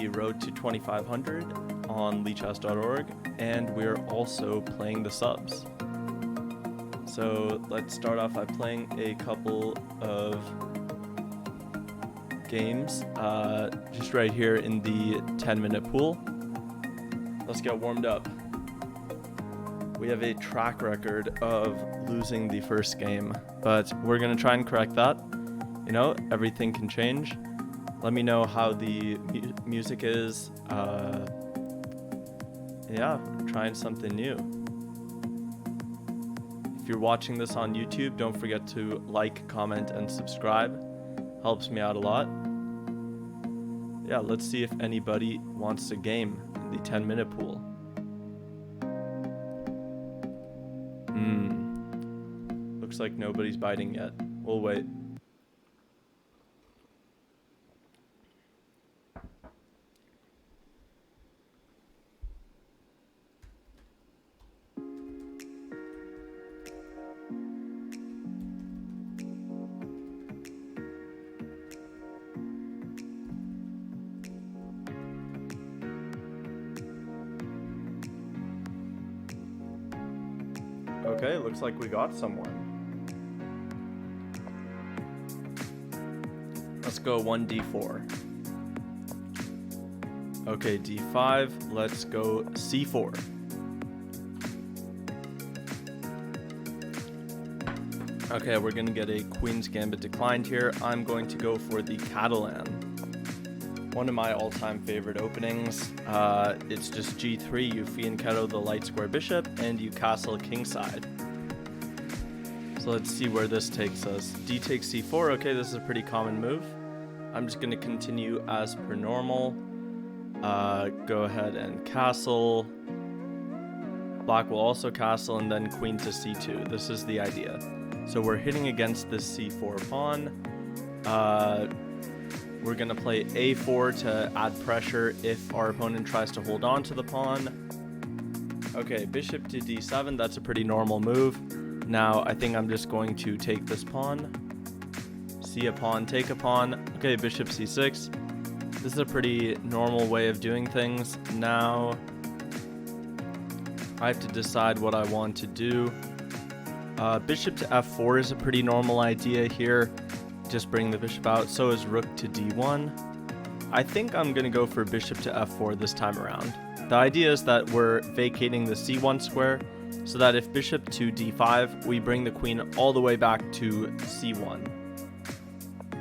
the road to 2500 on leechhouse.org, and we're also playing the subs. So let's start off by playing a couple of games just right here in the 10-minute pool. Let's get warmed up. We have a track record of losing the first game, but we're going to try and correct that. You know, everything can change. Let me know how the music is. Yeah, trying something new. If you're watching this on YouTube, don't forget to like, comment, and subscribe. Helps me out a lot. Yeah, let's see if anybody wants a game in the 10-minute pool. Looks like nobody's biting yet. We'll wait. Okay, looks like we got someone. Let's go 1d4. Okay, d5. Let's go c4. Okay, we're gonna get a Queen's Gambit declined here. I'm going to go for the Catalan. One of my all-time favorite openings. It's just g3, you fianchetto the light square bishop, and you castle kingside. So let's see where this takes us. D takes c4. Okay, this is a pretty common move. I'm just going to continue as per normal. Go ahead and castle. Black will also castle, and then queen to c2. This is the idea. So we're hitting against this c4 pawn. We're going to play a4 to add pressure if our opponent tries to hold on to the pawn. Okay, bishop to d7. That's a pretty normal move. Now, I think I'm just going to take this pawn. See a pawn, take a pawn. Okay, bishop c6. This is a pretty normal way of doing things. Now, I have to decide what I want to do. Bishop to f4 is a pretty normal idea here. Just bring the bishop out. So is rook to d1. I think I'm going to go for bishop to f4 this time around. The idea is that we're vacating the c1 square, so that if bishop to d5, we bring the queen all the way back to c1.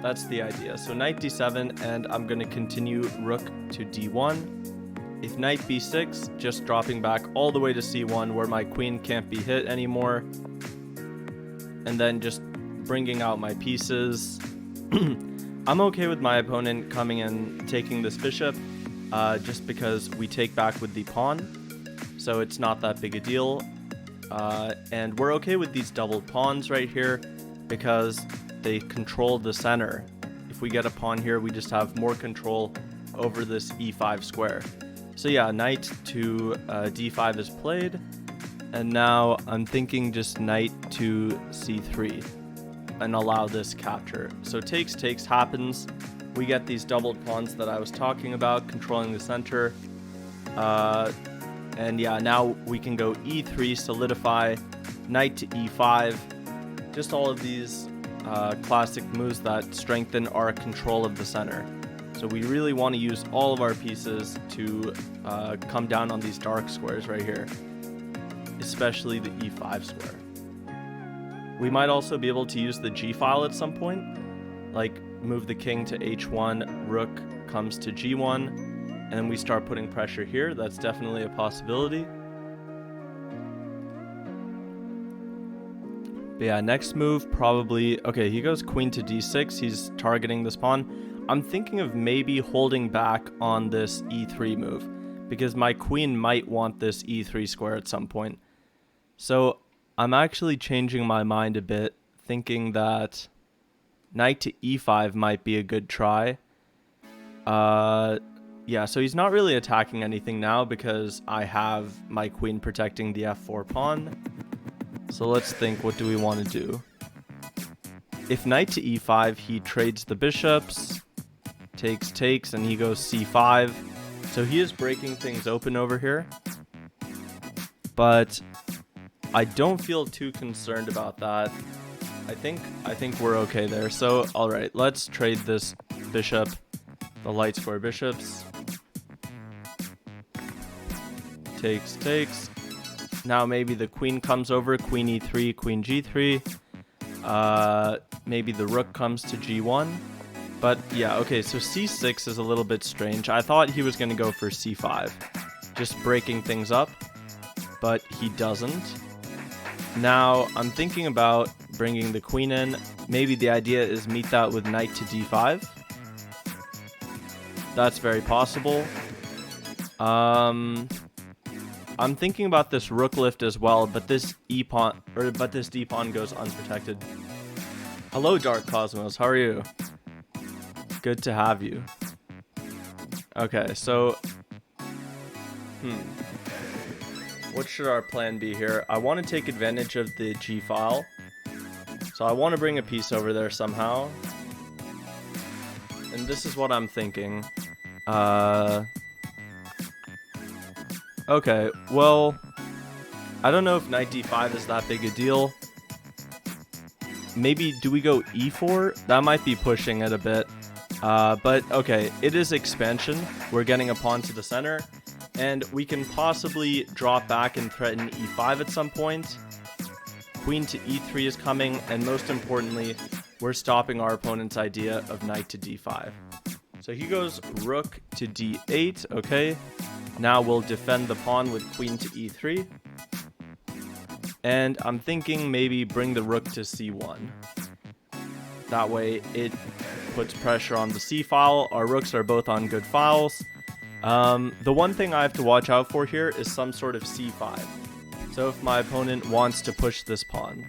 That's the idea. So knight d7, and I'm going to continue rook to d1. If knight b6, just dropping back all the way to c1 where my queen can't be hit anymore. And then just bringing out my pieces. I'm okay with my opponent coming and taking this bishop, just because we take back with the pawn. So it's not that big a deal. And we're okay with these doubled pawns right here because they control the center. If we get a pawn here, we just have more control over this e5 square. So yeah, knight to d5 is played. And now I'm thinking just knight to c3 and allow this capture. So takes happens. We get these doubled pawns that I was talking about, controlling the center. And yeah, now we can go e3, solidify, knight to e5. Just all of these classic moves that strengthen our control of the center. So we really want to use all of our pieces to come down on these dark squares right here, especially the e5 square. We might also be able to use the g-file at some point, like move the king to h1, rook comes to g1, and then we start putting pressure here. That's definitely a possibility. But yeah, next move probably... Okay, he goes queen to d6. He's targeting this pawn. I'm thinking of maybe holding back on this e3 move, because my queen might want this e3 square at some point. So I'm actually changing my mind a bit, thinking that knight to e5 might be a good try. Yeah, so he's not really attacking anything now because I have my queen protecting the f4 pawn. So let's think, what do we want to do? If knight to e5, he trades the bishops, takes, and he goes c5. So he is breaking things open over here, but I don't feel too concerned about that. I think we're okay there. So, all right, let's trade this bishop, the light square bishops. Takes. Now maybe the queen comes over, queen e3, queen g3. Maybe the rook comes to g1. But yeah, okay, so c6 is a little bit strange. I thought he was going to go for c5, just breaking things up, but he doesn't. Now, I'm thinking about bringing the queen in. Maybe the idea is meet that with knight to d5. That's very possible. I'm thinking about this rook lift as well, but this d pawn goes unprotected. Hello, Dark Cosmos. How are you? Good to have you. Okay, so what should our plan be here? I want to take advantage of the G file. So I want to bring a piece over there somehow. And this is what I'm thinking. Okay, well, I don't know if knight d5 is that big a deal. Maybe, do we go e4? That might be pushing it a bit. But okay, it is expansion. We're getting a pawn to the center. And we can possibly drop back and threaten e5 at some point. Queen to e3 is coming, and most importantly, we're stopping our opponent's idea of knight to d5. So he goes rook to d8, okay. Now we'll defend the pawn with queen to e3. And I'm thinking maybe bring the rook to c1. That way it puts pressure on the c file. Our rooks are both on good files. The one thing I have to watch out for here is some sort of c5. So if my opponent wants to push this pawn,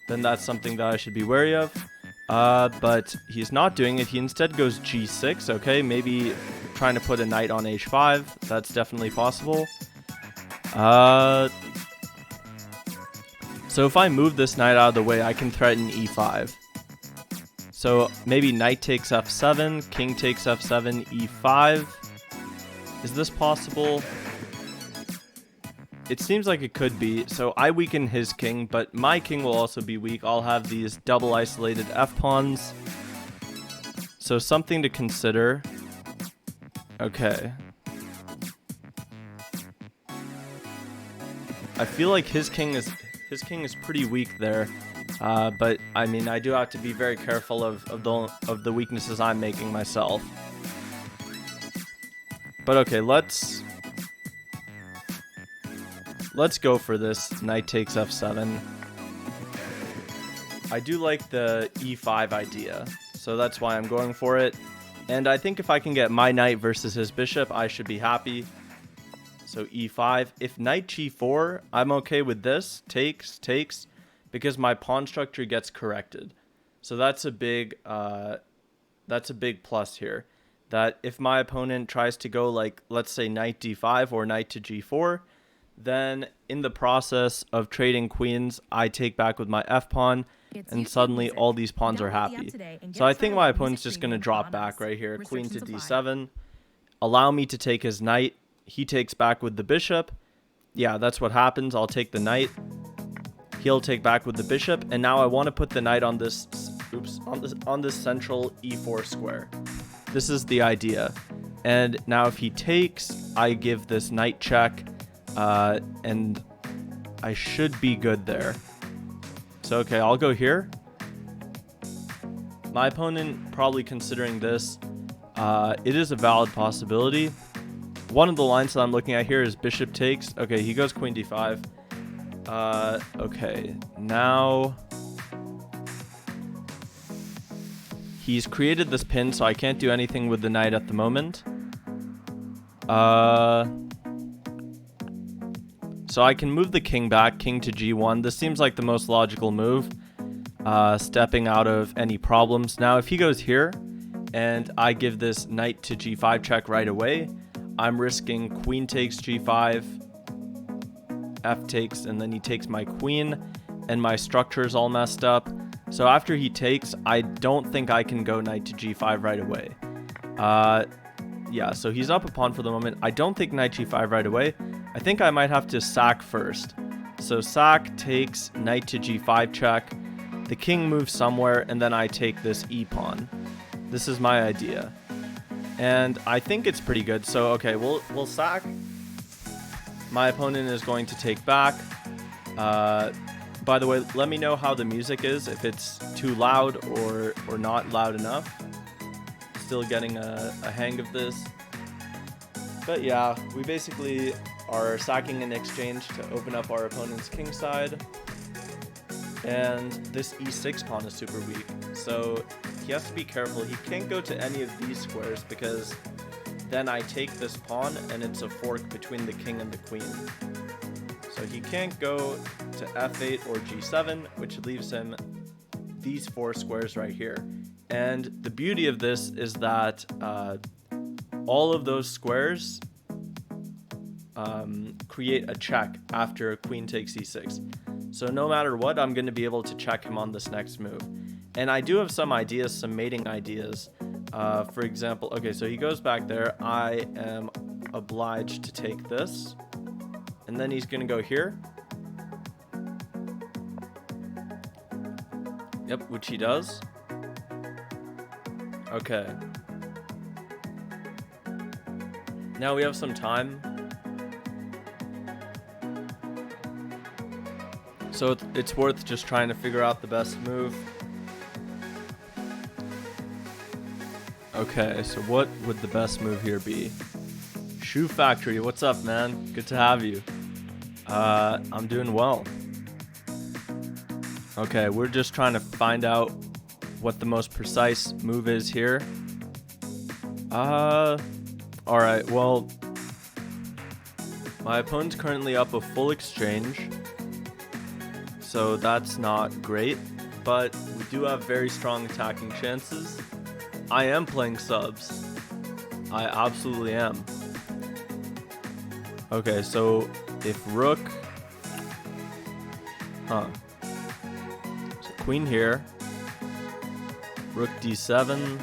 then that's something that I should be wary of. But he's not doing it. He instead goes g6, okay? Maybe trying to put a knight on h5. That's definitely possible. So if I move this knight out of the way, I can threaten e5. So maybe knight takes f7, king takes f7, e5. Is this possible? It seems like it could be. So I weaken his king, but my king will also be weak. I'll have these double isolated f-pawns. So something to consider. Okay. I feel like his king is pretty weak there. But I mean, I do have to be very careful of the weaknesses I'm making myself. But okay, let's go for this. Knight takes f7. I do like the e5 idea, so that's why I'm going for it. And I think if I can get my knight versus his bishop, I should be happy. So e5. If knight g4, I'm okay with this. Takes, because my pawn structure gets corrected. So that's a big plus here. That if my opponent tries to go like, let's say knight d5 or knight to g4, then in the process of trading queens, I take back with my f-pawn, and suddenly all these pawns are happy. So I think my opponent's just going to drop back right here, queen to d7, allow me to take his knight. He takes back with the bishop. Yeah, that's what happens. I'll take the knight. He'll take back with the bishop, and now I want to put the knight on this, on this central e4 square. This is the idea. And now if he takes, I give this knight check, and I should be good there. So okay, I'll go here. My opponent probably considering this. It is a valid possibility. One of the lines that I'm looking at here is bishop takes. Okay, he goes queen d5. Okay, now he's created this pin, so I can't do anything with the knight at the moment. So I can move the king back, king to g1. This seems like the most logical move, stepping out of any problems. Now, if he goes here, and I give this knight to g5 check right away, I'm risking queen takes g5, f takes, and then he takes my queen, and my structure is all messed up. So after he takes, I don't think I can go knight to g5 right away. Yeah, so he's up a pawn for the moment. I don't think knight g5 right away. I think I might have to sack first. So sack takes knight to g5 check. The king moves somewhere, and then I take this e-pawn. This is my idea. And I think it's pretty good. So, okay, we'll sack. My opponent is going to take back. By the way, let me know how the music is, if it's too loud or not loud enough. Still getting a hang of this. But yeah, we basically are sacking in exchange to open up our opponent's king side. And this e6 pawn is super weak, so he has to be careful. He can't go to any of these squares because then I take this pawn and it's a fork between the king and the queen. So he can't go to f8 or g7, which leaves him these 4 squares right here. And the beauty of this is that all of those squares create a check after queen takes e6. So no matter what, I'm going to be able to check him on this next move. And I do have some ideas, some mating ideas. For example, okay, so he goes back there. I am obliged to take this. And then he's going to go here. Yep, which he does. Okay. Now we have some time. So it's worth just trying to figure out the best move. Okay, so what would the best move here be? Shoe Factory, what's up, man? Good to have you. I'm doing well. Okay, we're just trying to find out what the most precise move is here. Alright, well, my opponent's currently up a full exchange. So that's not great, but we do have very strong attacking chances. I am playing subs. I absolutely am. Okay, so if rook... So queen here. Rook d7.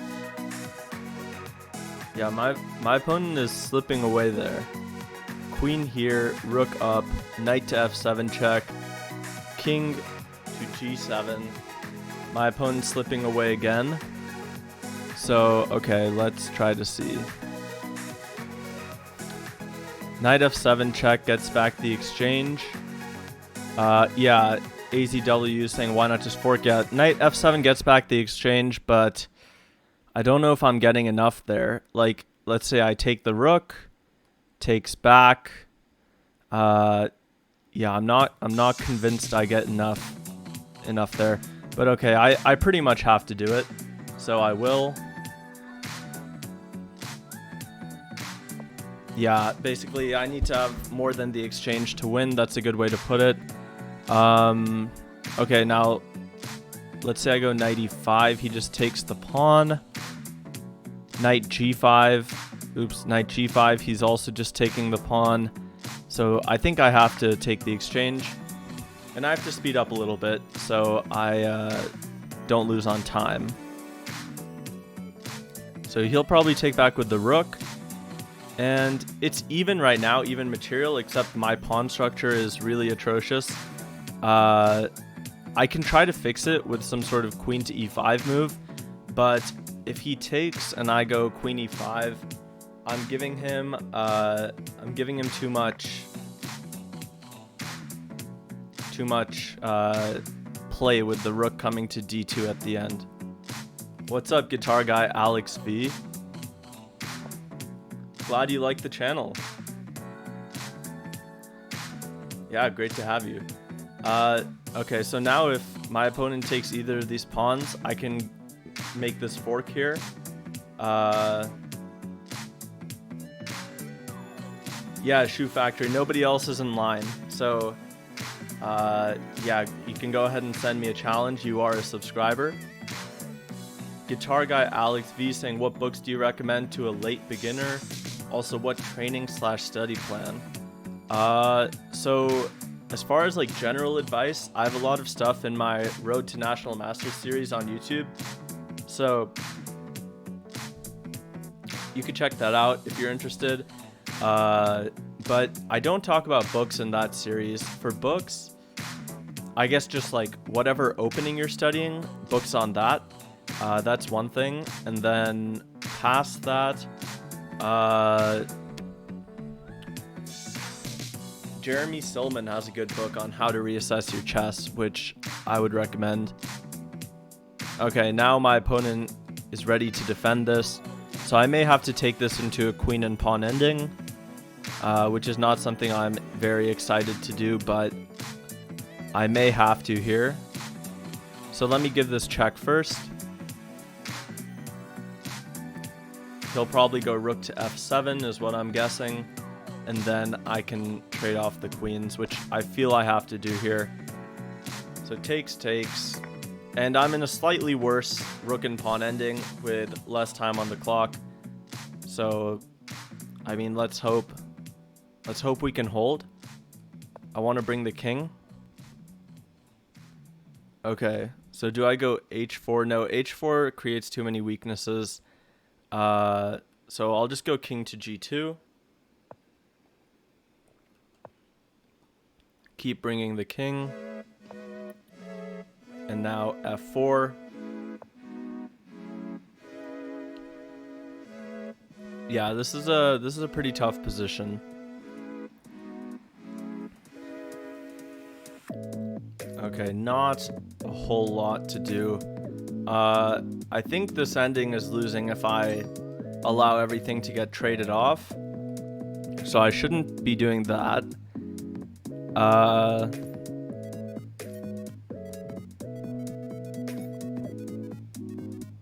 Yeah, my opponent is slipping away there. Queen here, rook up, knight to f7 check. King to g7. My opponent's slipping away again. So, okay, let's try to see. Knight f7 check gets back the exchange. Yeah, AZW saying why not just fork? Yeah, knight f7 gets back the exchange, but I don't know if I'm getting enough there. Like, let's say I take the rook, takes back. Yeah, I'm not convinced I get enough there. But okay, I pretty much have to do it. So I will. Yeah, basically I need to have more than the exchange to win. That's a good way to put it. Okay, now let's say I go knight e5. He just takes the pawn. Knight g5. Oops, knight g5. He's also just taking the pawn. So I think I have to take the exchange, and I have to speed up a little bit so I don't lose on time. So he'll probably take back with the rook, and it's even right now, even material, except my pawn structure is really atrocious. I can try to fix it with some sort of queen to e5 move, but if he takes and I go queen e5, I'm giving him too much play with the rook coming to d2 at the end. What's up, guitar guy Alex V? Glad you like the channel. Yeah, great to have you. Okay, so now if my opponent takes either of these pawns, I can make this fork here. Yeah, Shoe Factory. Nobody else is in line. So, yeah, you can go ahead and send me a challenge. You are a subscriber. Guitar guy Alex V saying, what books do you recommend to a late beginner? Also, what training/study plan? So as far as like general advice, I have a lot of stuff in my Road to National Masters series on YouTube. So You could check that out if you're interested. But I don't talk about books in that series. For books, I guess just like whatever opening you're studying, books on that. That's one thing. And then past that, Jeremy Silman has a good book on how to reassess your chess, which I would recommend. Okay, now my opponent is ready to defend this. So I may have to take this into a queen and pawn ending, which is not something I'm very excited to do, but I may have to here. So let me give this check first. He'll probably go rook to f7 is what I'm guessing. And then I can trade off the queens, which I feel I have to do here. So takes. And I'm in a slightly worse rook and pawn ending with less time on the clock. So, I mean, let's hope we can hold. I want to bring the king. Okay, so do I go h4? No, h4 creates too many weaknesses. So I'll just go king to g2. Keep bringing the king. And now f4. Yeah, this is a pretty tough position. Okay, not a whole lot to do. I think this ending is losing if I allow everything to get traded off. So I shouldn't be doing that.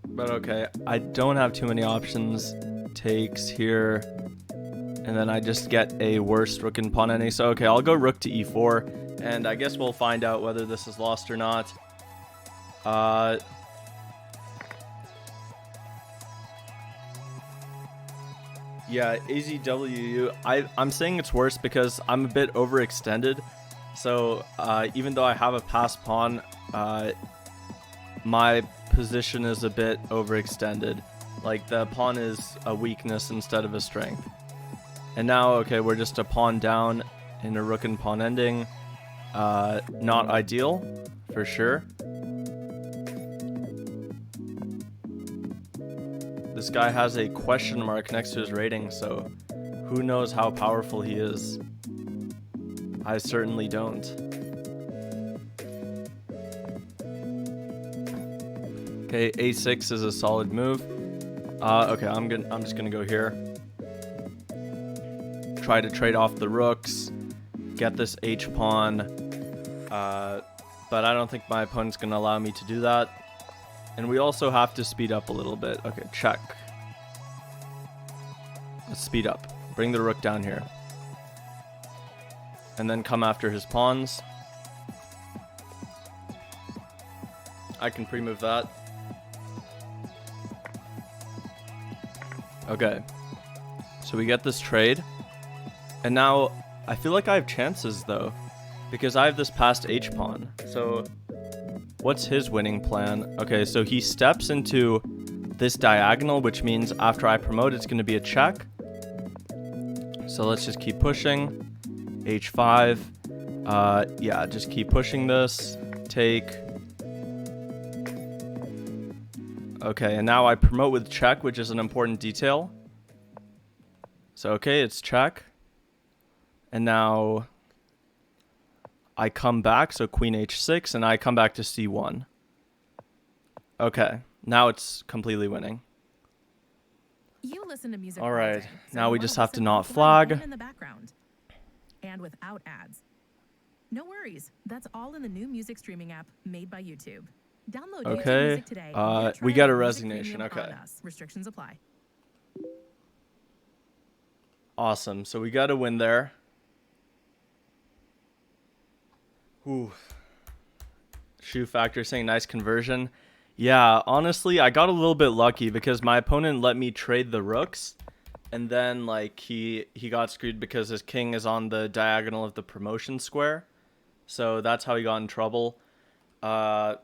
But okay, I don't have too many options. Takes here. And then I just get a worse rook and pawn ending. So okay, I'll go rook to e4. And I guess we'll find out whether this is lost or not. Yeah, AZWU. I'm saying it's worse because I'm a bit overextended. So even though I have a passed pawn, my position is a bit overextended. Like the pawn is a weakness instead of a strength. And now, okay, we're just a pawn down in a rook and pawn ending. Not ideal, for sure. This guy has a question mark next to his rating, so who knows how powerful he is. I certainly don't. Okay, a6 is a solid move. Okay, I'm just gonna go here. Try to trade off the rooks, get this h pawn, but I don't think my opponent's gonna allow me to do that. And we also have to speed up a little bit. Okay, check. Let's speed up. Bring the rook down here. And then come after his pawns. I can pre-move that. Okay. So we get this trade. And now I feel like I have chances though, because I have this passed h-pawn. So what's his winning plan? Okay, so he steps into this diagonal, which means after I promote, it's going to be a check. So let's just keep pushing. h5. Yeah, just keep pushing this. Take. Okay, and now I promote with check, which is an important detail. So, okay, it's check. And now I come back, so queen h6, and I come back to c1. Okay, now it's completely winning. You listen to music. All right, so now we you just wanna have to listen not to flag. in the background. And without ads. No worries, that's all in the new music streaming app made by YouTube. Download YouTube Okay, Music today. And get we trial get a of Music resignation, Premium okay. on us. Restrictions apply. Awesome, so we got a win there. Ooh. Shoe Factor saying nice conversion. Yeah, honestly, I got a little bit lucky because my opponent let me trade the rooks. And then, like, he got screwed because his king is on the diagonal of the promotion square. So that's how he got in trouble. But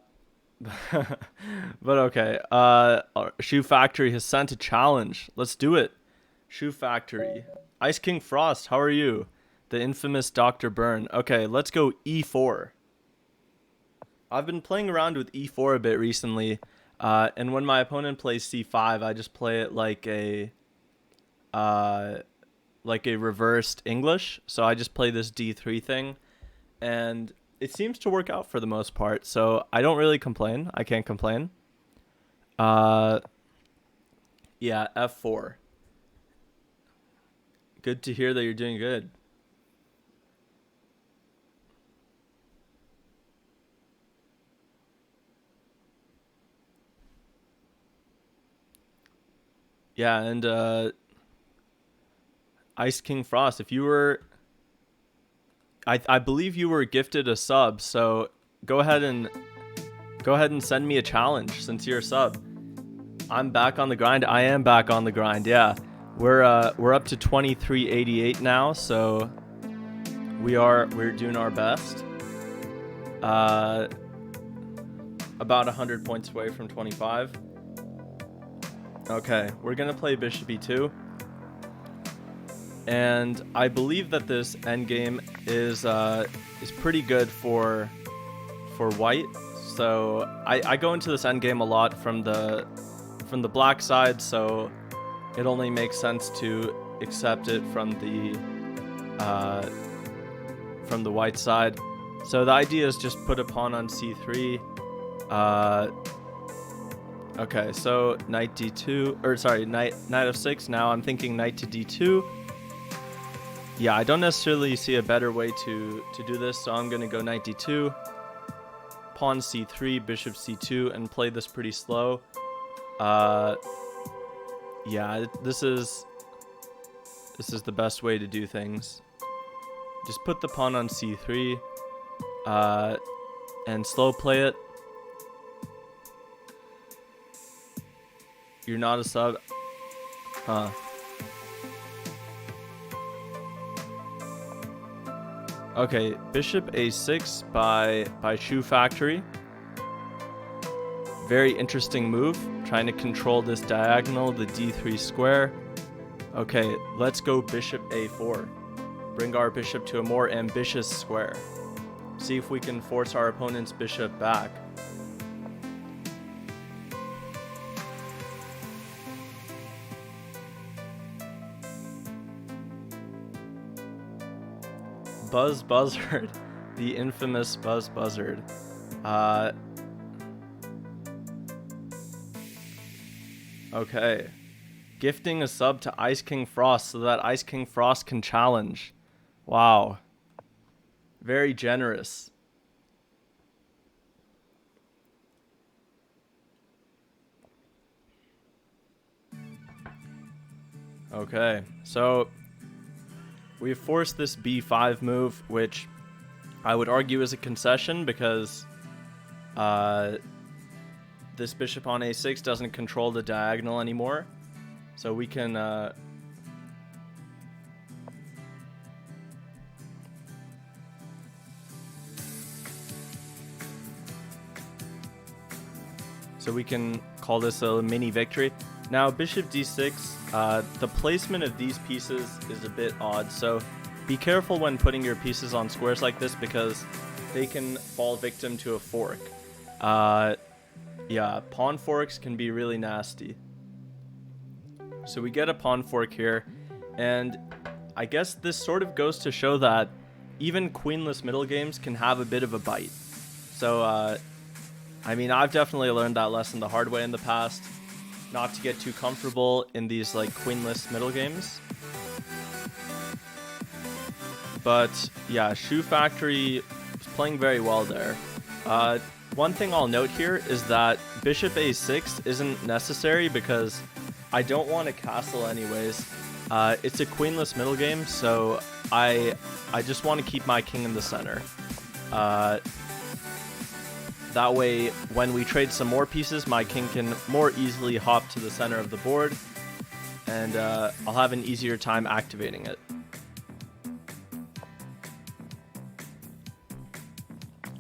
okay. Shoe Factory has sent a challenge. Let's do it. Shoe Factory. Ice King Frost, how are you? The infamous Dr. Byrne. Okay, let's go e4. I've been playing around with e4 a bit recently, and when my opponent plays c5, I just play it like a reversed English. So I just play this d3 thing, and it seems to work out for the most part. So I don't really complain. I can't complain. Yeah, f4. Good to hear that you're doing good. Yeah, and Ice King Frost, if you were, I believe you were gifted a sub, so go ahead and send me a challenge since you're a sub. I'm back on the grind. I am back on the grind. Yeah, we're up to 2388 now, so we're doing our best. About 100 points away from 25. Okay, we're gonna play Bishop E2, and I believe that this endgame is pretty good for white. So I go into this endgame a lot from the black side, so it only makes sense to accept it from the white side. So the idea is just put a pawn on c3. Okay, so knight d2, or sorry, knight f6. Now I'm thinking knight to d2. Yeah, I don't necessarily see a better way to do this, so I'm gonna go knight d2, pawn c3, bishop c2, and play this pretty slow. Yeah, this is the best way to do things. Just put the pawn on c3, and slow play it. You're not a sub? Huh. Okay, bishop a6 by Shoe Factory. Very interesting move, trying to control this diagonal, the d3 square. Okay, let's go bishop a4. Bring our bishop to a more ambitious square. See if we can force our opponent's bishop back. Buzz Buzzard, the infamous Buzz Buzzard. Okay. Gifting a sub to Ice King Frost so that Ice King Frost can challenge. Wow. Very generous. Okay, so we forced this b5 move, which I would argue is a concession because this bishop on a6 doesn't control the diagonal anymore. So we can call this a mini victory. Now bishop d6, the placement of these pieces is a bit odd, so be careful when putting your pieces on squares like this because they can fall victim to a fork. Yeah, pawn forks can be really nasty. So we get a pawn fork here, and I guess this sort of goes to show that even queenless middle games can have a bit of a bite. So, I mean, I've definitely learned that lesson the hard way in the past, not to get too comfortable in these like queenless middle games. But yeah, Shoe Factory is playing very well there. One thing I'll note here is that bishop a6 isn't necessary because I don't want a castle anyways. It's a queenless middle game, so I just want to keep my king in the center. That way, when we trade some more pieces, my king can more easily hop to the center of the board, and I'll have an easier time activating it.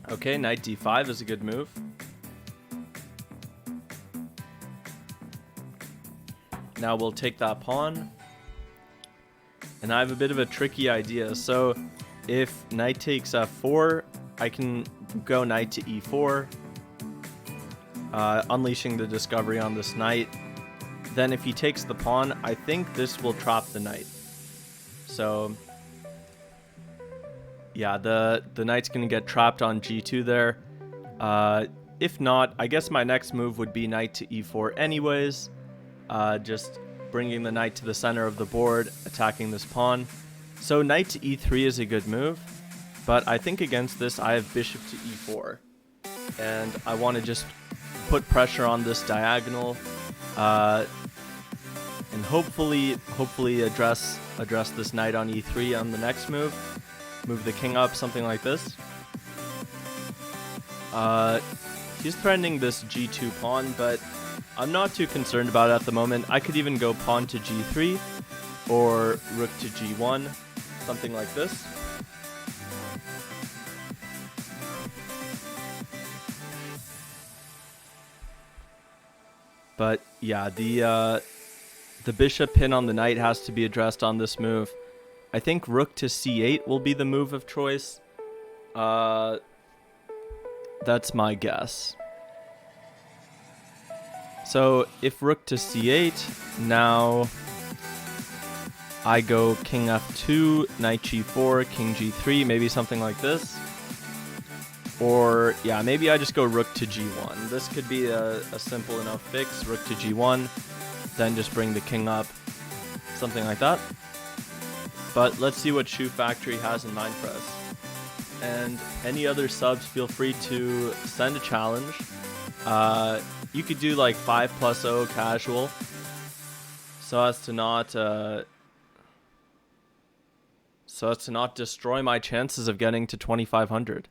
Okay, knight d5 is a good move. Now we'll take that pawn. And I have a bit of a tricky idea. So if knight takes f4, I can go knight to e4, unleashing the discovery on this knight. Then if he takes the pawn, I think this will trap the knight. So yeah, the knight's going to get trapped on g2 there. If not, I guess my next move would be knight to e4 anyways. Just bringing the knight to the center of the board, attacking this pawn. So knight to e3 is a good move, but I think against this I have bishop to e4. And I want to just put pressure on this diagonal, and hopefully address this knight on e3 on the next move. Move the king up, something like this. He's threatening this g2 pawn, but I'm not too concerned about it at the moment. I could even go pawn to g3 or rook to g1, something like this. But yeah, the bishop pin on the knight has to be addressed on this move. I think rook to c8 will be the move of choice. That's my guess. So if rook to c8, now I go king f2, knight g4, king g3, maybe something like this. Or yeah, maybe I just go rook to g1. This could be a simple enough fix. Rook to g1, then just bring the king up, something like that. But let's see what Shoe Factory has in mind for us. And any other subs, feel free to send a challenge. You could do like 5+0 casual, so as to not destroy my chances of getting to 2,500.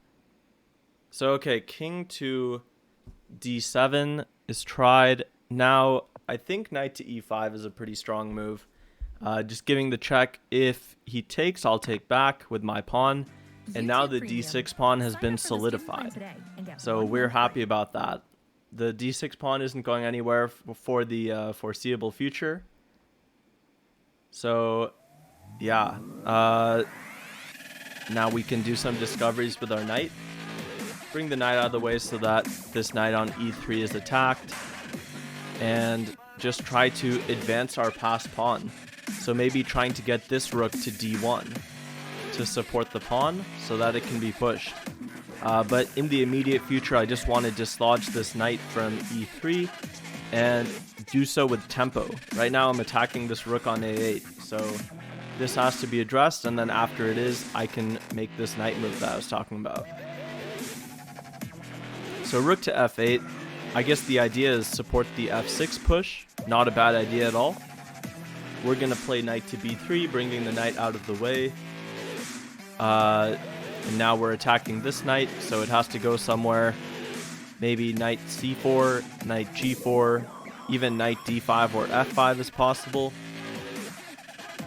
So okay, king to d7 is tried. Now I think knight to e5 is a pretty strong move. Just giving the check. If he takes, I'll take back with my pawn. And now the d6 pawn has been solidified. So we're happy about that. The d6 pawn isn't going anywhere for the foreseeable future. So yeah, now we can do some discoveries with our knight. Bring the knight out of the way so that this knight on e3 is attacked. And just try to advance our passed pawn. So maybe trying to get this rook to d1 to support the pawn so that it can be pushed. But in the immediate future, I just want to dislodge this knight from e3 and do so with tempo. Right now I'm attacking this rook on a8, so this has to be addressed, and then after it is, I can make this knight move that I was talking about. So rook to f8, I guess the idea is support the f6 push. Not a bad idea at all. We're going to play knight to b3, bringing the knight out of the way. And now we're attacking this knight, so it has to go somewhere. Maybe knight c4, knight g4, even knight d5 or f5 is possible.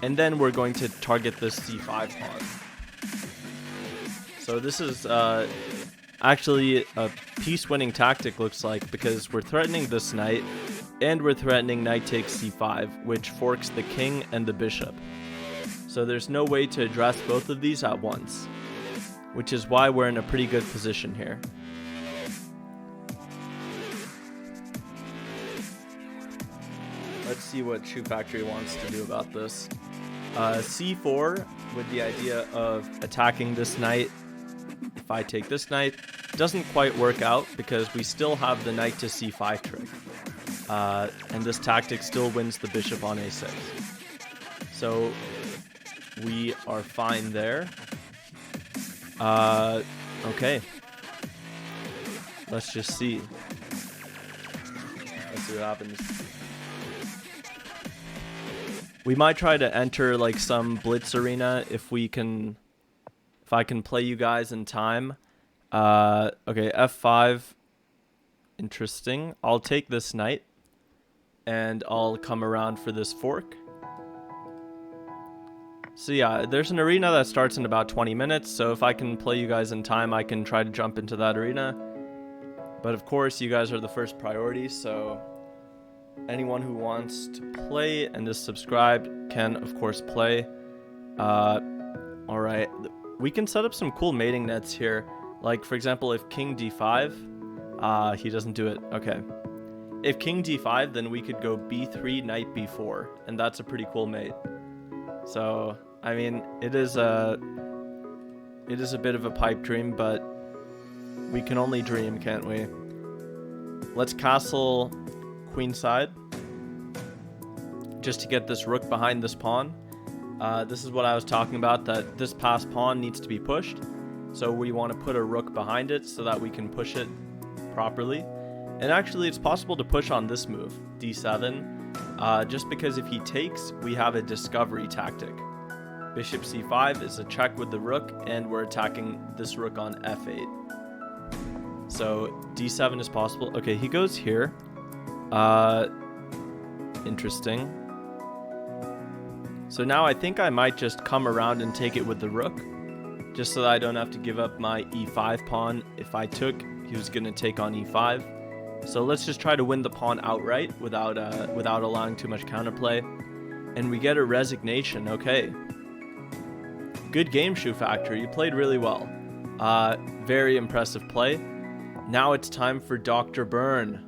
And then we're going to target this c5 pawn. So this is actually a piece-winning tactic, looks like, because we're threatening this knight, and we're threatening knight takes c5, which forks the king and the bishop. So there's no way to address both of these at once, which is why we're in a pretty good position here. Let's see what Shoe Factory wants to do about this. c4 with the idea of attacking this knight. If I take this knight, doesn't quite work out because we still have the knight to c5 trick. And this tactic still wins the bishop on a6. So we are fine there. Okay. Let's just see. Let's see what happens. We might try to enter like some blitz arena if I can play you guys in time. Okay, f5. Interesting. I'll take this knight and I'll come around for this fork. So yeah, there's an arena that starts in about 20 minutes, so if I can play you guys in time, I can try to jump into that arena. But of course, you guys are the first priority, so anyone who wants to play and is subscribed can, of course, play. All right. We can set up some cool mating nets here. Like, for example, if king d5, he doesn't do it. Okay. If king d5, then we could go b3, knight b4, and that's a pretty cool mate. So, I mean, it is a bit of a pipe dream, but we can only dream, can't we? Let's castle queenside, just to get this rook behind this pawn. This is what I was talking about, that this passed pawn needs to be pushed. So we want to put a rook behind it so that we can push it properly. And actually, it's possible to push on this move, d7, just because if he takes, we have a discovery tactic. Bishop c5 is a check with the rook, and we're attacking this rook on f8. So d7 is possible. Okay, he goes here. Interesting. So now I think I might just come around and take it with the rook, just so that I don't have to give up my e5 pawn. If I took, he was going to take on e5. So let's just try to win the pawn outright without allowing too much counterplay. And we get a resignation. Okay. Good game, Shoe Factory. You played really well. Very impressive play. Now it's time for Dr. Byrne.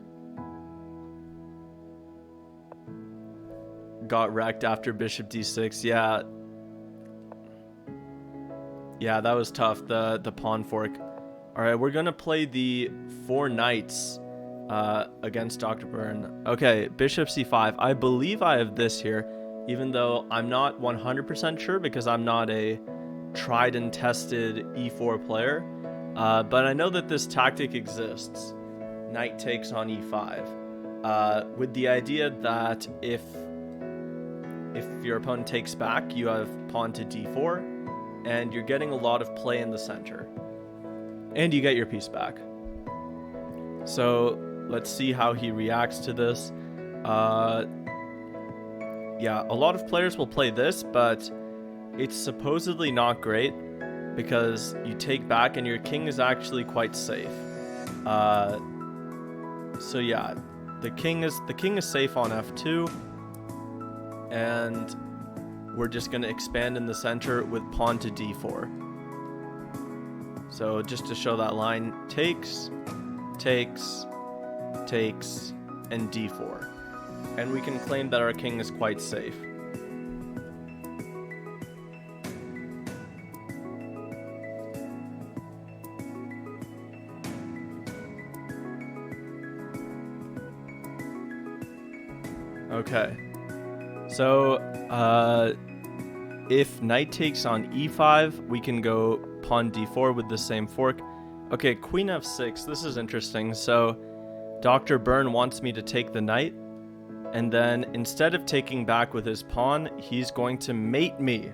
Got wrecked after bishop d6. Yeah, that was tough, the pawn fork. All right, we're going to play the 4 knights against Dr. Byrne. Okay, bishop c5. I believe I have this here, even though I'm not 100% sure because I'm not a tried and tested e4 player. But I know that this tactic exists. Knight takes on e5. With the idea that if your opponent takes back, you have pawn to d4, and you're getting a lot of play in the center. And you get your piece back. So let's see how he reacts to this. Yeah, a lot of players will play this, but it's supposedly not great because you take back and your king is actually quite safe. So yeah, the king is safe on f2, and we're just going to expand in the center with pawn to d4. So just to show that line, takes, takes, takes, and d4. And we can claim that our king is quite safe. Okay. So, if knight takes on e5, we can go pawn d4 with the same fork. Okay, queen f6. This is interesting. So, Dr. Byrne wants me to take the knight, and then instead of taking back with his pawn, he's going to mate me.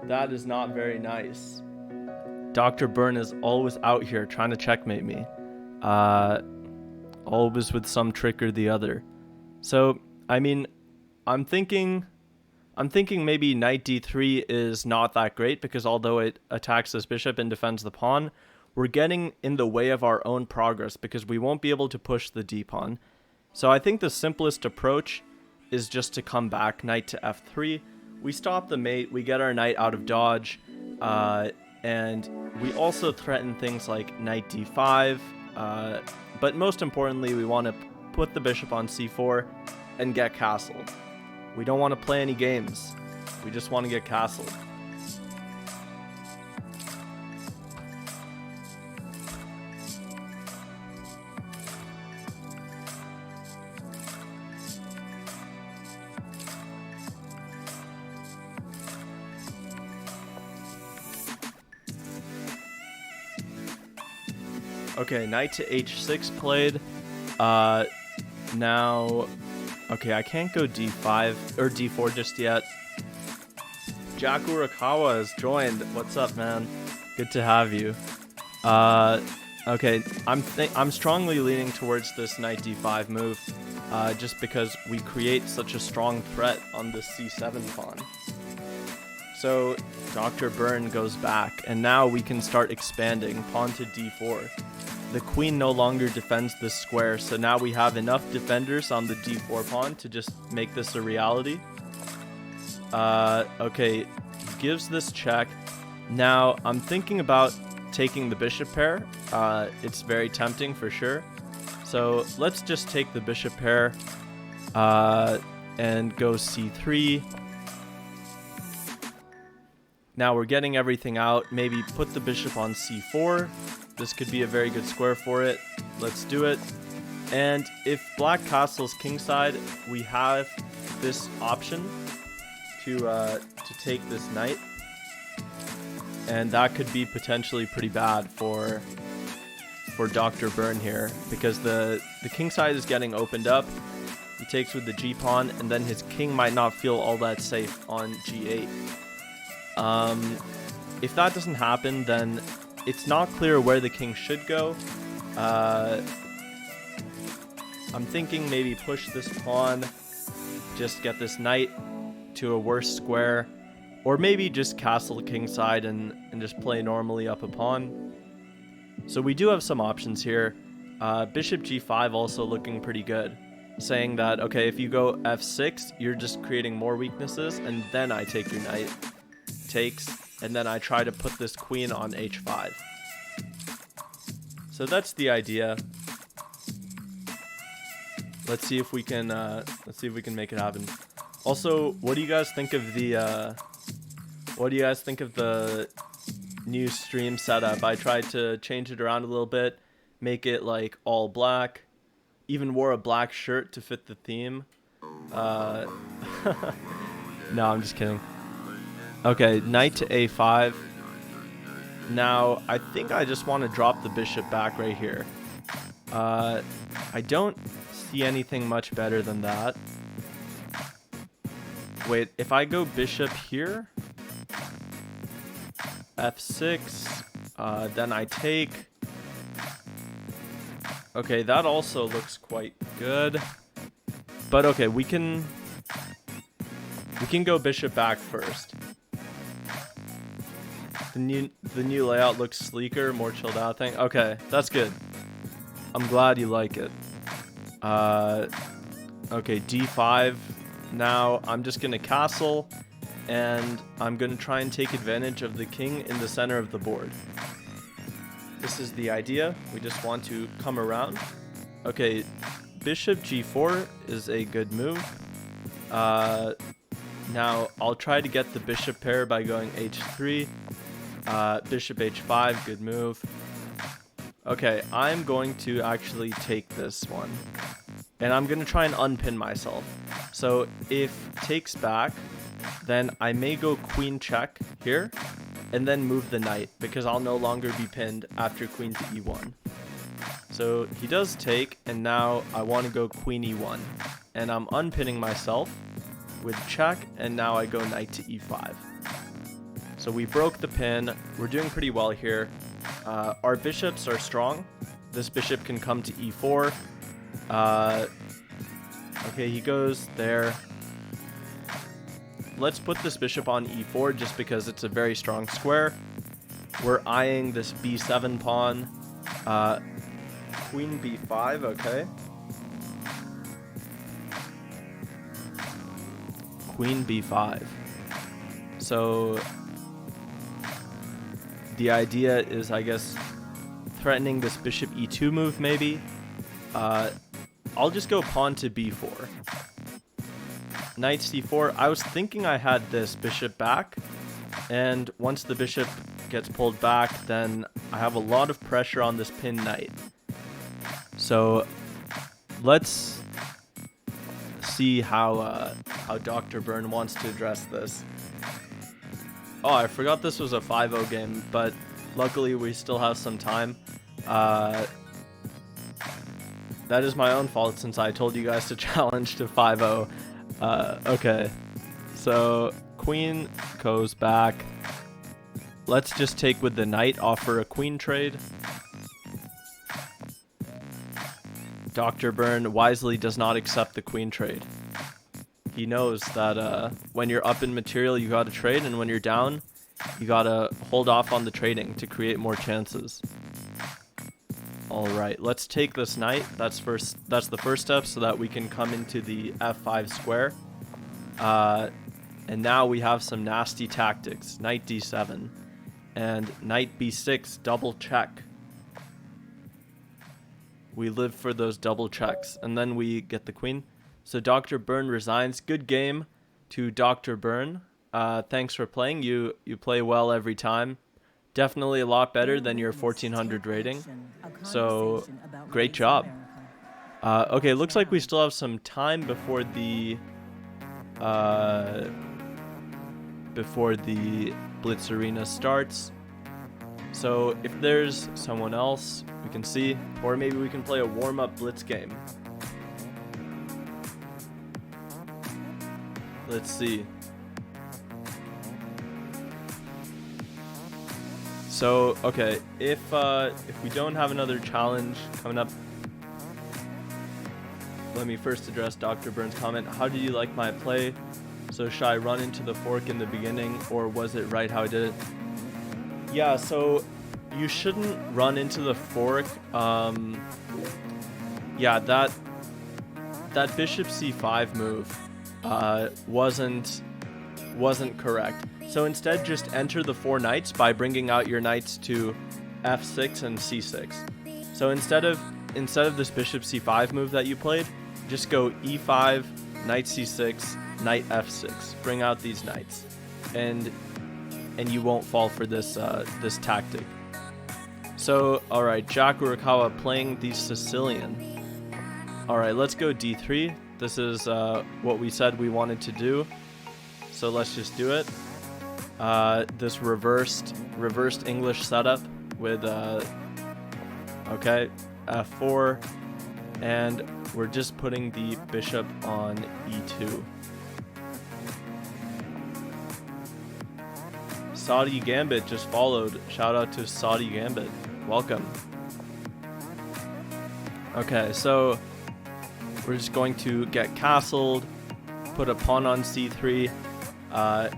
That is not very nice. Dr. Byrne is always out here trying to checkmate me. Always with some trick or the other. So, I mean, I'm thinking maybe knight d3 is not that great because although it attacks this bishop and defends the pawn, we're getting in the way of our own progress because we won't be able to push the d pawn. So I think the simplest approach is just to come back, knight to f3. We stop the mate, we get our knight out of dodge, and we also threaten things like knight d5, but most importantly, we want to put the bishop on c4 and get castled. We don't want to play any games. We just want to get castled. Okay, knight to h6 played. Now, okay, I can't go d5 or d4 just yet. Jack Urakawa has joined. What's up, man? Good to have you. Okay, I'm strongly leaning towards this knight d5 move, just because we create such a strong threat on this c7 pawn. So Dr. Byrne goes back, and now we can start expanding pawn to d4. The queen no longer defends this square, so now we have enough defenders on the d4 pawn to just make this a reality. Okay, gives this check. Now, I'm thinking about taking the bishop pair. It's very tempting for sure. So let's just take the bishop pair and go c3. Now we're getting everything out. Maybe put the bishop on c4. This could be a very good square for it. Let's do it. And if black castles kingside, we have this option to take this knight. And that could be potentially pretty bad for Dr. Byrne here, because the kingside is getting opened up. He takes with the g-pawn, and then his king might not feel all that safe on g8. If that doesn't happen, then it's not clear where the king should go. I'm thinking maybe push this pawn, just get this knight to a worse square, or maybe just castle kingside and just play normally up a pawn. So we do have some options here. Bishop g5 also looking pretty good, saying that, okay, if you go f6, you're just creating more weaknesses, and then I take your knight. Takes, and then I try to put this queen on h5. So that's the idea. Let's see if we can make it happen. Also, what do you guys think of the new stream setup? I tried to change it around a little bit, make it like all black, even wore a black shirt to fit the theme. No, I'm just kidding. Okay, knight to a5. Now, I think I just want to drop the bishop back right here. I don't see anything much better than that. Wait, if I go bishop here, f6, then I take. Okay, that also looks quite good. But okay, we can go bishop back first. The new layout looks sleeker, more chilled out thing. Okay, that's good. I'm glad you like it. Okay, d5. Now I'm just gonna castle, and I'm gonna try and take advantage of the king in the center of the board. This is the idea. We just want to come around. Okay, bishop g4 is a good move. Now I'll try to get the bishop pair by going h3. Bishop h5, good move. Okay, I'm going to actually take this one. And I'm going to try and unpin myself. So if takes back, then I may go queen check here, and then move the knight, because I'll no longer be pinned after queen to e1. So he does take, and now I want to go queen e1. And I'm unpinning myself with check, and now I go knight to e5. So we broke the pin. We're doing pretty well here. Our bishops are strong. This bishop can come to e4. Okay, he goes there. Let's put this bishop on e4 just because it's a very strong square. We're eyeing this b7 pawn. Queen b5, okay. Queen b5. So the idea is, I guess, threatening this bishop e2 move maybe. I'll just go pawn to b4. Knight c4. I was thinking I had this bishop back, and once the bishop gets pulled back, then I have a lot of pressure on this pin knight. So let's see how Dr. Byrne wants to address this. Oh, I forgot this was a 5-0 game, but luckily we still have some time. That is my own fault since I told you guys to challenge to 5-0. Okay, so queen goes back. Let's just take with the knight, offer a queen trade. Dr. Byrne wisely does not accept the queen trade. He knows that when you're up in material, you gotta trade, and when you're down, you gotta hold off on the trading to create more chances. Alright, let's take this knight. That's the first step so that we can come into the f5 square. And And now we have some nasty tactics. Knight d7 and knight b6, double check. We live for those double checks, and then we get the queen. So Dr. Byrne resigns. Good game to Dr. Byrne. Thanks for playing. You play well every time. Definitely a lot better than your 1400 rating. So great job. Okay, looks like we still have some time before the Blitz Arena starts. So if there's someone else we can see, or maybe we can play a warm-up Blitz game. Let's see. So, okay, if we don't have another challenge coming up, let me first address Dr. Byrne's comment. How did you like my play? So should I run into the fork in the beginning, or was it right how I did it? Yeah, so you shouldn't run into the fork. Yeah, that bishop c5 move wasn't correct. So instead, just enter the 4 knights by bringing out your knights to f6 and c6. So instead of this bishop c5 move that you played, just go e5, knight c6, knight f6. Bring out these knights, and you won't fall for this this tactic. So, all right, Jack Urakawa playing the Sicilian. All right, let's go d3. This is what we said we wanted to do. So let's just do it. This reversed English setup with okay, f4, and we're just putting the bishop on e2. Saudi Gambit just followed. Shout out to Saudi Gambit. Welcome. Okay, so we're just going to get castled, put a pawn on c3,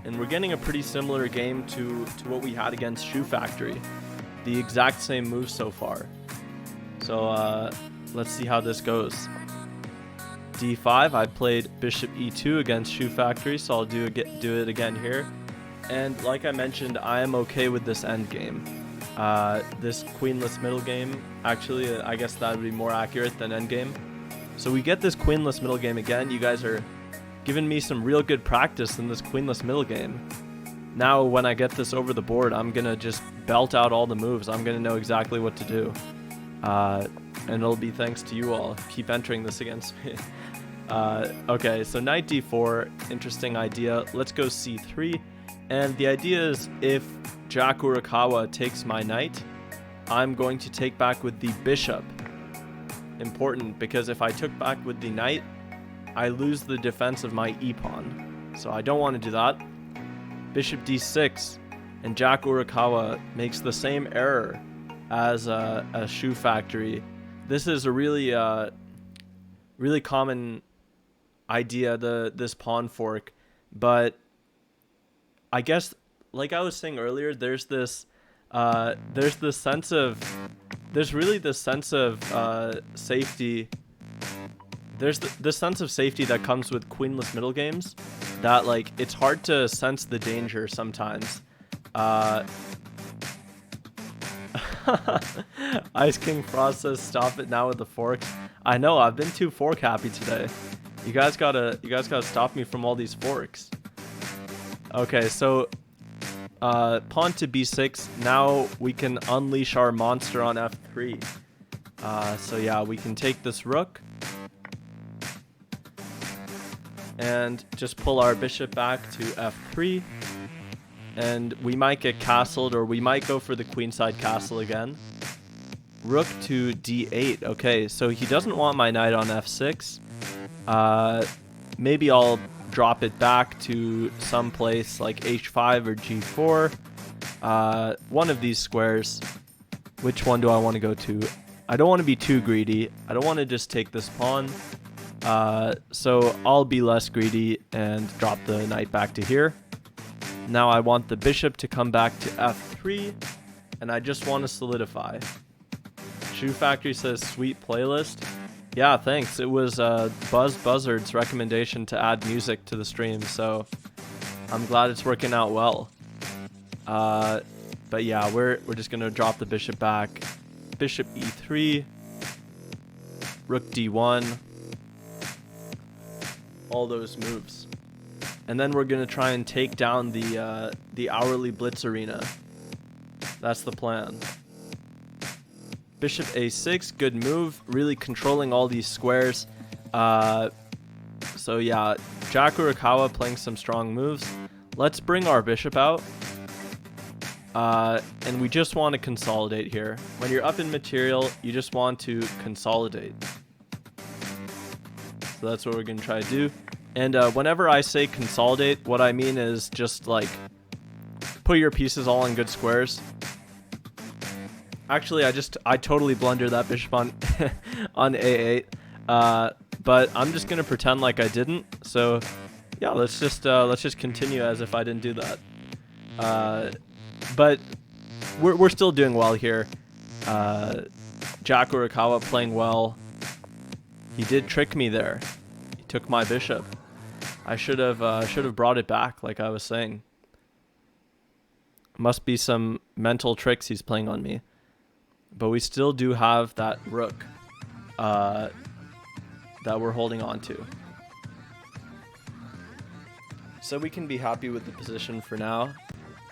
and we're getting a pretty similar game to what we had against Shoe Factory. The exact same moves so far. So let's see how this goes. d5, I played bishop e2 against Shoe Factory, so I'll do it again here. And like I mentioned, I am okay with this endgame. This queenless middle game, actually, I guess that would be more accurate than endgame. So we get this queenless middle game again. You guys are giving me some real good practice in this queenless middle game. Now when I get this over the board, I'm going to just belt out all the moves. I'm going to know exactly what to do. And it'll be thanks to you all. Keep entering this against me. Okay, so knight d4, interesting idea. Let's go c3. And the idea is if Jack Urakawa takes my knight, I'm going to take back with the bishop. Important, because if I took back with the knight, I lose the defense of my e-pawn. So I don't want to do that. Bishop d6, and Jack Urakawa makes the same error as a Shoe Factory. This is a really common idea, this pawn fork, but I guess, like I was saying earlier, there's really this sense of safety. There's this sense of safety that comes with queenless middle games, that like it's hard to sense the danger sometimes. Ice King Frost says, "Stop it now with the forks." I know, I've been too fork happy today. You guys gotta stop me from all these forks. Okay, so pawn to b6. Now we can unleash our monster on f3. So yeah, we can take this rook and just pull our bishop back to f3. And we might get castled, or we might go for the queenside castle again. Rook to d8. Okay, so he doesn't want my knight on f6. Maybe I'll drop it back to some place like h5 or g4. One of these squares. Which one do I want to go to? I don't want to be too greedy. I don't want to just take this pawn. So I'll be less greedy and drop the knight back to here. Now I want the bishop to come back to f3, and I just want to solidify. Shoe Factory says, "Sweet playlist." Yeah, thanks. It was Buzzard's recommendation to add music to the stream, so I'm glad it's working out well. But yeah, we're just gonna drop the bishop back. Bishop e3, rook d1, all those moves, and then we're gonna try and take down the hourly blitz arena. That's the plan. Bishop a6, good move, really controlling all these squares. So yeah, Jack Urakawa playing some strong moves. Let's bring our bishop out. And we just want to consolidate here. When you're up in material, you just want to consolidate. So that's what we're going to try to do. And whenever I say consolidate, what I mean is just like put your pieces all in good squares. Actually, I totally blundered that bishop on on a8. But I'm just going to pretend like I didn't. So yeah, let's just continue as if I didn't do that. But we're still doing well here. Jack Urakawa playing well. He did trick me there. He took my bishop. I should have brought it back, like I was saying. Must be some mental tricks he's playing on me. But we still do have that rook that we're holding on to. So we can be happy with the position for now.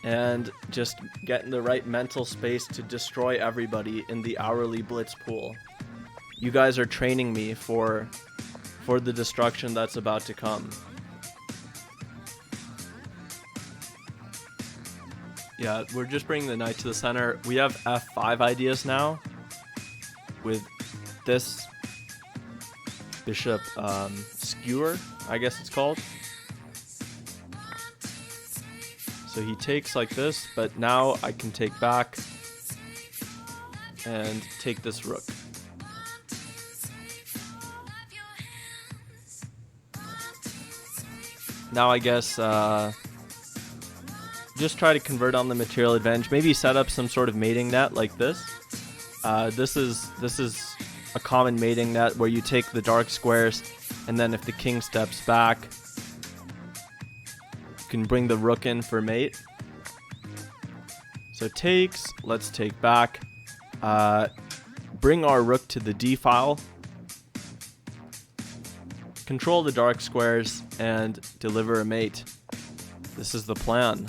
And just get in the right mental space to destroy everybody in the hourly blitz pool. You guys are training me for the destruction that's about to come. Yeah, we're just bringing the knight to the center. We have f5 ideas now with this bishop skewer, I guess it's called. So he takes like this, but now I can take back and take this rook. Now I guess just try to convert on the material advantage. Maybe set up some sort of mating net like this. This is a common mating net where you take the dark squares, and then if the king steps back, can bring the rook in for mate. So takes, let's take back, bring our rook to the d file, control the dark squares, and deliver a mate. This is the plan.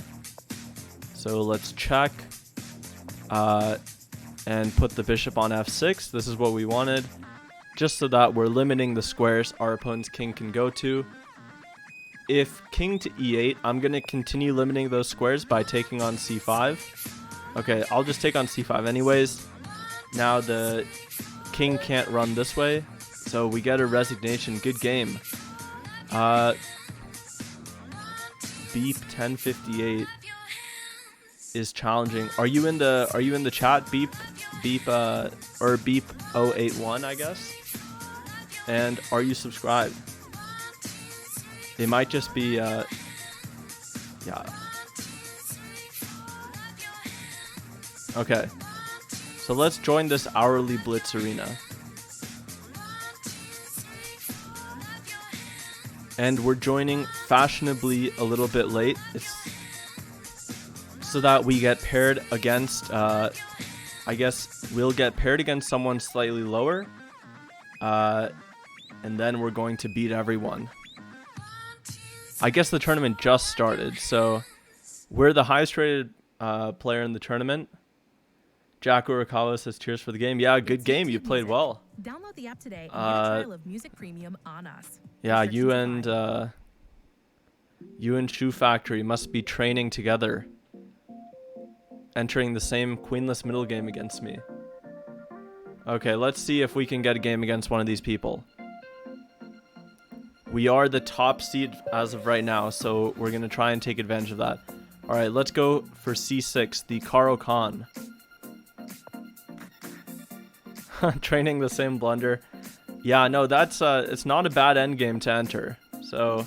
So let's check and put the bishop on f6. This is what we wanted, just so that we're limiting the squares our opponent's king can go to. If king to e8, I'm going to continue limiting those squares by taking on c5. Okay, I'll just take on c5 anyways. Now the king can't run this way, so we get a resignation. Good game. Beep 1058 is challenging. Are you in the chat? Beep or Beep 081, I guess. And are you subscribed? They might just be, yeah. Okay. So let's join this hourly blitz arena. And we're joining fashionably a little bit late. It's so that we get paired against, I guess we'll get paired against someone slightly lower. And then we're going to beat everyone. I guess the tournament just started, so we're the highest rated player in the tournament. Jack Urakawa says cheers for the game. Yeah, good game. You played well. Download the app today and get a trial of Music Premium on us. Yeah, you and Shoe Factory must be training together, entering the same queenless middle game against me. Okay, let's see if we can get a game against one of these people. We are the top seed as of right now, so we're going to try and take advantage of that. All right, let's go for c6, the caro-kann. Training the same blunder. Yeah, no, that's it's not a bad endgame to enter. So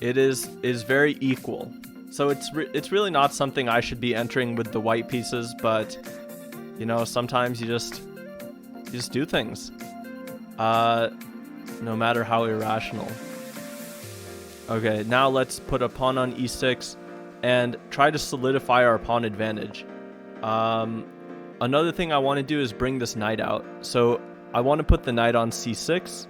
it is very equal. So it's really not something I should be entering with the white pieces, but you know, sometimes you just do things. No matter how irrational. Okay, now let's put a pawn on e6 and try to solidify our pawn advantage. Another thing I want to do is bring this knight out. So I want to put the knight on c6.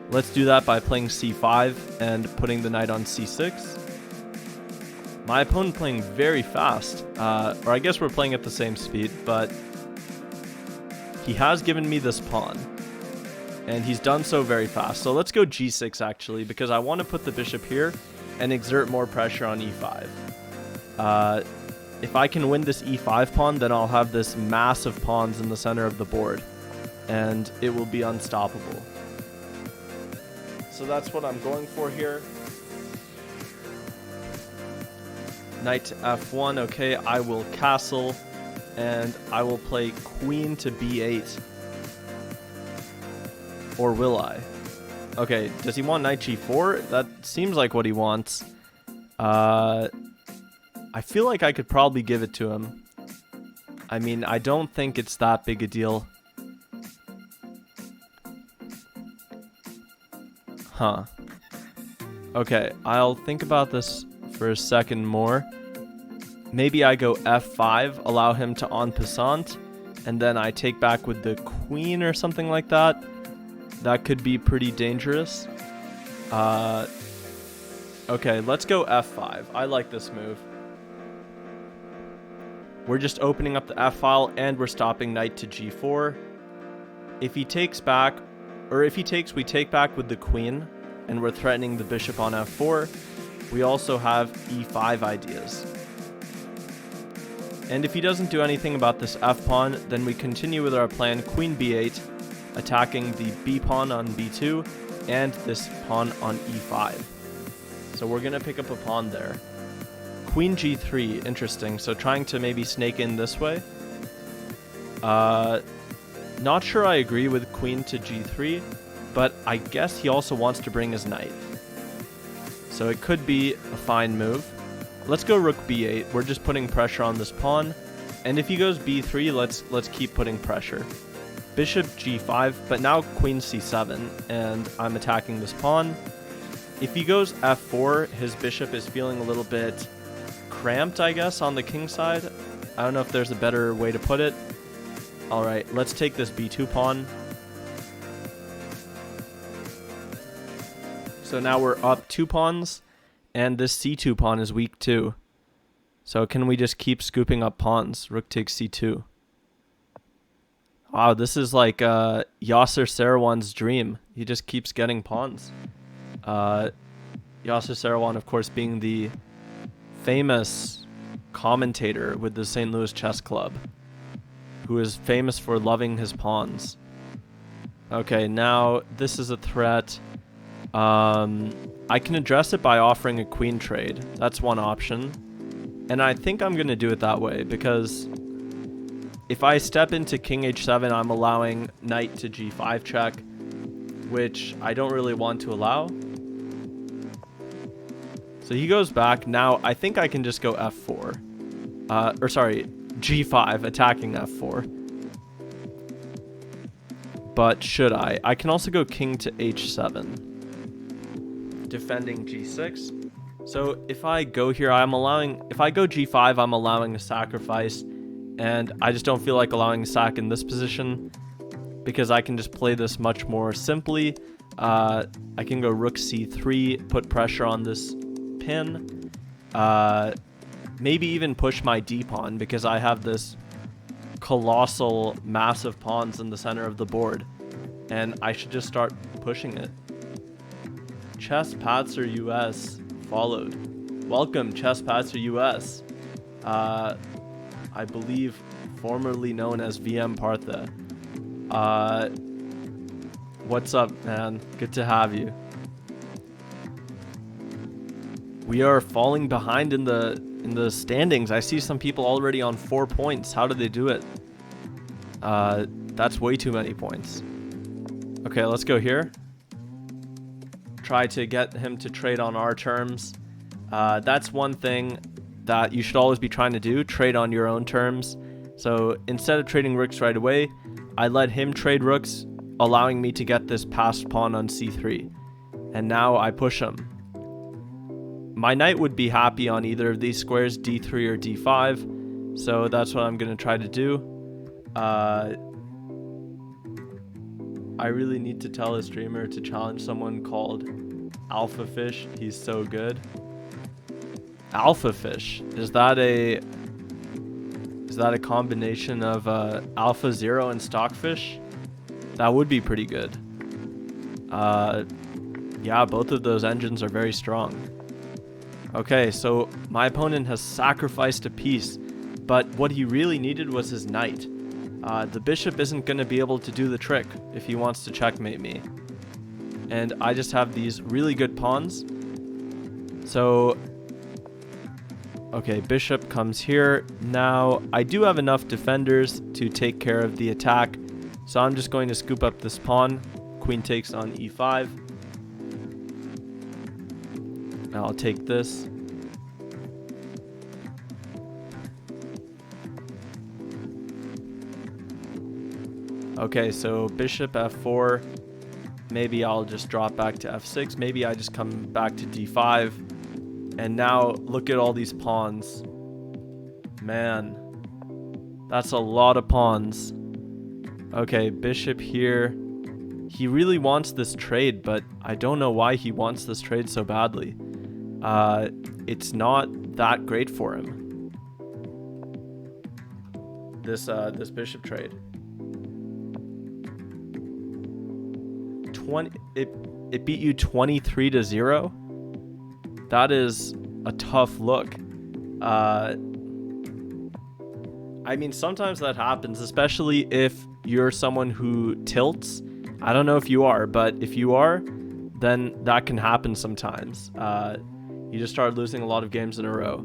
Let's do that by playing c5 and putting the knight on c6. My opponent playing very fast, or I guess we're playing at the same speed, but he has given me this pawn, and he's done so very fast. So let's go g6 actually, because I want to put the bishop here and exert more pressure on e5. If I can win this e5 pawn, then I'll have this mass of pawns in the center of the board, and it will be unstoppable. So that's what I'm going for here. Knight to f1. Okay, I will castle, and I will play queen to b8. Or will I? Okay, does he want knight g4? That seems like what he wants. I feel like I could probably give it to him. I mean, I don't think it's that big a deal. Huh. Okay, I'll think about this for a second more. Maybe I go f5, allow him to en passant, and then I take back with the queen or something like that. That could be pretty dangerous. Okay, let's go f5. I like this move. We're just opening up the f-file, and we're stopping knight to g4. If he takes back, or if he takes, we take back with the queen, and we're threatening the bishop on f4. We also have e5 ideas. And if he doesn't do anything about this f-pawn, then we continue with our plan queen b8, attacking the b-pawn on b2, and this pawn on e5. So we're going to pick up a pawn there. Queen g3, interesting. So trying to maybe snake in this way. Not sure I agree with queen to g3, but I guess he also wants to bring his knight. So it could be a fine move. Let's go rook b8. We're just putting pressure on this pawn. And if he goes b3, let's keep putting pressure. Bishop g5, but now queen c7, and I'm attacking this pawn. If he goes f4, his bishop is feeling a little bit cramped, I guess, on the king side. I don't know if there's a better way to put it. Alright, let's take this b2 pawn. So now we're up 2 pawns, and this c2 pawn is weak too. So can we just keep scooping up pawns? Rook takes c2. Wow, this is like Yasser Seirawan's dream. He just keeps getting pawns. Yasser Seirawan, of course, being the famous commentator with the St. Louis Chess Club, who is famous for loving his pawns. Okay, now this is a threat. I can address it by offering a queen trade. That's one option. And I think I'm going to do it that way, because if I step into king h7, I'm allowing knight to g5 check, which I don't really want to allow. So he goes back. Now I think I can just go f4. G5, attacking f4. But should I? I can also go king to h7, defending g6. So if I go here, if I go g5, I'm allowing a sacrifice, and I just don't feel like allowing a sack in this position, because I can just play this much more simply. I can go rook c3, put pressure on this pin, maybe even push my d-pawn, because I have this colossal massive pawns in the center of the board, and I should just start pushing it. Chess Patzer US followed. Welcome, Chess Patzer US. I believe formerly known as VM Partha. What's up, man? Good to have you. We are falling behind in the standings. I see some people already on 4 points. How did they do it? That's way too many points. Okay, let's go here. Try to get him to trade on our terms. That's one thing that you should always be trying to do, trade on your own terms. So instead of trading rooks right away, I let him trade rooks, allowing me to get this passed pawn on c3. And now I push him. My knight would be happy on either of these squares, d3 or d5. So that's what I'm going to try to do. I really need to tell a streamer to challenge someone called Alpha Fish. He's so good. Alpha Fish. Is that a combination of Alpha Zero and Stockfish? That would be pretty good. Yeah, both of those engines are very strong. Okay, so my opponent has sacrificed a piece, but what he really needed was his knight. The bishop isn't going to be able to do the trick if he wants to checkmate me. And I just have these really good pawns. So, okay, bishop comes here. Now, I do have enough defenders to take care of the attack. So I'm just going to scoop up this pawn. Queen takes on e5. I'll take this. Okay, so bishop f4. Maybe I'll just drop back to f6. Maybe I just come back to d5. And now look at all these pawns. Man, that's a lot of pawns. Okay, bishop here. He really wants this trade, but I don't know why he wants this trade so badly. It's not that great for him. This bishop trade. It beat you 23-0. That is a tough look. I mean, sometimes that happens, especially if you're someone who tilts. I don't know if you are, but if you are, then that can happen sometimes. You just start losing a lot of games in a row.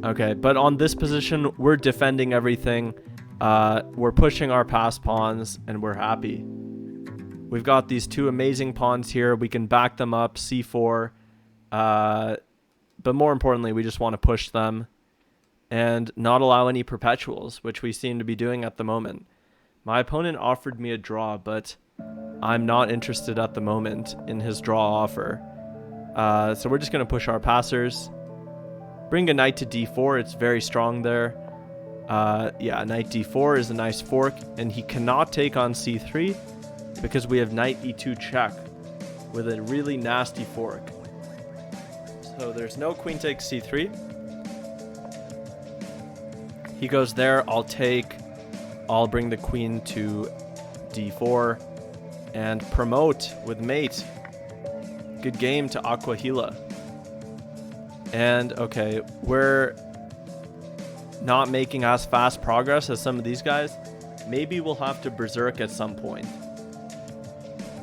Okay, but on this position, we're defending everything. We're pushing our passed pawns, and we're happy. We've got these two amazing pawns here. We can back them up, c4. But more importantly, we just want to push them and not allow any perpetuals, which we seem to be doing at the moment. My opponent offered me a draw, but I'm not interested at the moment in his draw offer. So we're just going to push our passers. Bring a knight to d4. It's very strong there. Yeah, knight d4 is a nice fork, and he cannot take on c3 because we have knight e2 check with a really nasty fork. So there's no queen takes c3. He goes there. I'll bring the queen to d4 and promote with mate. Good game to Aquahila. And okay, we're not making as fast progress as some of these guys. Maybe we'll have to berserk at some point.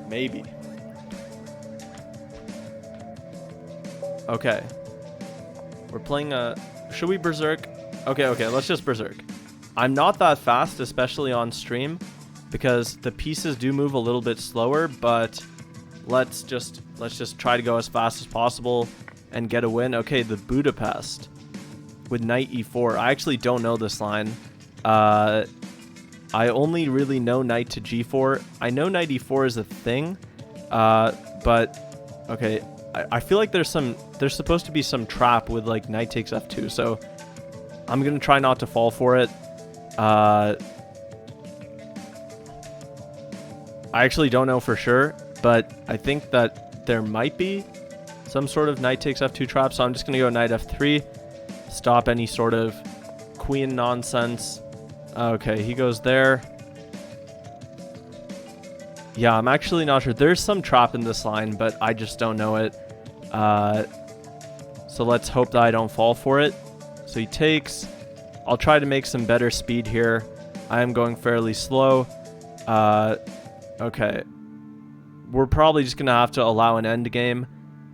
Maybe. Okay. We're playing a... Should we berserk? Okay, let's just berserk. I'm not that fast, especially on stream, because the pieces do move a little bit slower, but let's just try to go as fast as possible and get a win. Okay, the Budapest with knight e4. I actually don't know this line. I only really know knight to g4. I know knight e4 is a thing, but okay, I feel like there's supposed to be some trap with like knight takes f2, so I'm gonna try not to fall for it. I actually don't know for sure, but I think that there might be some sort of knight takes f2 trap, so I'm just gonna go knight f3, stop any sort of queen nonsense. Okay, he goes there. Yeah, I'm actually not sure. There's some trap in this line, but I just don't know it. So let's hope that I don't fall for it. So he takes. I'll try to make some better speed here. I am going fairly slow. Okay. We're probably just going to have to allow an end game.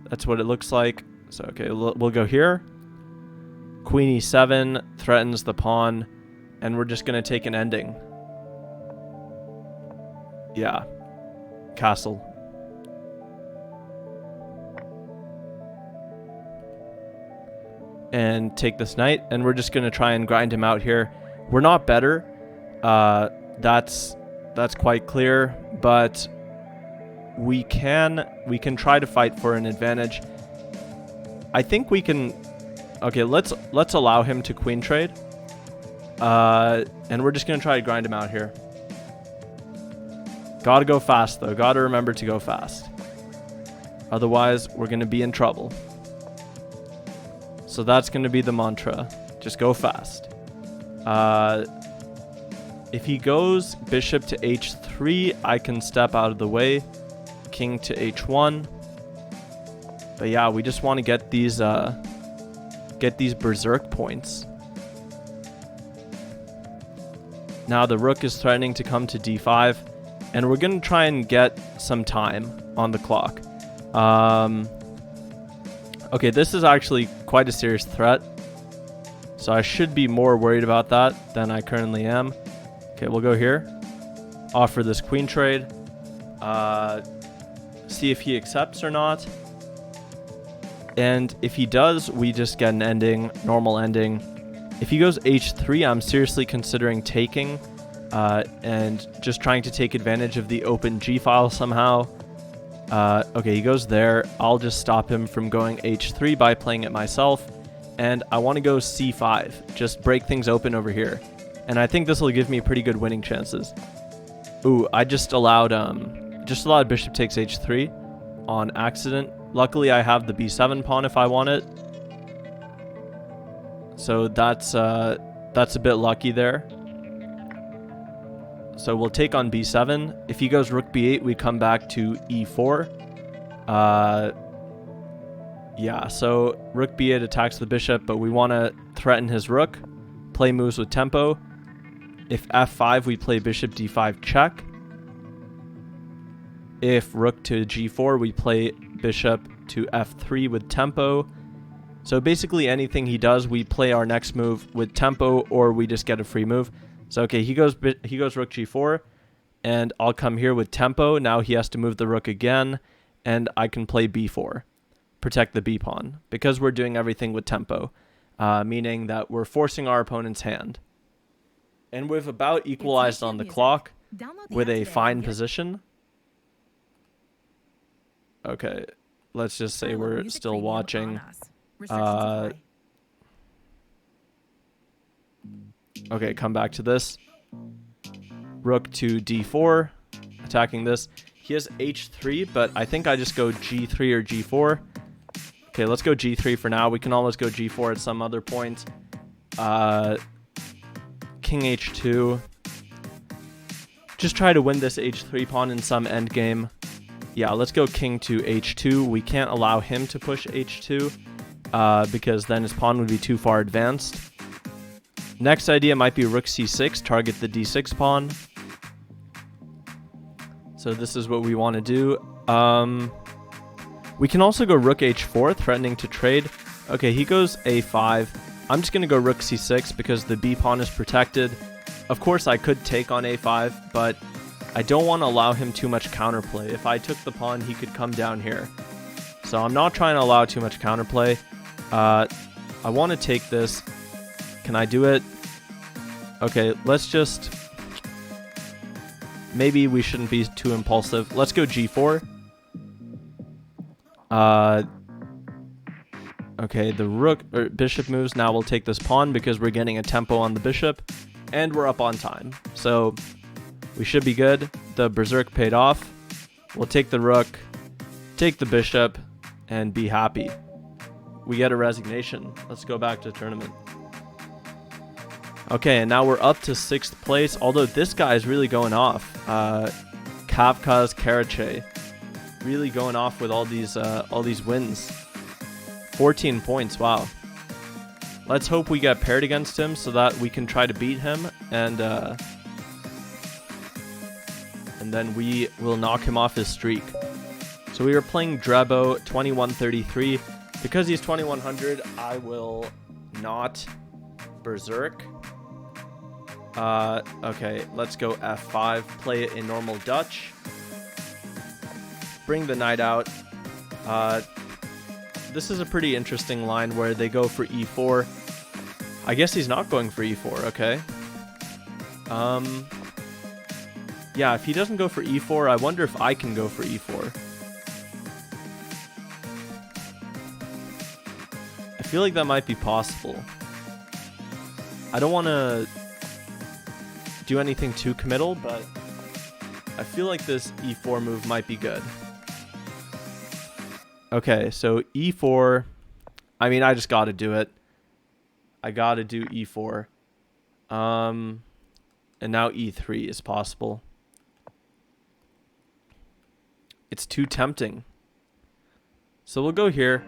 That's what it looks like. So, okay, we'll go here. Queen e7 threatens the pawn, and we're just going to take an ending. Yeah. Castle. And take this knight, and we're just going to try and grind him out here. We're not better. That's quite clear, but we can try to fight for an advantage. I think we can. Okay, let's allow him to queen trade. And we're just gonna try to grind him out here. Gotta go fast though. Gotta remember to go fast. Otherwise, we're gonna be in trouble. So that's gonna be the mantra. Just go fast. If he goes bishop to h3, I can step out of the way. King to h1. But yeah, we just want to get these berserk points. Now the rook is threatening to come to d5, and we're going to try and get some time on the clock. Okay, this is actually quite a serious threat, so I should be more worried about that than I currently am. Okay, we'll go here. Offer this queen trade. See if he accepts or not. And if he does, we just get an ending, normal ending. If he goes h3, I'm seriously considering taking and just trying to take advantage of the open g file somehow. Okay, he goes there. I'll just stop him from going h3 by playing it myself. And I want to go c5, just break things open over here. And I think this will give me pretty good winning chances. Ooh, I just allowed bishop takes h3 on accident. Luckily, I have the b7 pawn if I want it. So that's a bit lucky there. So we'll take on b7. If he goes rook b8, we come back to e4. Yeah, so rook b8 attacks the bishop, but we want to threaten his rook. Play moves with tempo. If f5, we play bishop d5 check. If rook to g4, we play bishop to f3 with tempo. So basically anything he does, we play our next move with tempo, or we just get a free move. So okay, he goes rook g4, and I'll come here with tempo. Now he has to move the rook again, and I can play b4, protect the b pawn, because we're doing everything with tempo, meaning that we're forcing our opponent's hand. And we've about equalized on the clock with a fine position. Okay, let's just say we're still watching. Okay, come back to this. Rook to d4, attacking this. He has h3, but I think I just go g3 or g4. Okay, let's go g3 for now. We can always go g4 at some other point. King h2. Just try to win this h3 pawn in some endgame. Yeah, let's go king to h2. We can't allow him to push h2 because then his pawn would be too far advanced. Next idea might be rook c6, target the d6 pawn. So this is what we want to do. We can also go rook h4, threatening to trade. Okay, he goes a5. I'm just going to go rook c6 because the b pawn is protected. Of course, I could take on a5, but I don't want to allow him too much counterplay. If I took the pawn, he could come down here. So I'm not trying to allow too much counterplay. I want to take this. Can I do it? Okay, let's just... Maybe we shouldn't be too impulsive. Let's go g4. Okay, the rook or bishop moves. Now we'll take this pawn because we're getting a tempo on the bishop. And we're up on time. So we should be good. The berserk paid off. We'll take the rook, take the bishop, and be happy. We get a resignation. Let's go back to the tournament. Okay, and now we're up to 6th place, although this guy is really going off. Kafka's Karache. Really going off with all these wins. 14 points, wow. Let's hope we get paired against him so that we can try to beat him, and then we will knock him off his streak. So we were playing Drebo 2133. Because he's 2100, I will not berserk. Okay, let's go f5, play it in normal Dutch. Bring the knight out. This is a pretty interesting line where they go for e4. I guess he's not going for e4, okay. Yeah, if he doesn't go for e4, I wonder if I can go for e4. I feel like that might be possible. I don't want to do anything too committal, but I feel like this e4 move might be good. Okay, so e4. I mean, I just got to do it. I got to do e4. And now e3 is possible. It's too tempting. So we'll go here.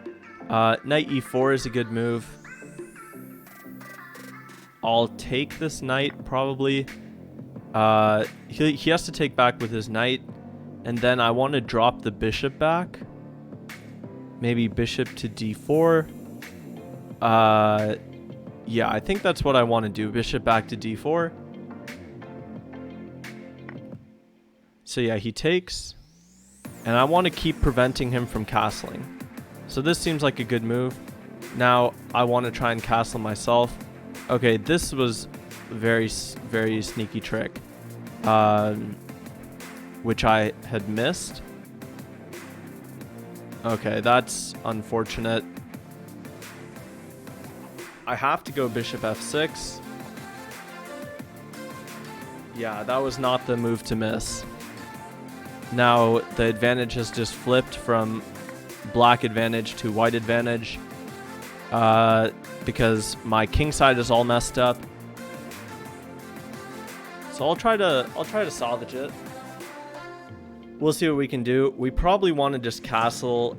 Knight e4 is a good move. I'll take this knight, probably. He has to take back with his knight. And then I want to drop the bishop back. Maybe bishop to d4. Yeah, I think that's what I want to do. Bishop back to d4. So yeah, he takes. And I want to keep preventing him from castling. So this seems like a good move. Now I want to try and castle myself. Okay, this was a very, very sneaky trick. Which I had missed. Okay, that's unfortunate. I have to go bishop f6. Yeah, that was not the move to miss. Now the advantage has just flipped from black advantage to white advantage. Because my king side is all messed up. So I'll try to salvage it. We'll see what we can do. We probably want to just castle.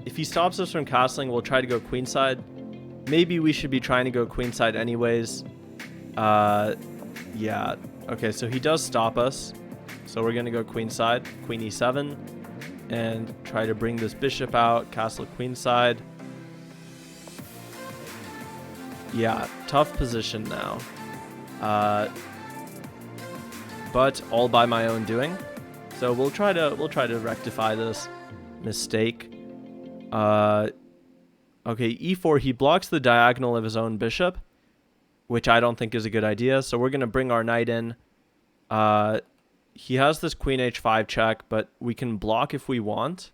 If he stops us from castling, we'll try to go queenside. Maybe we should be trying to go queenside anyways. Yeah. Okay, so he does stop us. So we're going to go queenside, queen e7, and try to bring this bishop out, castle queenside. Yeah, tough position now. But all by my own doing. So we'll try to rectify this mistake. Okay, e4, he blocks the diagonal of his own bishop, which I don't think is a good idea. So we're going to bring our knight in. He has this queen h5 check, but we can block if we want.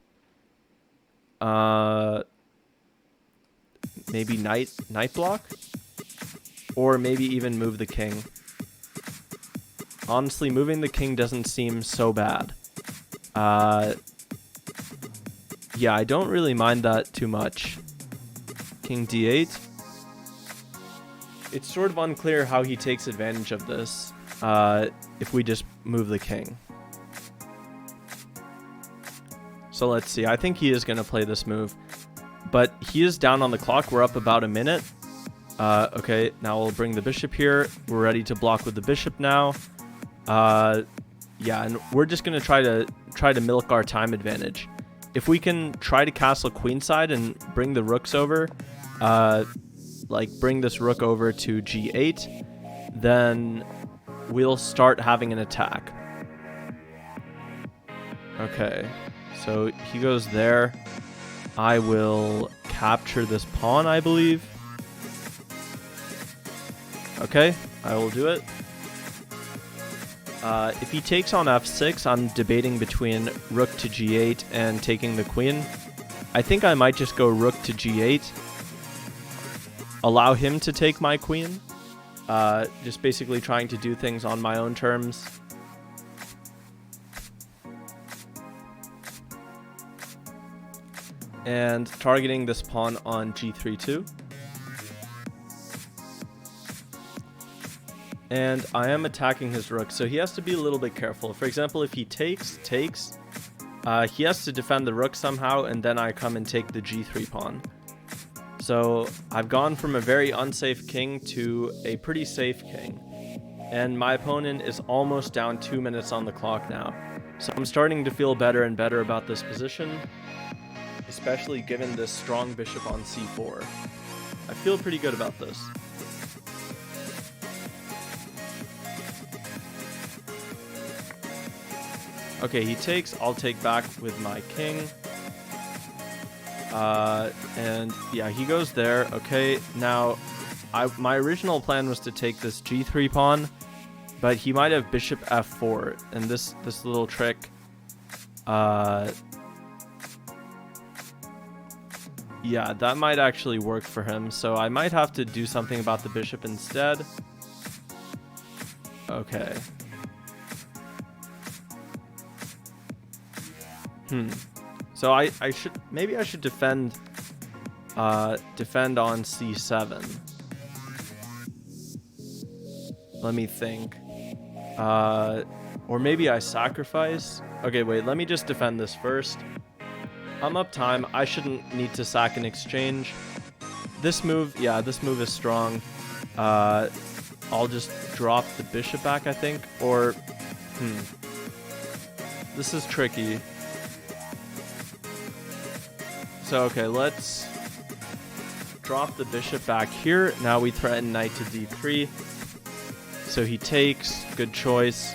Maybe knight block? Or maybe even move the king. Honestly, moving the king doesn't seem so bad. Yeah, I don't really mind that too much. King d8. It's sort of unclear how he takes advantage of this if we just move the king. So let's see. I think he is going to play this move. But he is down on the clock. We're up about a minute. Okay, now we'll bring the bishop here. We're ready to block with the bishop now. Yeah, and we're just going to try to milk our time advantage. If we can try to castle queenside and bring the rooks over, like bring this rook over to g8, then we'll start having an attack. Okay, so he goes there. I will capture this pawn, I believe. Okay, I will do it. If he takes on f6, I'm debating between rook to g8 and taking the queen. I think I might just go rook to g8. Allow him to take my queen. Just basically trying to do things on my own terms. And targeting this pawn on g3 too. And I am attacking his rook, so he has to be a little bit careful. For example, if he takes, he has to defend the rook somehow, and then I come and take the g3 pawn. So I've gone from a very unsafe king to a pretty safe king. And my opponent is almost down 2 minutes on the clock now. So I'm starting to feel better and better about this position, especially given this strong bishop on c4. I feel pretty good about this. Okay, he takes, I'll take back with my king. And yeah, he goes there. Okay, now my original plan was to take this g3 pawn, but he might have bishop f4, and this little trick, yeah, that might actually work for him. So I might have to do something about the bishop instead. Okay. So I should, maybe I should defend on c7. Let me think. Or maybe I sacrifice. Okay, wait, let me just defend this first. I'm up time. I shouldn't need to sack an exchange. This move, yeah, this move is strong. I'll just drop the bishop back, I think. Or, this is tricky. So, okay, let's drop the bishop back here. Now we threaten knight to d3. So he takes. Good choice.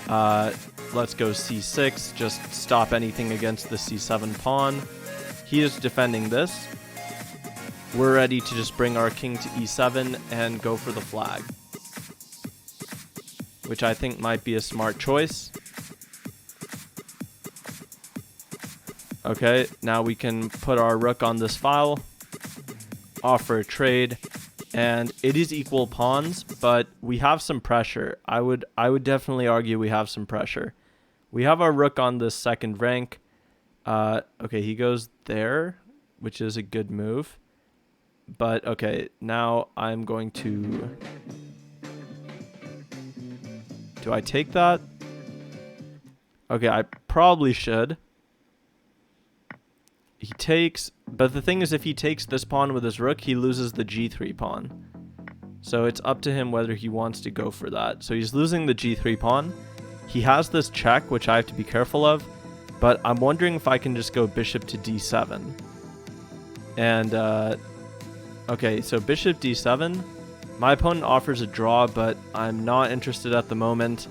Let's go c6. Just stop anything against the c7 pawn. He is defending this. We're ready to just bring our king to e7 and go for the flag, which I think might be a smart choice. Okay, now we can put our rook on this file, offer a trade, and it is equal pawns, but we have some pressure. I would definitely argue we have some pressure. We have our rook on this second rank. Okay, he goes there, which is a good move. But okay, now I'm going to... Do I take that? Okay, I probably should. He takes, but the thing is, if he takes this pawn with his rook, he loses the g3 pawn. So it's up to him whether he wants to go for that. So he's losing the g3 pawn. He has this check, which I have to be careful of, but I'm wondering if I can just go bishop to d7. And, okay, so bishop d7. My opponent offers a draw, but I'm not interested at the moment,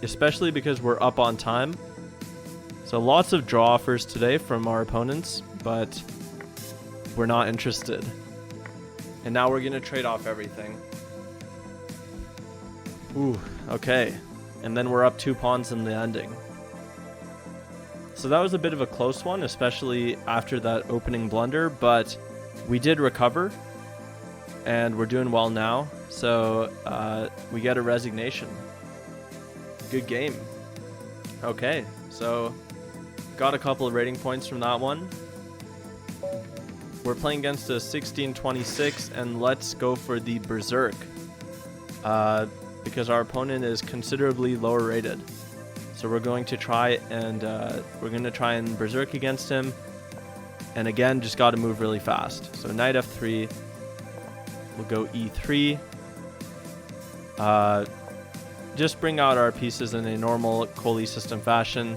especially because we're up on time. So lots of draw offers today from our opponents, but we're not interested. And now we're going to trade off everything. Ooh, okay. And then we're up 2 pawns in the ending. So that was a bit of a close one, especially after that opening blunder, but we did recover, and we're doing well now. So we get a resignation. Good game. Okay, so... got a couple of rating points from that one. We're playing against a 1626, and let's go for the Berserk. Because our opponent is considerably lower rated. So we're going to try and Berserk against him. And again, just got to move really fast. So knight f3. We'll go e3. Just bring out our pieces in a normal Coley system fashion.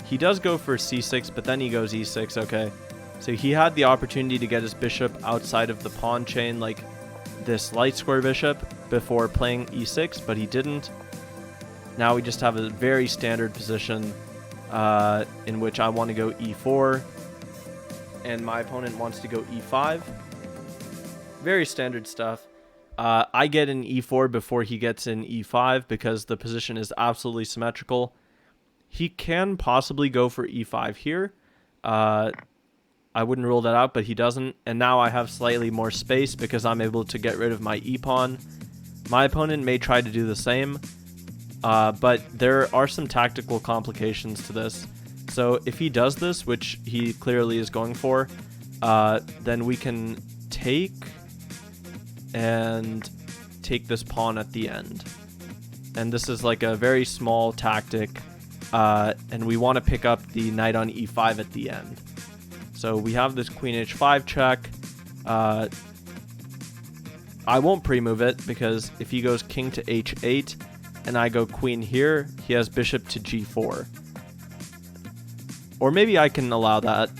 He does go for c6, but then he goes e6, okay. So he had the opportunity to get his bishop outside of the pawn chain, like this light square bishop, before playing e6, but he didn't. Now we just have a very standard position in which I want to go e4, and my opponent wants to go e5. Very standard stuff. I get an e4 before he gets in e5 because the position is absolutely symmetrical. He can possibly go for e5 here. I wouldn't rule that out, but he doesn't. And now I have slightly more space because I'm able to get rid of my e-pawn. My opponent may try to do the same, but there are some tactical complications to this. So if he does this, which he clearly is going for, then we can take this pawn at the end. And this is like a very small tactic. And we want to pick up the knight on e5 at the end. So we have this queen h5 check. I won't pre-move it because if he goes king to h8 and I go queen here, he has bishop to g4. Or maybe I can allow that.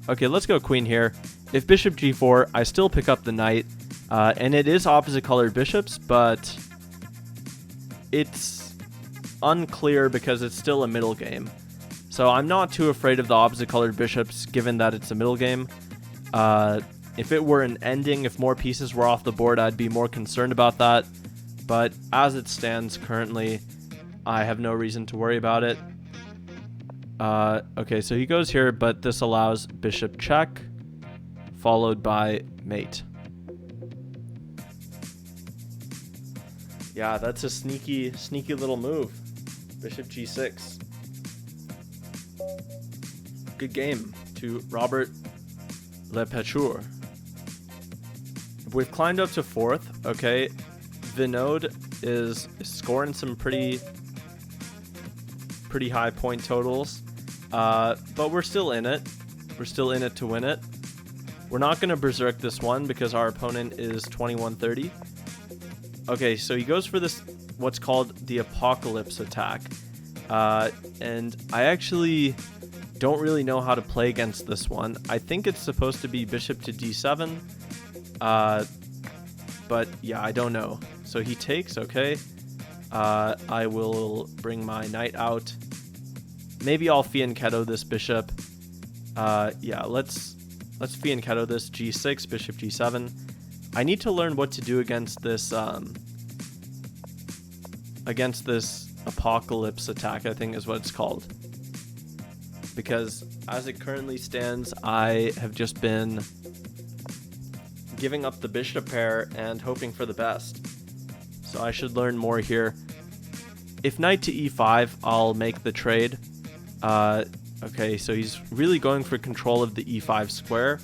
Okay, let's go queen here. If bishop g4, I still pick up the knight. And it is opposite colored bishops, but it's unclear because it's still a middle game. So I'm not too afraid of the opposite colored bishops given that it's a middle game. If it were an ending, if more pieces were off the board, I'd be more concerned about that. but as it stands currently, I have no reason to worry about it. Okay, so he goes here, but this allows bishop check, followed by mate. Yeah, that's a sneaky little move. Bishop g6. Good game to Robert Lepecheur. We've climbed up to 4th, okay. Vinod is scoring some pretty high point totals, but we're still in it. We're still in it to win it. We're not going to berserk this one because our opponent is 2130. Okay, so he goes for this, what's called the apocalypse attack, and I actually don't really know how to play against this one. I think it's supposed to be bishop to d7, but yeah, I don't know. So he takes, okay. I will bring my knight out. Maybe I'll fianchetto this bishop. Yeah, let's fianchetto this g6, bishop g7. I need to learn what to do against this apocalypse attack, I think is what it's called. Because as it currently stands, I have just been giving up the bishop pair and hoping for the best. So I should learn more here. If knight to e5, I'll make the trade. Okay, so he's really going for control of the e5 square.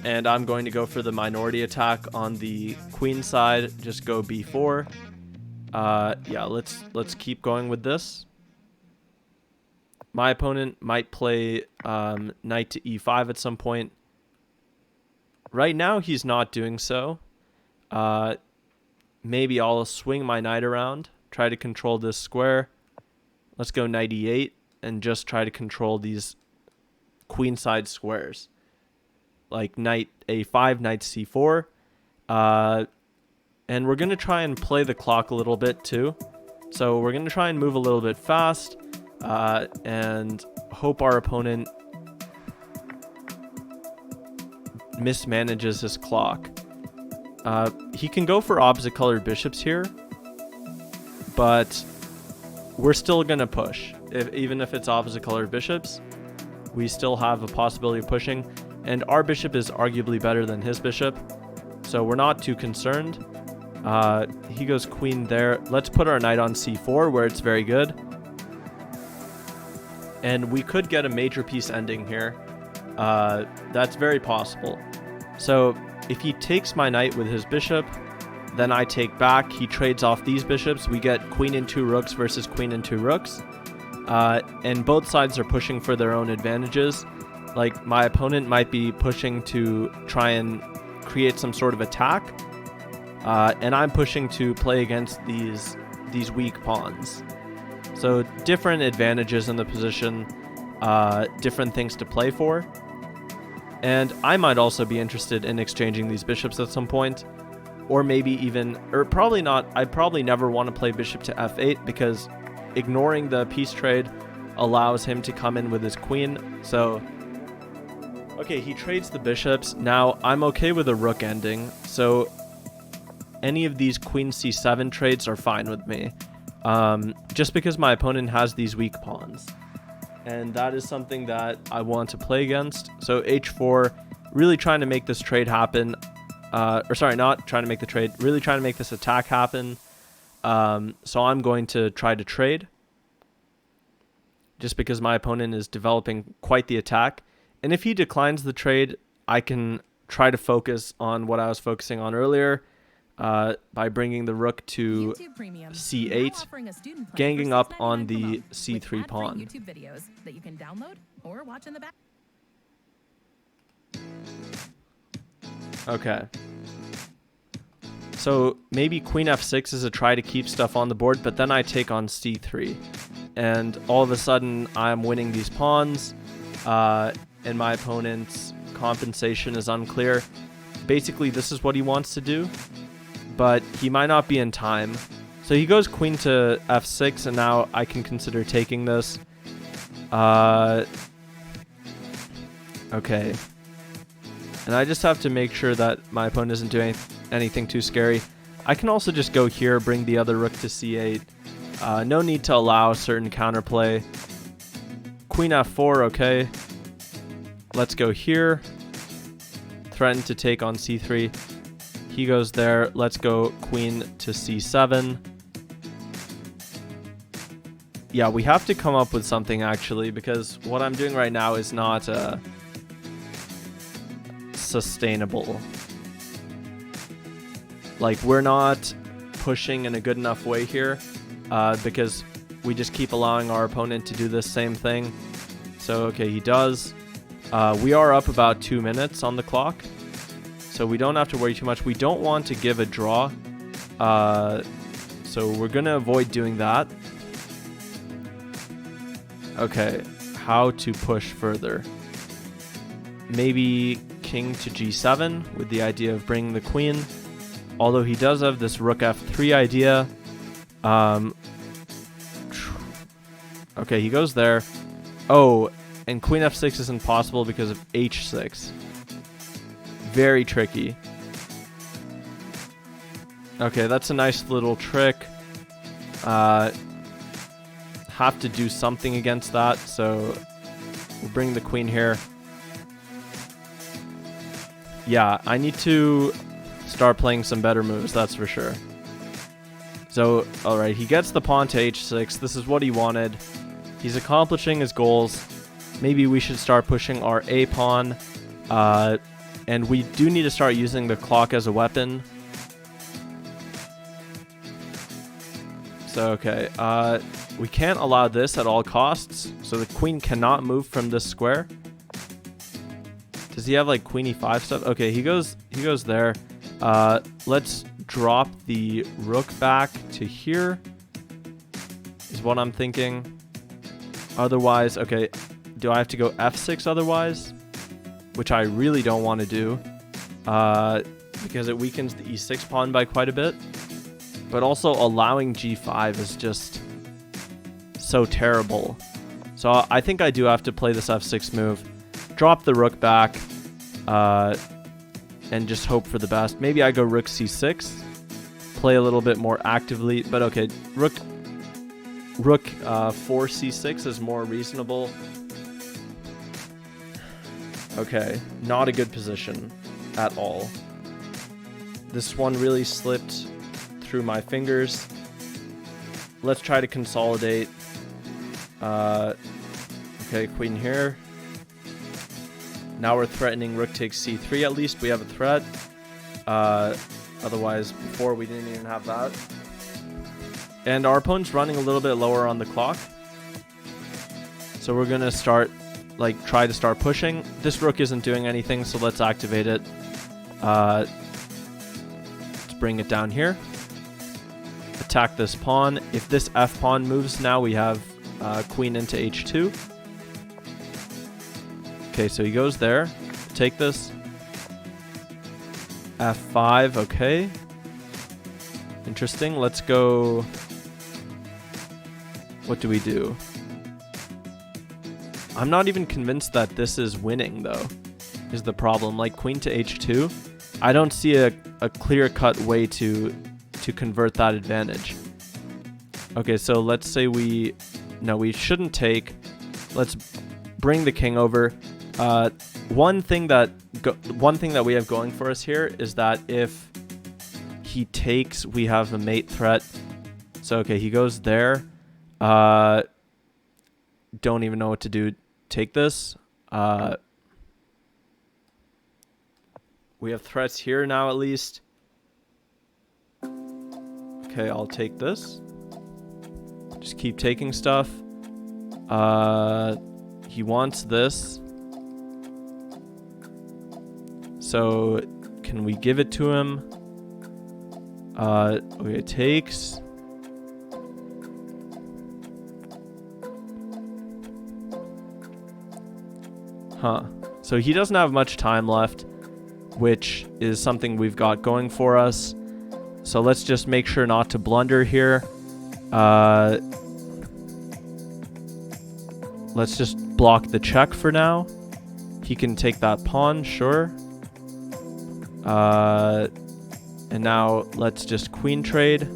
And I'm going to go for the minority attack on the queen side. Just go b4. Yeah, let's keep going with this. My opponent might play knight to e5 at some point. Right now, he's not doing so. Maybe I'll swing my knight around, try to control this square. Let's go knight e8 and just try to control these queenside squares. Like knight a5, knight c4. And we're going to try and play the clock a little bit too. So we're going to try and move a little bit fast and hope our opponent mismanages his clock. He can go for opposite colored bishops here, but we're still going to push. Even if it's opposite colored bishops, we still have a possibility of pushing. And our bishop is arguably better than his bishop, so we're not too concerned. He goes queen there. Let's put our knight on c4 where it's very good. And we could get a major piece ending here. That's very possible. So if he takes my knight with his bishop, then I take back. He trades off these bishops. We get queen and 2 rooks versus queen and 2 rooks. And both sides are pushing for their own advantages. Like, my opponent might be pushing to try and create some sort of attack. And I'm pushing to play against these weak pawns. So different advantages in the position, different things to play for. And I might also be interested in exchanging these bishops at some point. Or maybe even, or probably not, I'd probably never want to play bishop to f8 because ignoring the piece trade allows him to come in with his queen. So, okay, he trades the bishops. Now, I'm okay with a rook ending. So, any of these queen c7 trades are fine with me. Just because my opponent has these weak pawns. And that is something that I want to play against. So h4, really trying to make this trade happen. Or sorry, not trying to make the trade, really trying to make this attack happen. So I'm going to try to trade. Just because my opponent is developing quite the attack. And if he declines the trade, I can try to focus on what I was focusing on earlier. By bringing the rook to c8, ganging up on the c3 pawn. YouTube videos that you can download or watch in the back. Okay. So maybe queen f6 is a try to keep stuff on the board, but then I take on c3. And all of a sudden, I'm winning these pawns, and my opponent's compensation is unclear. Basically, this is what he wants to do. But he might not be in time. So he goes queen to f6, and now I can consider taking this. Okay. And I just have to make sure that my opponent isn't doing anything too scary. I can also just go here, bring the other rook to c8. No need to allow certain counterplay. Queen f4, okay. Let's go here. Threaten to take on c3. He goes there. Let's go queen to c7. Yeah, we have to come up with something actually, because what I'm doing right now is not sustainable. Like, we're not pushing in a good enough way here, because we just keep allowing our opponent to do this same thing. So, okay, he does. We are up about 2 minutes on the clock, so we don't have to worry too much. We don't want to give a draw, so we're going to avoid doing that. Okay, how to push further? Maybe king to g7 with the idea of bringing the queen. Although he does have this rook f3 idea. Okay, he goes there. Oh, and queen f6 isn't possible because of h6. Very tricky. Okay, that's a nice little trick. Have to do something against that, so we'll bring the queen here. Yeah, I need to start playing some better moves, that's for sure. So, alright, he gets the pawn to h6. This is what he wanted. He's accomplishing his goals. Maybe we should start pushing our a pawn. And we do need to start using the clock as a weapon. So, okay, we can't allow this at all costs. So the queen cannot move from this square. Does he have like queen e5 stuff? Okay, he goes there. Let's drop the rook back to here, is what I'm thinking. Otherwise, okay, do I have to go f6 otherwise? Which I really don't want to do, because it weakens the e6 pawn by quite a bit. But also allowing g5 is just so terrible. So I think I do have to play this f6 move. Drop the rook back, and just hope for the best. Maybe I go rook c6, play a little bit more actively. But okay, rook 4 c6 is more reasonable. Okay, not a good position at all. This one really slipped through my fingers. Let's try to consolidate. Okay, queen here. Now we're threatening rook takes c3. At least we have a threat. Otherwise, before we didn't even have that. And our opponent's running a little bit lower on the clock. So we're going to start, try to start pushing. This rook isn't doing anything, so let's activate it. Let's bring it down here. Attack this pawn. If this f pawn moves now, we have queen into h2. Okay, so he goes there. Take this. f5, okay. Interesting. Let's go. What do we do? I'm not even convinced that this is winning, though, is the problem. Like, queen to h2. I don't see a clear-cut way to convert that advantage. Okay, so let's say we shouldn't take. Let's bring the king over. One thing that we have going for us here is that if he takes, we have a mate threat. So okay, he goes there. Don't even know what to do. Take this. We have threats here now, at least. Okay, I'll take this. Just keep taking stuff. He wants this. So, can we give it to him? Okay, it takes. Huh. So he doesn't have much time left, which is something we've got going for us. So let's just make sure not to blunder here. Let's just block the check for now. He can take that pawn, sure. And And now let's just queen trade.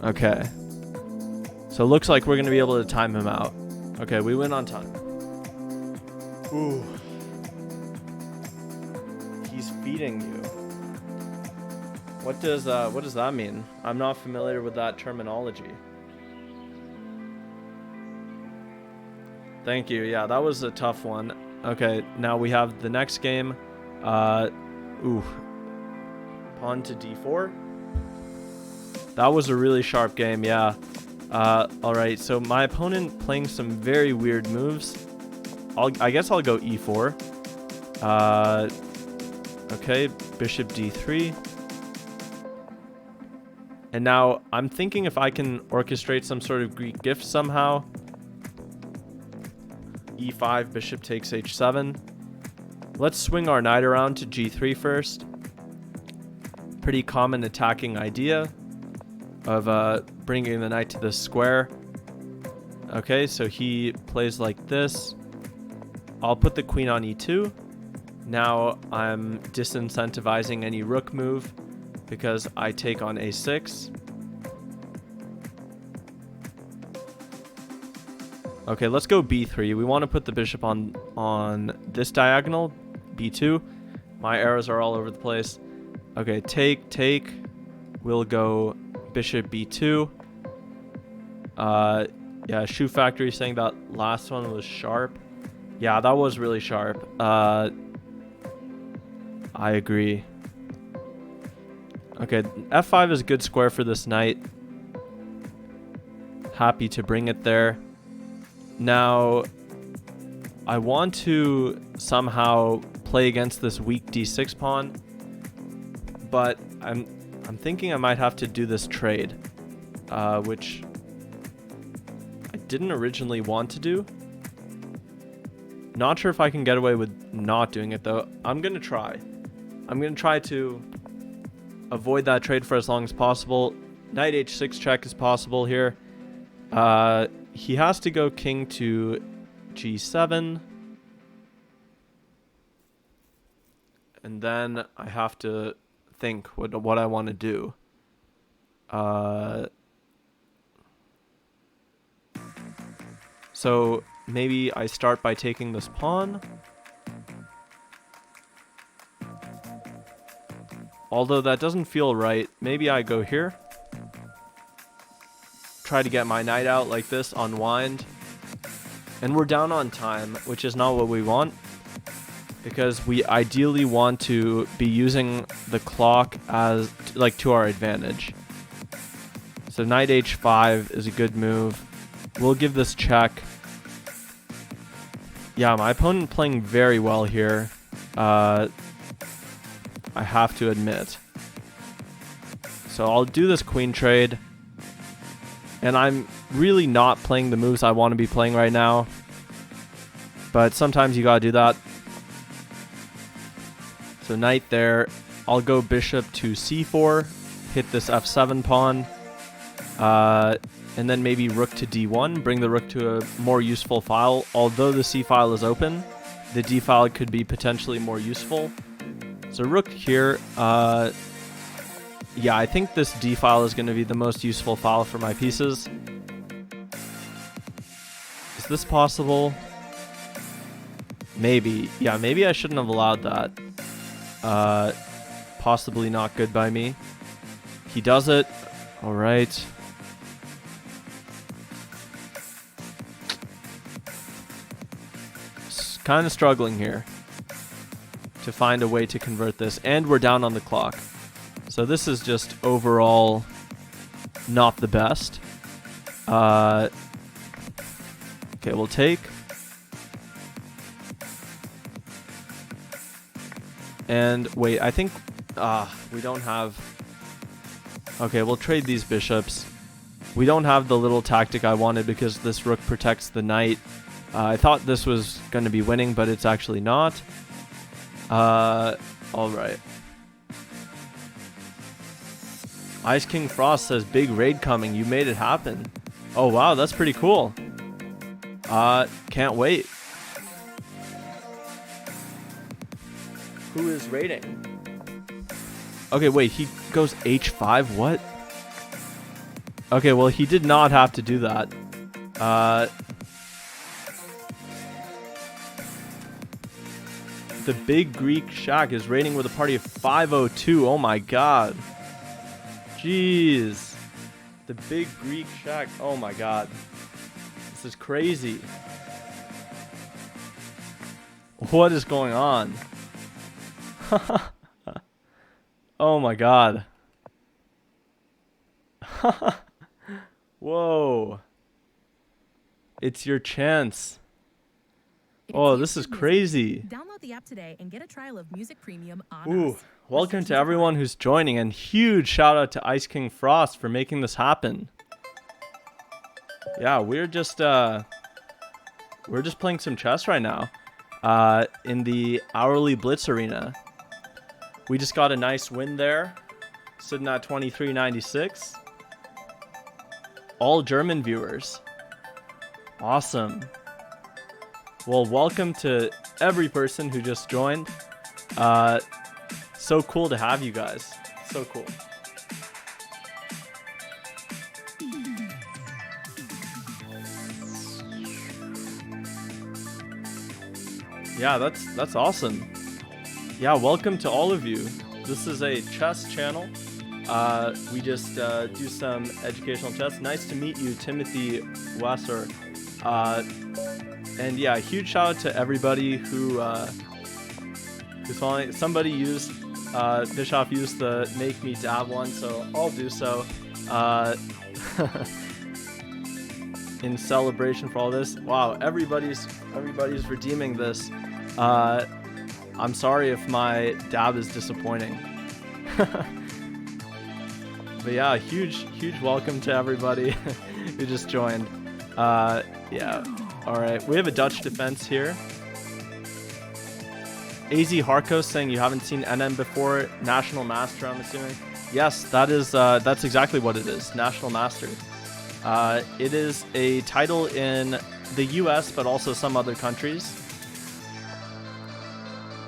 Okay. So it looks like we're going to be able to time him out. Okay, we win on time. Ooh. He's feeding you. What does that mean? I'm not familiar with that terminology. Thank you. Yeah, that was a tough one. Okay, now we have the next game. Ooh. Pawn to d4. That was a really sharp game, yeah. Alright, so my opponent playing some very weird moves. I guess I'll go e4. Okay, bishop d3. And now I'm thinking if I can orchestrate some sort of Greek gift somehow. e5, bishop takes h7. Let's swing our knight around to g3 first. Pretty common attacking idea of bringing the knight to the square. Okay, so he plays like this. I'll put the queen on e2. Now I'm disincentivizing any rook move because I take on a6. Okay, let's go b3. We want to put the bishop on this diagonal, b2. My arrows are all over the place. Okay, take. We'll go bishop b2. Yeah, Shoe Factory saying that last one was sharp. Yeah, that was really sharp. I agree. Okay, f5 is a good square for this knight. Happy to bring it there. Now, I want to somehow play against this weak d6 pawn, but I'm thinking I might have to do this trade, which I didn't originally want to do. Not sure if I can get away with not doing it though. I'm gonna try. I'm gonna try to avoid that trade for as long as possible. Knight h6 check is possible here. He has to go king to g7. And then I have to think what I want to do. So maybe I start by taking this pawn. Although that doesn't feel right. Maybe I go here. Try to get my knight out like this, unwind. And we're down on time, which is not what we want. Because we ideally want to be using the clock as like to our advantage. So knight h5 is a good move. We'll give this check. Yeah, my opponent playing very well here. I have to admit. So I'll do this queen trade. And I'm really not playing the moves I want to be playing right now. But sometimes you gotta do that. So knight there. I'll go bishop to c4. Hit this f7 pawn. And then maybe rook to d1. Bring the rook to a more useful file. Although the c file is open, the d file could be potentially more useful. So rook here. Yeah, I think this d file is going to be the most useful file for my pieces. Is this possible? Maybe. Yeah, maybe I shouldn't have allowed that. Possibly not good by me. He does it. All right. Kind of struggling here to find a way to convert this, and we're down on the clock. So this is just overall not the best. Okay, we'll take. And wait, I think we don't have... Okay, we'll trade these bishops. We don't have the little tactic I wanted because this rook protects the knight. I thought this was going to be winning, but it's actually not. All right. Ice King Frost says, big raid coming. You made it happen. Oh, wow. That's pretty cool. Can't wait. Who is raiding? Okay, wait, he goes h5? What? Okay, well, he did not have to do that. The big Greek shack is raiding with a party of 502. Oh my god. Jeez. The big Greek shack. Oh my god. This is crazy. What is going on? Oh my god. Whoa. It's your chance. Oh, this is crazy. Download the app today and get a trial of Music Premium on Ooh, us. welcome to everyone who's joining, and huge shout out to Ice King Frost for making this happen. Yeah, we're just playing some chess right now in the Hourly Blitz Arena. We just got a nice win there, sitting at 23.96. All German viewers. Awesome. Well, welcome to every person who just joined. So cool to have you guys. So cool. Yeah, that's awesome. Yeah, welcome to all of you. This is a chess channel. We just do some educational chess. Nice to meet you, Timothy Wasser. And yeah, huge shout out to everybody who's following. Somebody used Bischoff used the make me dab one, so I'll do so. In celebration for all this. Wow, everybody's redeeming this. I'm sorry if my dab is disappointing. But yeah, huge welcome to everybody who just joined. Yeah. All right, we have a Dutch defense here. AZ Harkos saying you haven't seen NM before. National Master, I'm assuming. Yes, that's exactly what it is. National Master. It is a title in the U.S. but also some other countries.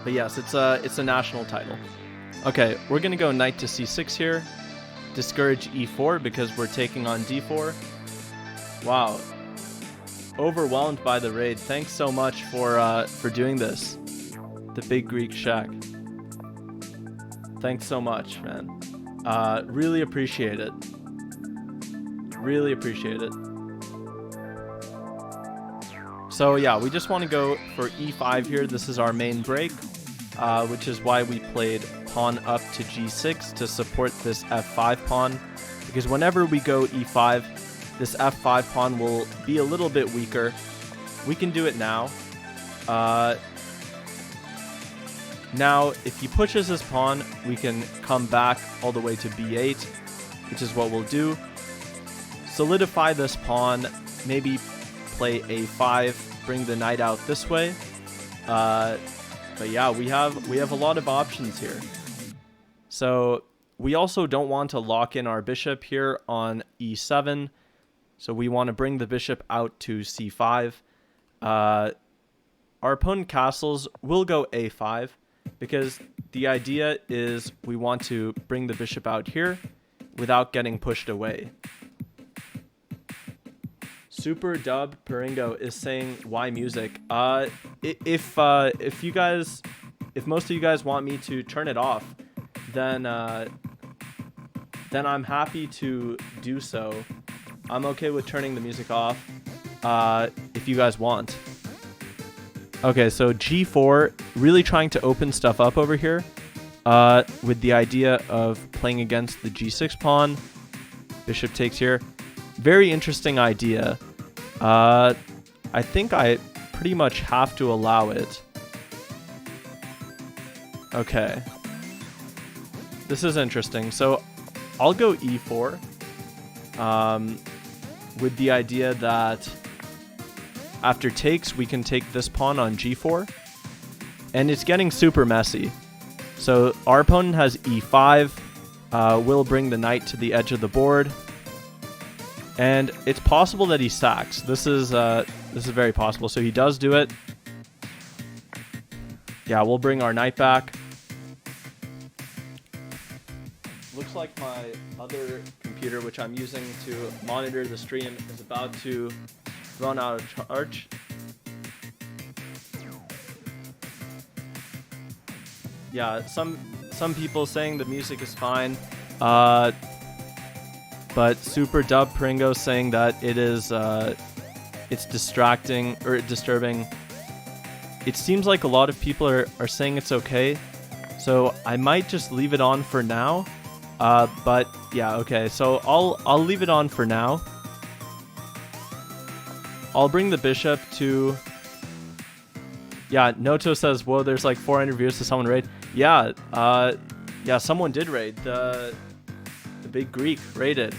But yes, it's a national title. Okay, we're gonna go knight to c6 here. Discourage e4 because we're taking on d4. Wow. Overwhelmed by the raid. Thanks so much for doing this. The big Greek shack. Thanks so much, man. Really appreciate it. Really appreciate it. So yeah, we just want to go for e5 here. This is our main break, which is why we played pawn up to g6 to support this f5 pawn. Because whenever we go e5, this f5 pawn will be a little bit weaker. We can do it now. Now, if he pushes his pawn, we can come back all the way to b8, which is what we'll do. Solidify this pawn, maybe play a5, bring the knight out this way. But yeah, we have a lot of options here. So we also don't want to lock in our bishop here on e7. So we want to bring the bishop out to c5. Our opponent castles will go a5 because the idea is we want to bring the bishop out here without getting pushed away. Super Dub Peringo is saying why music. If most of you guys want me to turn it off, then I'm happy to do so. I'm okay with turning the music off if you guys want. Okay, so g4, really trying to open stuff up over here with the idea of playing against the g6 pawn. Bishop takes here. Very interesting idea. I think I pretty much have to allow it. Okay. This is interesting. So I'll go e4. With the idea that after takes, we can take this pawn on g4. And it's getting super messy. So our opponent has e5. We'll bring the knight to the edge of the board. And it's possible that he sacks. This is very possible. So he does do it. Yeah, we'll bring our knight back. like my other computer, which I'm using to monitor the stream, is about to run out of charge. Yeah, some people saying the music is fine, but Super Dub Pringo saying that it is it's distracting or disturbing. It seems like a lot of people are saying it's okay, so I might just leave it on for now. But yeah, okay, so I'll leave it on for now. I'll bring the bishop to. Yeah, Noto says, whoa, there's like 400 views to someone raid. Yeah, yeah, someone did raid. The big Greek raided.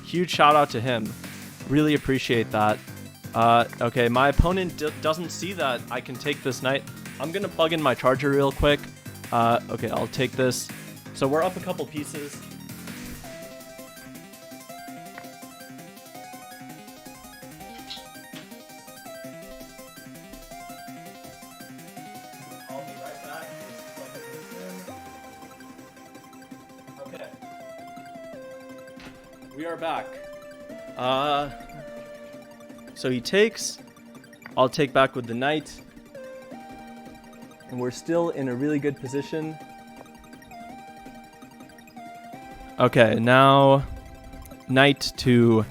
Huge shout out to him. Really appreciate that. Okay, my opponent doesn't see that I can take this knight. I'm gonna plug in my charger real quick. Okay, I'll take this. So we're up a couple pieces. We are back. So he takes. I'll take back with the knight. And we're still in a really good position. Okay, now knight to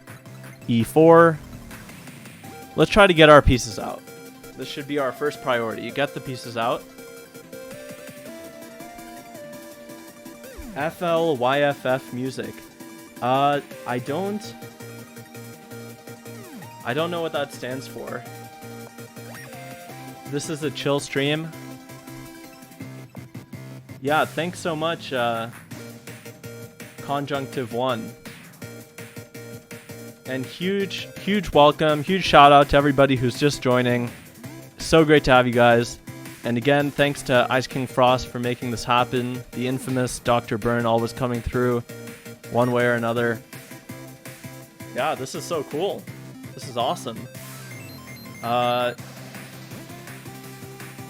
e4. Let's try to get our pieces out. This should be our first priority. You get the pieces out. FLYFF music. I don't know what that stands for. This is a chill stream. Yeah, thanks so much, Conjunctive 1. And huge welcome, huge shout out to everybody who's just joining. So great to have you guys. And again, thanks to Ice King Frost for making this happen. The infamous Dr. Byrne always coming through one way or another. Yeah, this is so cool. This is awesome.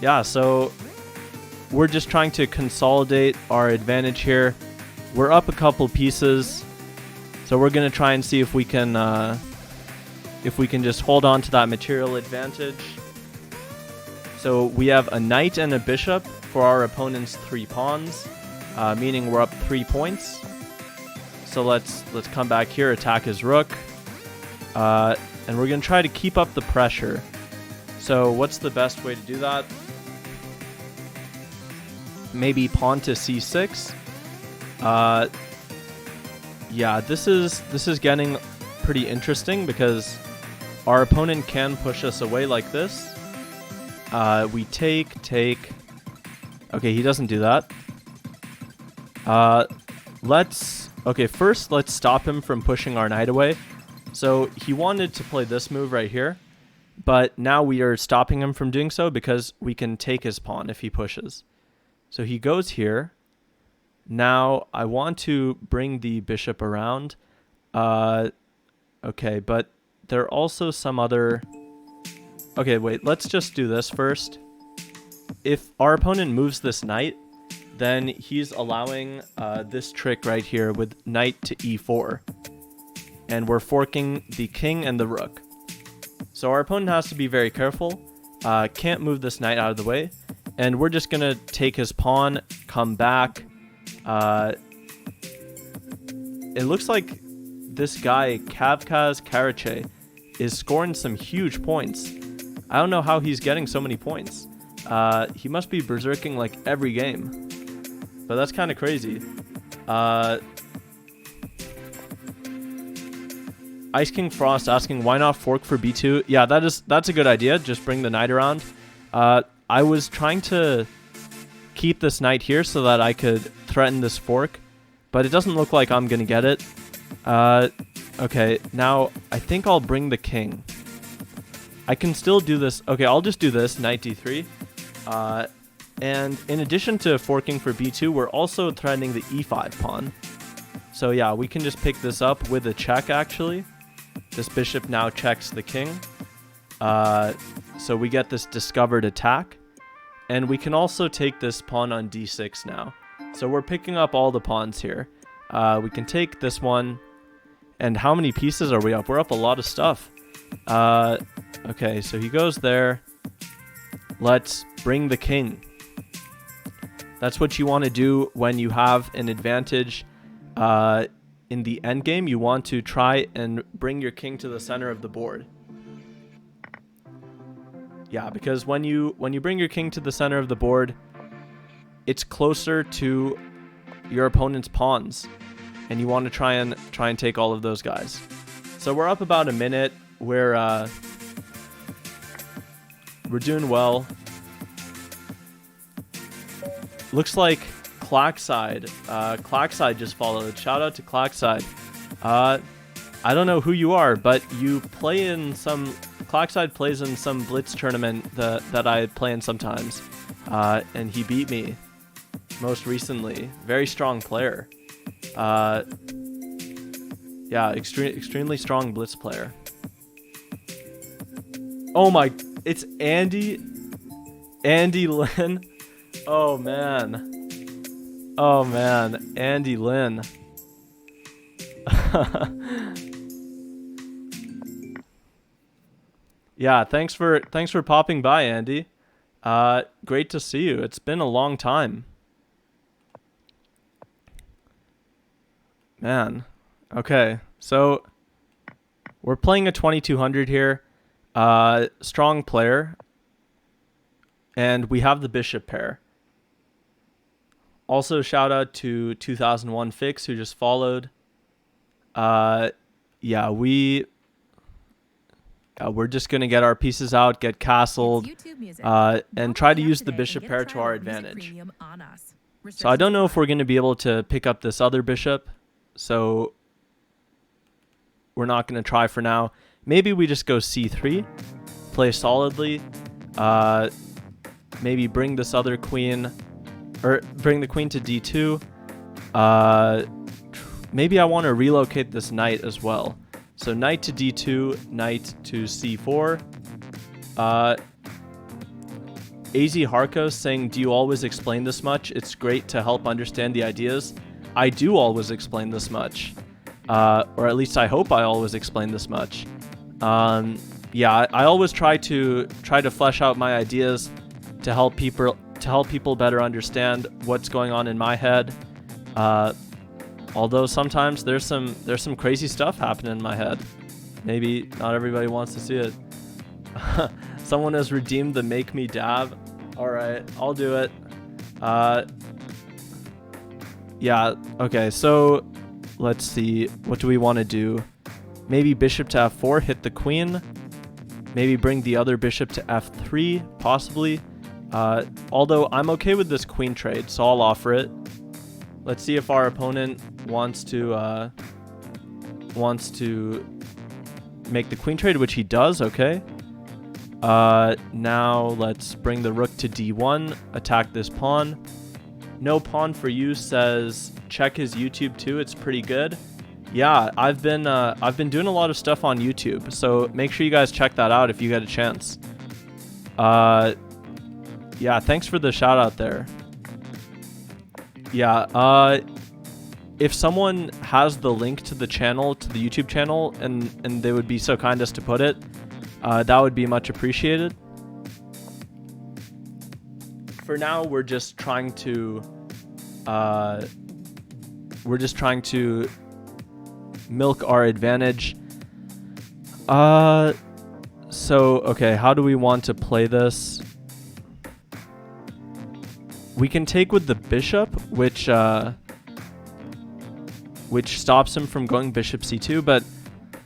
Yeah, so we're just trying to consolidate our advantage here. We're up a couple pieces, so we're gonna try and see if we can just hold on to that material advantage. So we have a knight and a bishop for our opponent's 3 pawns, meaning we're up 3 points. So let's come back here, attack his rook, and we're gonna try to keep up the pressure. So what's the best way to do that? Maybe pawn to c6. Yeah, this is getting pretty interesting because our opponent can push us away like this. We take. Okay, he doesn't do that. Okay, first let's stop him from pushing our knight away. So he wanted to play this move right here, but now we are stopping him from doing so because we can take his pawn if he pushes. So he goes here. Now I want to bring the bishop around. Okay, but there are also some other... Okay, wait, let's just do this first. If our opponent moves this knight, then he's allowing this trick right here with knight to e4. And we're forking the king and the rook. So our opponent has to be very careful. Can't move this knight out of the way. And we're just going to take his pawn, come back. It looks like this guy, Kavkaz Karache, is scoring some huge points. I don't know how he's getting so many points. He must be berserking like every game. But that's kind of crazy. Ice King Frost asking, why not fork for b2? Yeah, that's a good idea. Just bring the knight around. I was trying to keep this knight here so that I could threaten this fork, but it doesn't look like I'm going to get it. Okay, now I think I'll bring the king. I can still do this. Okay, I'll just do this, knight d3. And in addition to forking for b2, we're also threatening the e5 pawn. So yeah, we can just pick this up with a check, actually. This bishop now checks the king. So we get this discovered attack. And we can also take this pawn on d6 now. So we're picking up all the pawns here. We can take this one. And how many pieces are we up? We're up a lot of stuff. Okay, so he goes there. Let's bring the king. That's what you want to do when you have an advantage in the end game. You want to try and bring your king to the center of the board. Yeah, because when you bring your king to the center of the board, it's closer to your opponent's pawns, and you want to try and take all of those guys. So we're up about a minute. We're doing well. Looks like Clackside. Clackside just followed. Shout out to Clackside. I don't know who you are, but you play in some... Clackside plays in some Blitz tournament that I play in sometimes. And he beat me most recently. Very strong player. Yeah, extremely strong Blitz player. Oh my... It's Andy Lynn. Oh man. Oh man, Andy Lynn. Yeah, thanks for popping by, Andy. Great to see you. It's been a long time. Man. Okay, so we're playing a 2200 here. Strong player. And we have the bishop pair. Also, shout out to 2001 Fix who just followed. Yeah, we're just gonna get our pieces out, get castled, and try to use the bishop pair to our advantage. So I don't know if we're gonna be able to pick up this other bishop, so we're not gonna try for now. Maybe we just go c3, play solidly. Maybe bring this other queen, or bring the queen to d2. Maybe I want to relocate this knight as well. So knight to d2, knight to c4. AZ Harkos saying, do you always explain this much? It's great to help understand the ideas. I do always explain this much. Or at least I hope I always explain this much. Yeah, I always try to flesh out my ideas to help people better understand what's going on in my head. Although sometimes there's some crazy stuff happening in my head. Maybe not everybody wants to see it. Someone has redeemed the make me dab. All right, I'll do it. Yeah, okay, so let's see. What do we want to do? Maybe bishop to f4, hit the queen. Maybe bring the other bishop to f3, possibly. Although I'm okay with this queen trade, so I'll offer it. Let's see if our opponent wants to make the queen trade, which he does. Okay. Now let's bring the rook to d1, attack this pawn. No pawn for you says check his YouTube too. It's pretty good. Yeah, I've been doing a lot of stuff on YouTube, so make sure you guys check that out if you get a chance. Yeah, thanks for the shout out there. Yeah, if someone has the link to the channel, to the YouTube channel, and they would be so kind as to put it, that would be much appreciated. For now, we're just trying to milk our advantage. So okay, how do we want to play this? We can take with the bishop, which stops him from going bishop c2, but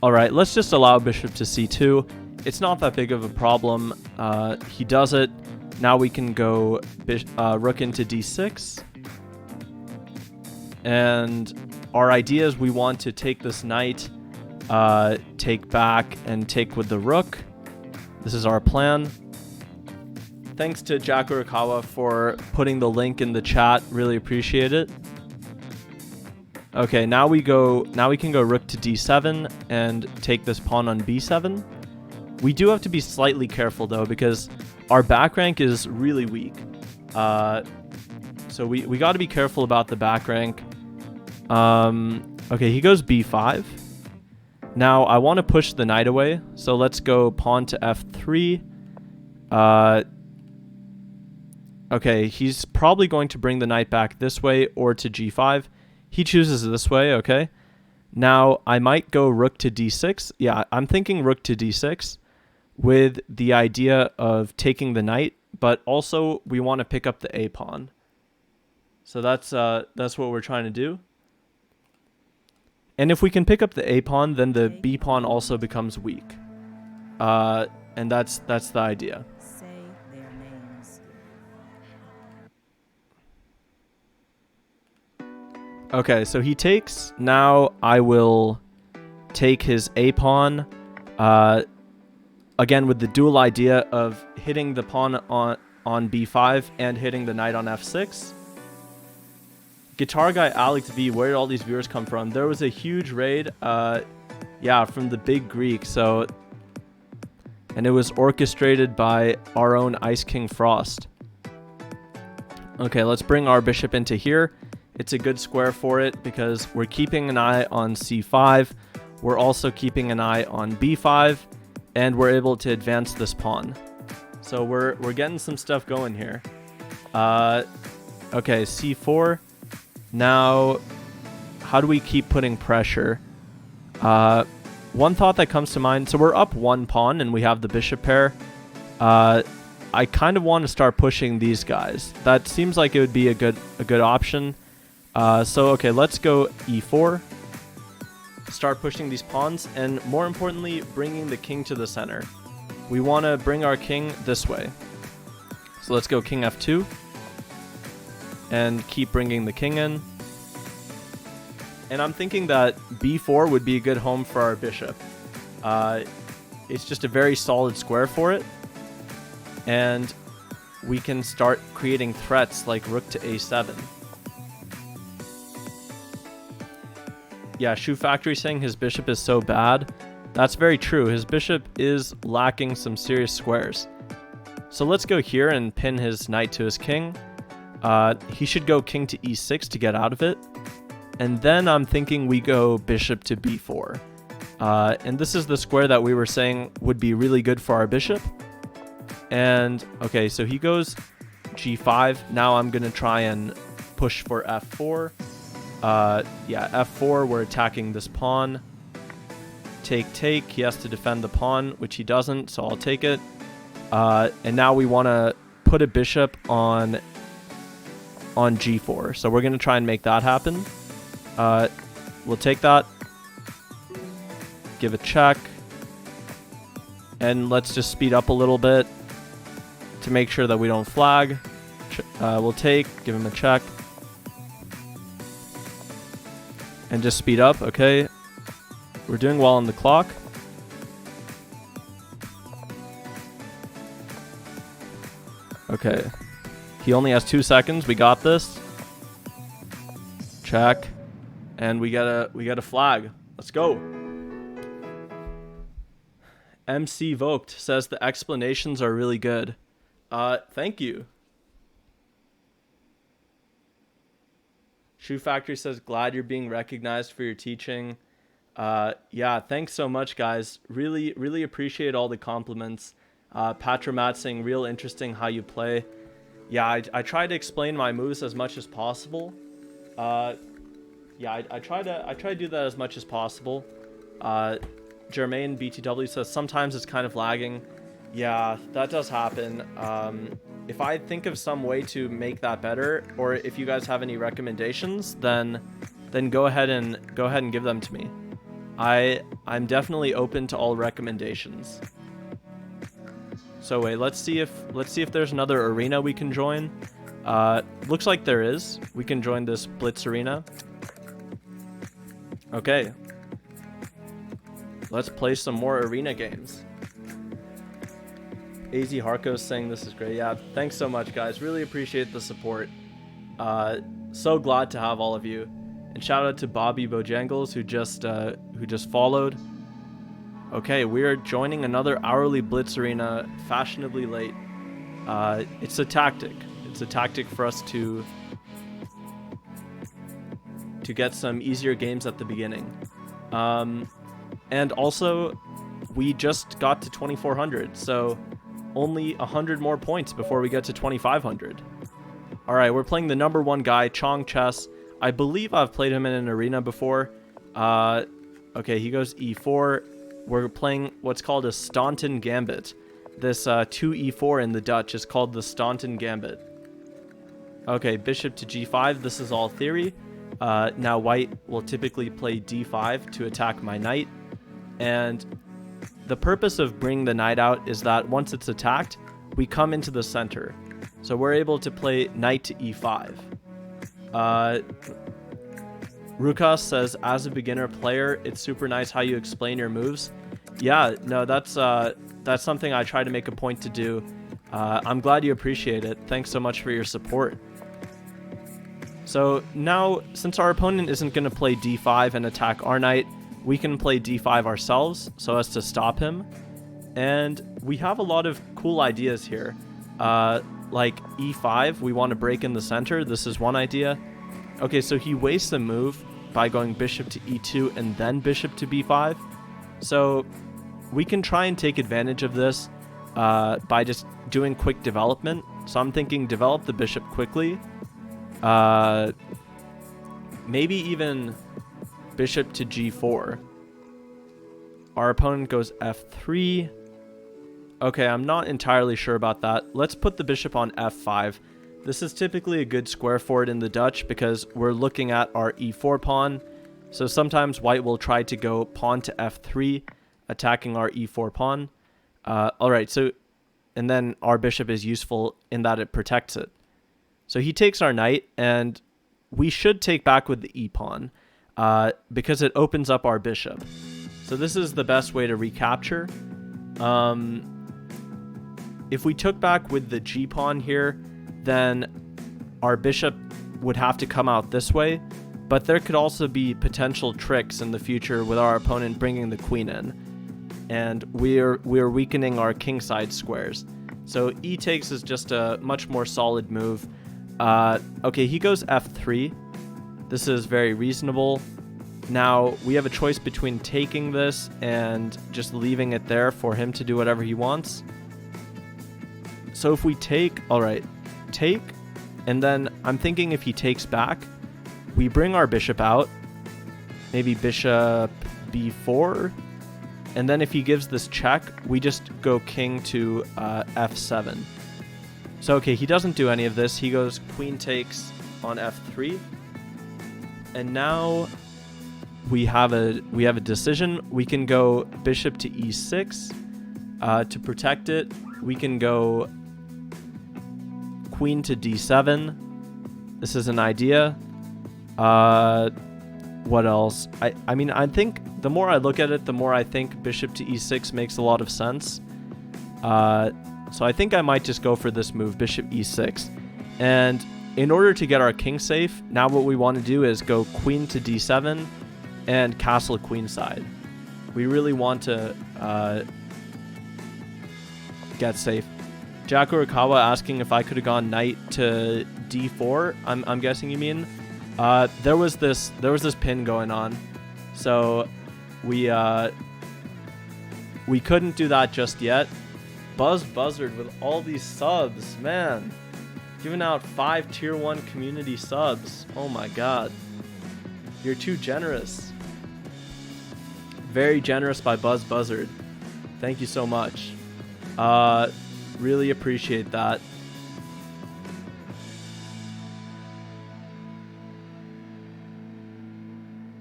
all right, let's just allow bishop to c2. It's not that big of a problem. He does it. Now we can go rook into d6. And our idea is we want to take this knight, take back, and take with the rook. This is our plan. Thanks to Jack Urakawa for putting the link in the chat. Really appreciate it. Okay, now we can go rook to d7 and take this pawn on b7. We do have to be slightly careful though, because our back rank is really weak. So we got to be careful about the back rank. Okay, he goes b5. Now, I want to push the knight away, so let's go pawn to f3. Okay, he's probably going to bring the knight back this way or to g5. He chooses this way, okay. Now, I might go rook to d6. Yeah, I'm thinking rook to d6 with the idea of taking the knight, but also we want to pick up the a pawn. So that's what we're trying to do. And if we can pick up the a pawn, then the b pawn also becomes weak. And that's the idea. Say their names. Okay, so he takes. Now I will take his a pawn. Again, with the dual idea of hitting the pawn on b5 and hitting the knight on f6. Guitar Guy Alex V, where did all these viewers come from? There was a huge raid, yeah, from the Big Greek. So, and it was orchestrated by our own Ice King Frost. Okay, let's bring our bishop into here. It's a good square for it because we're keeping an eye on c5. We're also keeping an eye on b5, and we're able to advance this pawn. So we're getting some stuff going here. Okay, c4. Now, how do we keep putting pressure? One thought that comes to mind, so we're up one pawn and we have the bishop pair. I kind of want to start pushing these guys. That seems like it would be a good option. So okay, let's go e4. Start pushing these pawns, and more importantly, bringing the king to the center. We want to bring our king this way. So let's go king f2. And keep bringing the king in. And I'm thinking that b4 would be a good home for our bishop. It's just a very solid square for it. And we can start creating threats like rook to a7. Yeah, Shoe Factory saying his bishop is so bad. That's very true. His bishop is lacking some serious squares. So let's go here and pin his knight to his king. He should go king to e6 to get out of it. And then I'm thinking we go bishop to b4. And this is the square that we were saying would be really good for our bishop. And okay, so he goes g5. Now I'm going to try and push for f4. Yeah, f4, we're attacking this pawn. Take. He has to defend the pawn, which he doesn't, so I'll take it. And now we want to put a bishop on g4. So we're going to try and make that happen. We'll take that. Give a check. And let's just speed up a little bit to make sure that we don't flag. We'll take, give him a check. And just speed up, okay. We're doing well on the clock. Okay. He only has 2 seconds. We got this. Check. And we got a flag. Let's go. MC Voked says the explanations are really good. Thank you. Shoe Factory says, glad you're being recognized for your teaching. Yeah, thanks so much, guys. Really, really appreciate all the compliments. Patromat saying, real interesting how you play. Yeah, I try to explain my moves as much as possible. Yeah, I try to do that as much as possible. Jermaine BTW says, sometimes it's kind of lagging. Yeah, that does happen. If I think of some way to make that better, or if you guys have any recommendations, then go ahead and give them to me. I'm definitely open to all recommendations. So wait, let's see if there's another arena we can join. Looks like there is. We can join this Blitz arena. Okay. Let's play some more arena games. AZ Harko saying this is great. Yeah, thanks so much, guys. Really appreciate the support. So glad to have all of you. And shout out to Bobby Bojangles who just followed. Okay, we are joining another hourly Blitz arena fashionably late. It's a tactic. It's a tactic for us to to get some easier games at the beginning. And also, we just got to 2400, so only 100 more points before we get to 2500. All right, we're playing the number 1 guy, Chong Chess. I believe I've played him in an arena before. Okay, he goes e4. We're playing what's called a Staunton Gambit. This 2e4 in the Dutch is called the Staunton Gambit. Okay, bishop to g5. This is all theory. Now white will typically play d5 to attack my knight. And the purpose of bringing the knight out is that once it's attacked, we come into the center. So we're able to play knight to e5. Rukas says, as a beginner player, it's super nice how you explain your moves. Yeah, no, that's something I try to make a point to do. I'm glad you appreciate it. Thanks so much for your support. So now, since our opponent isn't going to play d5 and attack our knight, we can play d5 ourselves so as to stop him. And we have a lot of cool ideas here. Like e5, we want to break in the center. This is one idea. Okay, so he wastes a move by going bishop to e2 and then bishop to b5. So we can try and take advantage of this by just doing quick development. So I'm thinking develop the bishop quickly. Maybe even bishop to g4. Our opponent goes f3. Okay, I'm not entirely sure about that. Let's put the bishop on f5. This is typically a good square for it in the Dutch because we're looking at our e4 pawn. So sometimes white will try to go pawn to f3, attacking our e4 pawn. All right, so, and then our bishop is useful in that it protects it. So he takes our knight, and we should take back with the e pawn because it opens up our bishop. So this is the best way to recapture. If we took back with the g pawn here, then our bishop would have to come out this way, but there could also be potential tricks in the future with our opponent bringing the queen in, and we're weakening our kingside squares. So e takes is just a much more solid move. Okay, he goes f3. This is very reasonable. Now we have a choice between taking this and just leaving it there for him to do whatever he wants. So if we take, all right, take, and then I'm thinking if he takes back, we bring our bishop out, maybe bishop b4, and then if he gives this check, we just go king to f7. So okay, he doesn't do any of this. He goes queen takes on f3, and now we have a decision. We can go bishop to e6 to protect it. We can go queen to d7. This is an idea. What else? I mean, I think the more I look at it, the more I think bishop to e6 makes a lot of sense. So I think I might just go for this move, bishop e6. And in order to get our king safe, now what we want to do is go queen to d7 and castle queenside. We really want to get safe. Jack Urikawa asking if I could have gone knight to d4. I'm guessing you mean. There was this pin going on, so we couldn't do that just yet. Buzz Buzzard with all these subs, man, giving out 5 tier 1 community subs. Oh my god, you're too generous. Very generous by Buzz Buzzard. Thank you so much. Really appreciate that.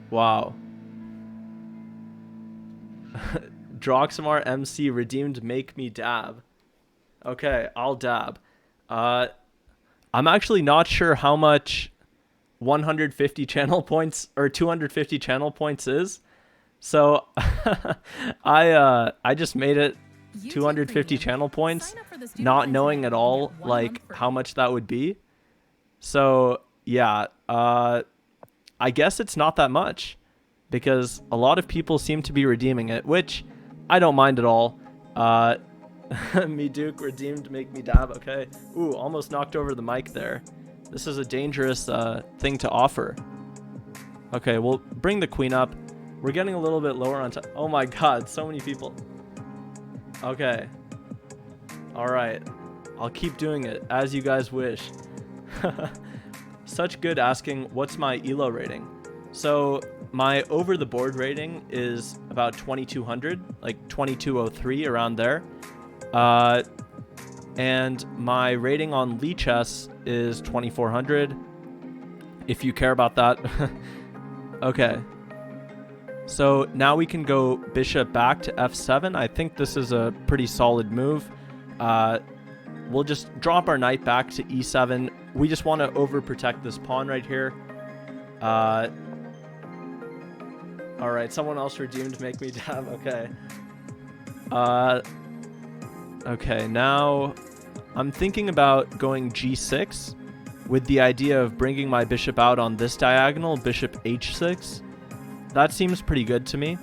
Wow. Droxamar MC redeemed make me dab. Okay, I'll dab. I'm actually not sure how much 150 channel points or 250 channel points is. So I just made it 250 channel points, not knowing at all like how much that would be. So yeah, I guess it's not that much because a lot of people seem to be redeeming it, which I don't mind at all. Me Duke redeemed make me dab. Okay. Ooh, almost knocked over the mic there. This is a dangerous thing to offer. Okay, we'll bring the queen up. We're getting a little bit lower on time. Oh my god, so many people. Okay. Alright. I'll keep doing it, as you guys wish. Such good asking, what's my ELO rating? So, my over-the-board rating is about 2200, like 2203, around there. And my rating on Lichess is 2400, if you care about that. Okay. So now we can go bishop back to f7. I think this is a pretty solid move. We'll just drop our knight back to e7. We just want to overprotect this pawn right here. All right, someone else redeemed Make Me Dab. Okay. Okay, now I'm thinking about going g6 with the idea of bringing my bishop out on this diagonal, bishop h6. That seems pretty good to me.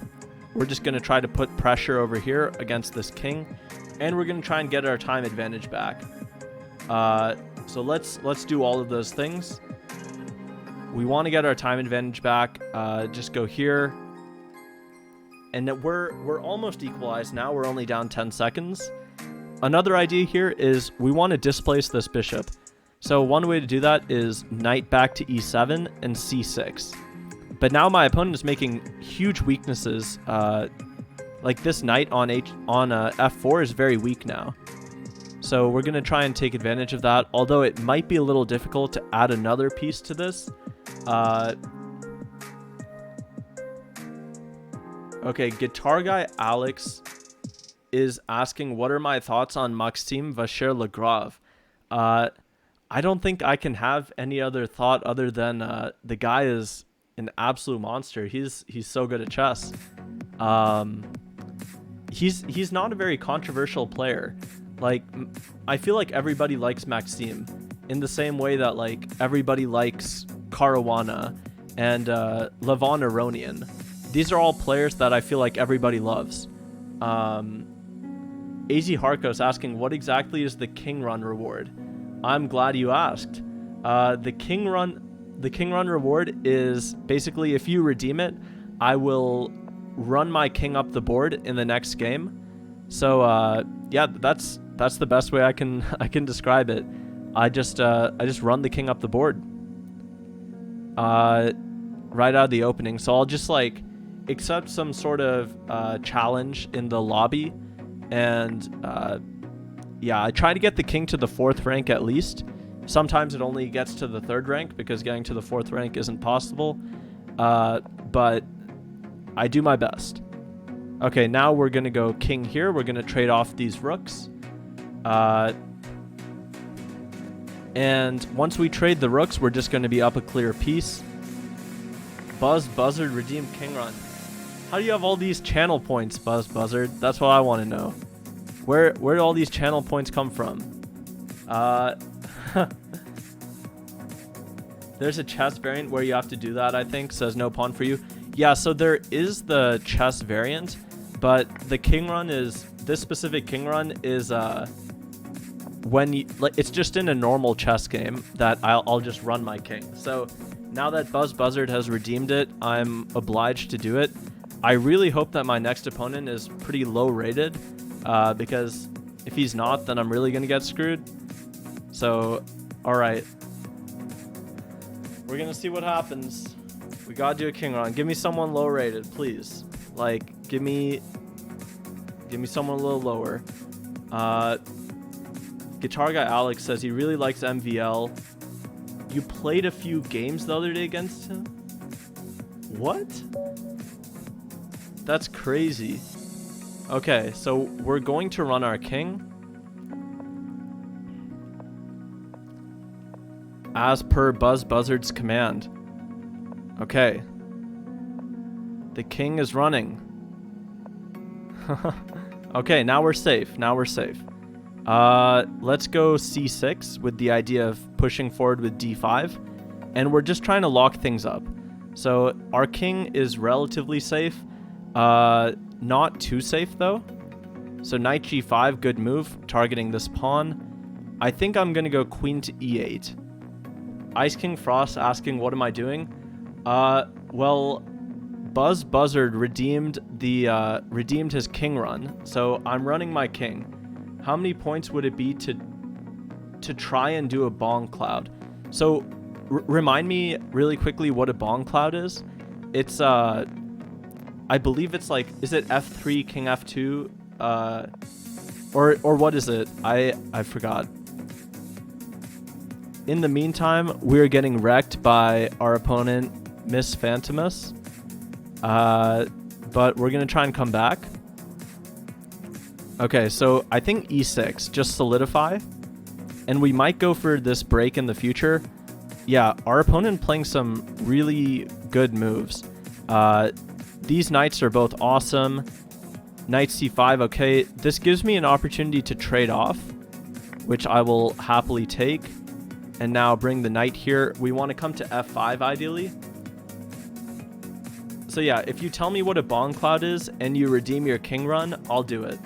We're just going to try to put pressure over here against this king, and we're going to try and get our time advantage back. So let's do all of those things. We want to get our time advantage back. Just go here. And we're almost equalized now. We're only down 10 seconds. Another idea here is we want to displace this bishop. So one way to do that is knight back to e7 and c6. But now my opponent is making huge weaknesses. Like this knight on f4 is very weak now. So we're going to try and take advantage of that, although it might be a little difficult to add another piece to this. Okay, guitar guy Alex is asking, what are my thoughts on Maxime Vacher-Lagrave? I don't think I can have any other thought other than the guy is an absolute monster. He's so good at chess. He's not a very controversial player. Like, I feel like everybody likes Maxime in the same way that like everybody likes Caruana and Levon Aronian. These are all players that I feel like everybody loves. AZ Harkos asking, what exactly is the king run reward? I'm glad you asked. The king run reward is basically, if you redeem it, I will run my king up the board in the next game. So yeah, that's the best way I can describe it. I just run the king up the board right out of the opening. So I'll just like accept some sort of challenge in the lobby, and yeah, I try to get the king to the 4th rank at least. Sometimes it only gets to the 3rd rank because getting to the 4th rank isn't possible, but I do my best. Okay, now we're gonna go king here. We're gonna trade off these rooks, and once we trade the rooks, we're just gonna be up a clear piece. Buzz Buzzard redeemed king run. How do you have all these channel points, Buzz Buzzard? That's what I want to know. Where do all these channel points come from? There's a chess variant where you have to do that, I think. Says no pawn for you. Yeah, so there is the chess variant, but the king run is, this specific king run is when you, like, it's just in a normal chess game that I'll just run my king. So now that Buzz Buzzard has redeemed it, I'm obliged to do it. I really hope that my next opponent is pretty low rated, because if he's not, then I'm really going to get screwed. So, alright. We're going to see what happens. We got to do a king run. Give me someone low rated, please. Like, give me someone a little lower. Guitar guy Alex says he really likes MVL. You played a few games the other day against him? What? That's crazy. Okay, so we're going to run our king as per Buzz Buzzard's command. Okay. The king is running. Okay, now we're safe. Now we're safe. Let's go c6 with the idea of pushing forward with d5. And we're just trying to lock things up. So our king is relatively safe. Not too safe though. So knight g5, good move, targeting this pawn. I think I'm gonna go queen to e8. Ice King Frost asking, what am I doing? Well, Buzz Buzzard redeemed his king run, so I'm running my king. How many points would it be to try and do a bong cloud? So remind me really quickly what a bong cloud is. It's I believe it's like, is it F3 king F2 or what is it? I forgot. In the meantime, we're getting wrecked by our opponent, Miss Phantomus. But we're going to try and come back. Okay, so I think E6, just solidify. And we might go for this break in the future. Yeah, our opponent playing some really good moves. These knights are both awesome. Knight C5, okay. This gives me an opportunity to trade off, which I will happily take. And now bring the knight here. We want to come to F5 ideally. So yeah, if you tell me what a bong cloud is and you redeem your king run, I'll do it.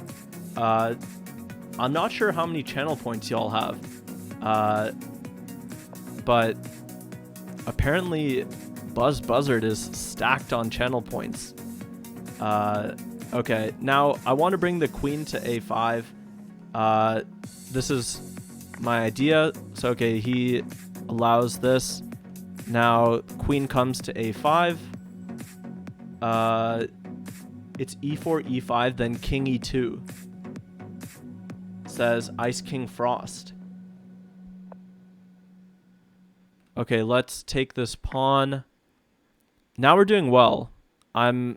I'm not sure how many channel points y'all have. But apparently Buzz Buzzard is stacked on channel points. Okay, now I want to bring the queen to A5. This is my idea. So okay, he allows this. Now queen comes to A5. It's E4, E5, then king E2. Says Ice King Frost. Okay, let's take this pawn. Now we're doing well. I'm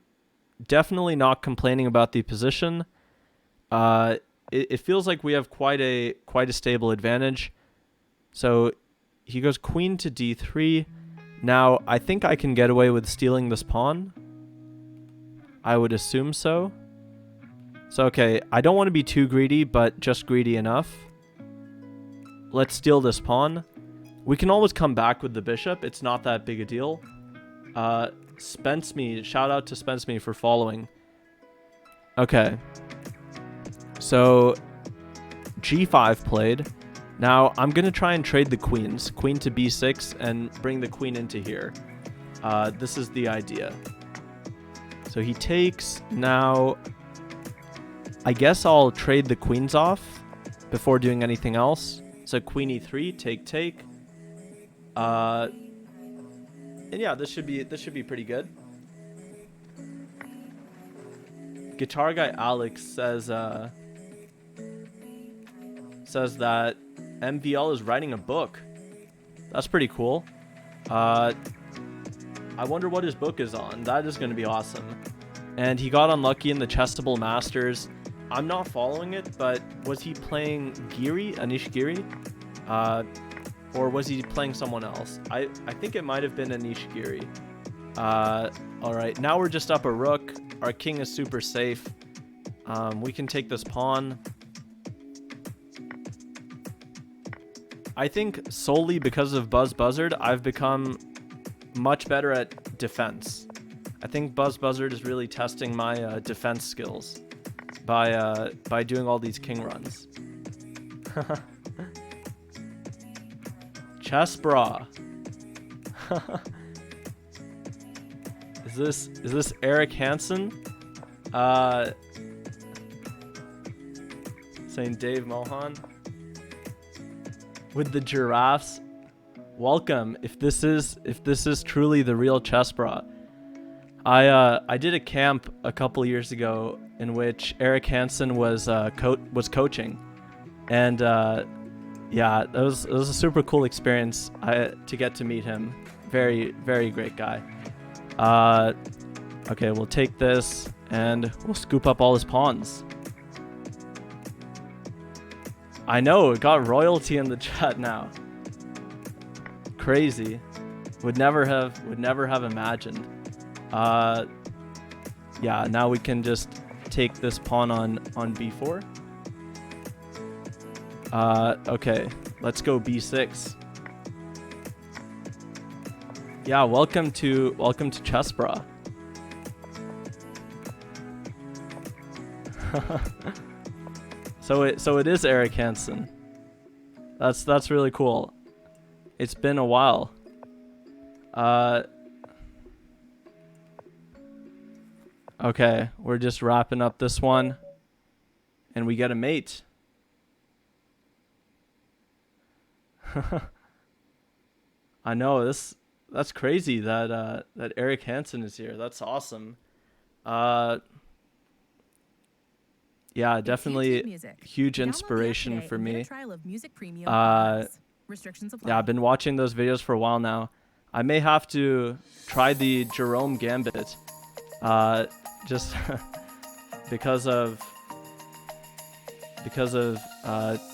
definitely not complaining about the position. It feels like we have quite a stable advantage. So he goes queen to D3. Now I think I can get away with stealing this pawn. I would assume so. So okay, I don't want to be too greedy, but just greedy enough. Let's steal this pawn. We can always come back with the bishop. It's not that big a deal. Spence-me, shout out to Spence-me for following. Okay. So G5 played. Now I'm going to try and trade the queens. Queen to B6 and bring the queen into here. This is the idea. So he takes. Now I guess I'll trade the queens off before doing anything else. So queen E3, take. And yeah, this should be pretty good. Guitar guy Alex says that MVL is writing a book. That's pretty cool. I wonder what his book is on. That is going to be awesome. And he got unlucky in the Chestable Masters. I'm not following it, but was he playing Giri, Anish Giri? Or was he playing someone else? I think it might have been Anish Giri. Alright, now we're just up a rook. Our king is super safe. We can take this pawn. I think solely because of Buzz Buzzard, I've become much better at defense. I think Buzz Buzzard is really testing my defense skills by doing all these king runs. Chess bra. Is this Eric Hansen? Saying Dave Mohan with the giraffes. Welcome. If this is truly the real chess bra. I did a camp a couple years ago in which Eric Hansen was coaching, and yeah, it was a super cool experience to get to meet him. Very, very great guy. Okay, we'll take this and we'll scoop up all his pawns. I know, it got royalty in the chat now. Crazy. Would never have imagined. Yeah, now we can just take this pawn on b4. Okay, let's go b6. Yeah, welcome to Chessbra. So it is Eric Hansen. That's really cool. It's been a while. Okay, we're just wrapping up this one. And we get a mate. I know, that's crazy that that Eric Hansen is here. That's awesome. Uh yeah, It's YouTube definitely Music. huge Download the app inspiration today for and get a me. trial of Music Premium Uh on us. Restrictions apply. yeah, I've been watching those videos for a while now. I may have to try the Jerome Gambit. Just because of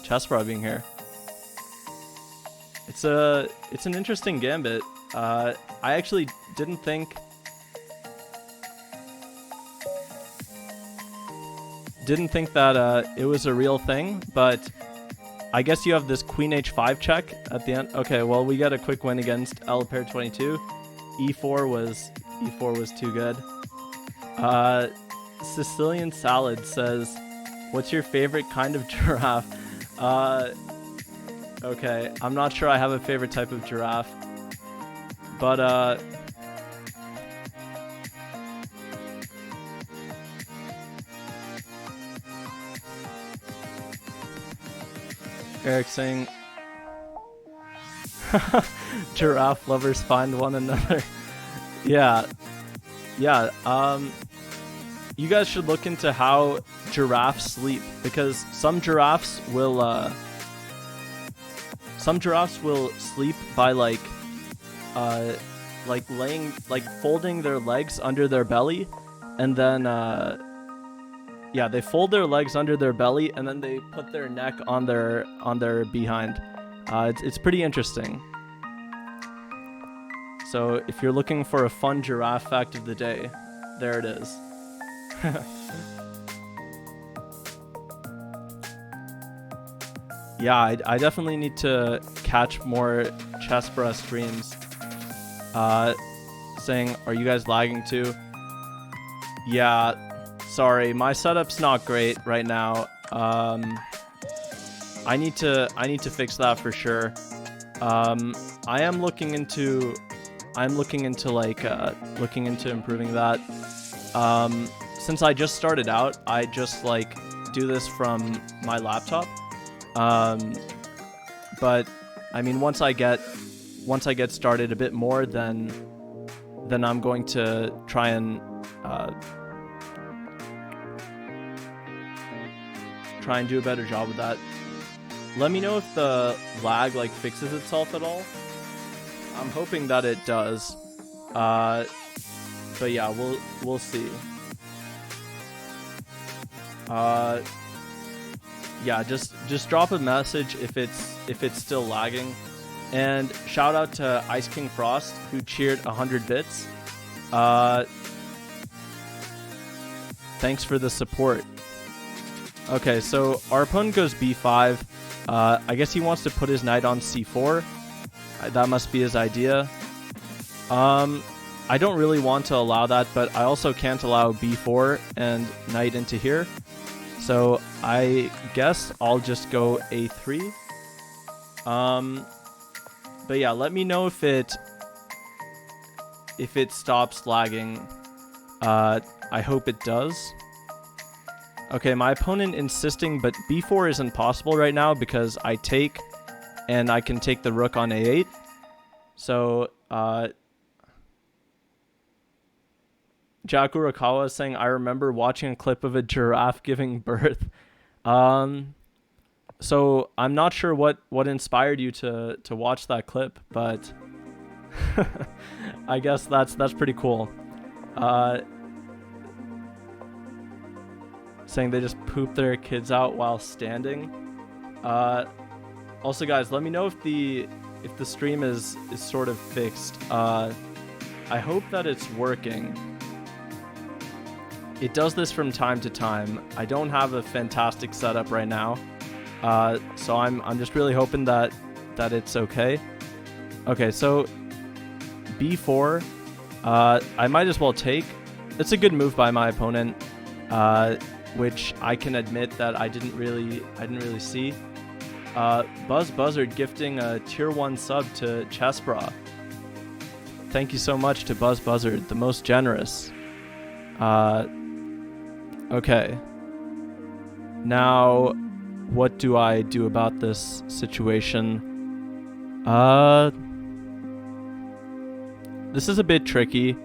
Chessbra being here. It's an interesting gambit. I actually didn't think that it was a real thing, but I guess you have this Queen H5 check at the end. Okay, well we got a quick win against L pair 22. E4 was too good. Sicilian Salad says, "What's your favorite kind of giraffe?" Okay, I'm not sure I have a favorite type of giraffe, but Eric saying, "Giraffe lovers find one another." Yeah, yeah. You guys should look into how giraffes sleep, because some giraffes will sleep by like laying, like folding their legs under their belly, and then yeah, they fold their legs under their belly and then they put their neck on their behind. It's pretty interesting. So if you're looking for a fun giraffe fact of the day, there it is. Yeah, I definitely need to catch more Chessbra streams. Saying, are you guys lagging too? Yeah, sorry, my setup's not great right now. I need to fix that for sure. I'm looking into improving that. Since I just started out, I just like do this from my laptop. But I mean, once I get started a bit more, then I'm going to try and do a better job with that. Let me know if the lag like fixes itself at all. I'm hoping that it does. But yeah, we'll see. Yeah, just drop a message if it's still lagging. And shout out to Ice King Frost, who cheered 100 bits. Thanks for the support. Okay, so our opponent goes b5. I guess he wants to put his knight on c4. That must be his idea. I don't really want to allow that, but I also can't allow b4 and knight into here. So I guess I'll just go a3. But yeah, let me know if it stops lagging. I hope it does. Okay, my opponent insisting, but b4 isn't possible right now because I take, and I can take the rook on a8. So, Jack Urakawa is saying, I remember watching a clip of a giraffe giving birth. So I'm not sure what inspired you to watch that clip, but I guess that's pretty cool. Saying they just poop their kids out while standing. Also, guys, let me know if the stream is sort of fixed. I hope that it's working. It does this from time to time. I don't have a fantastic setup right now, so I'm just really hoping that it's okay. Okay, so b4. I might as well take. It's a good move by my opponent, which I can admit that I didn't really see. Buzz Buzzard gifting a tier 1 sub to Chessbra. Thank you so much to Buzz Buzzard, the most generous. Okay. Now, what do I do about this situation? This is a bit tricky.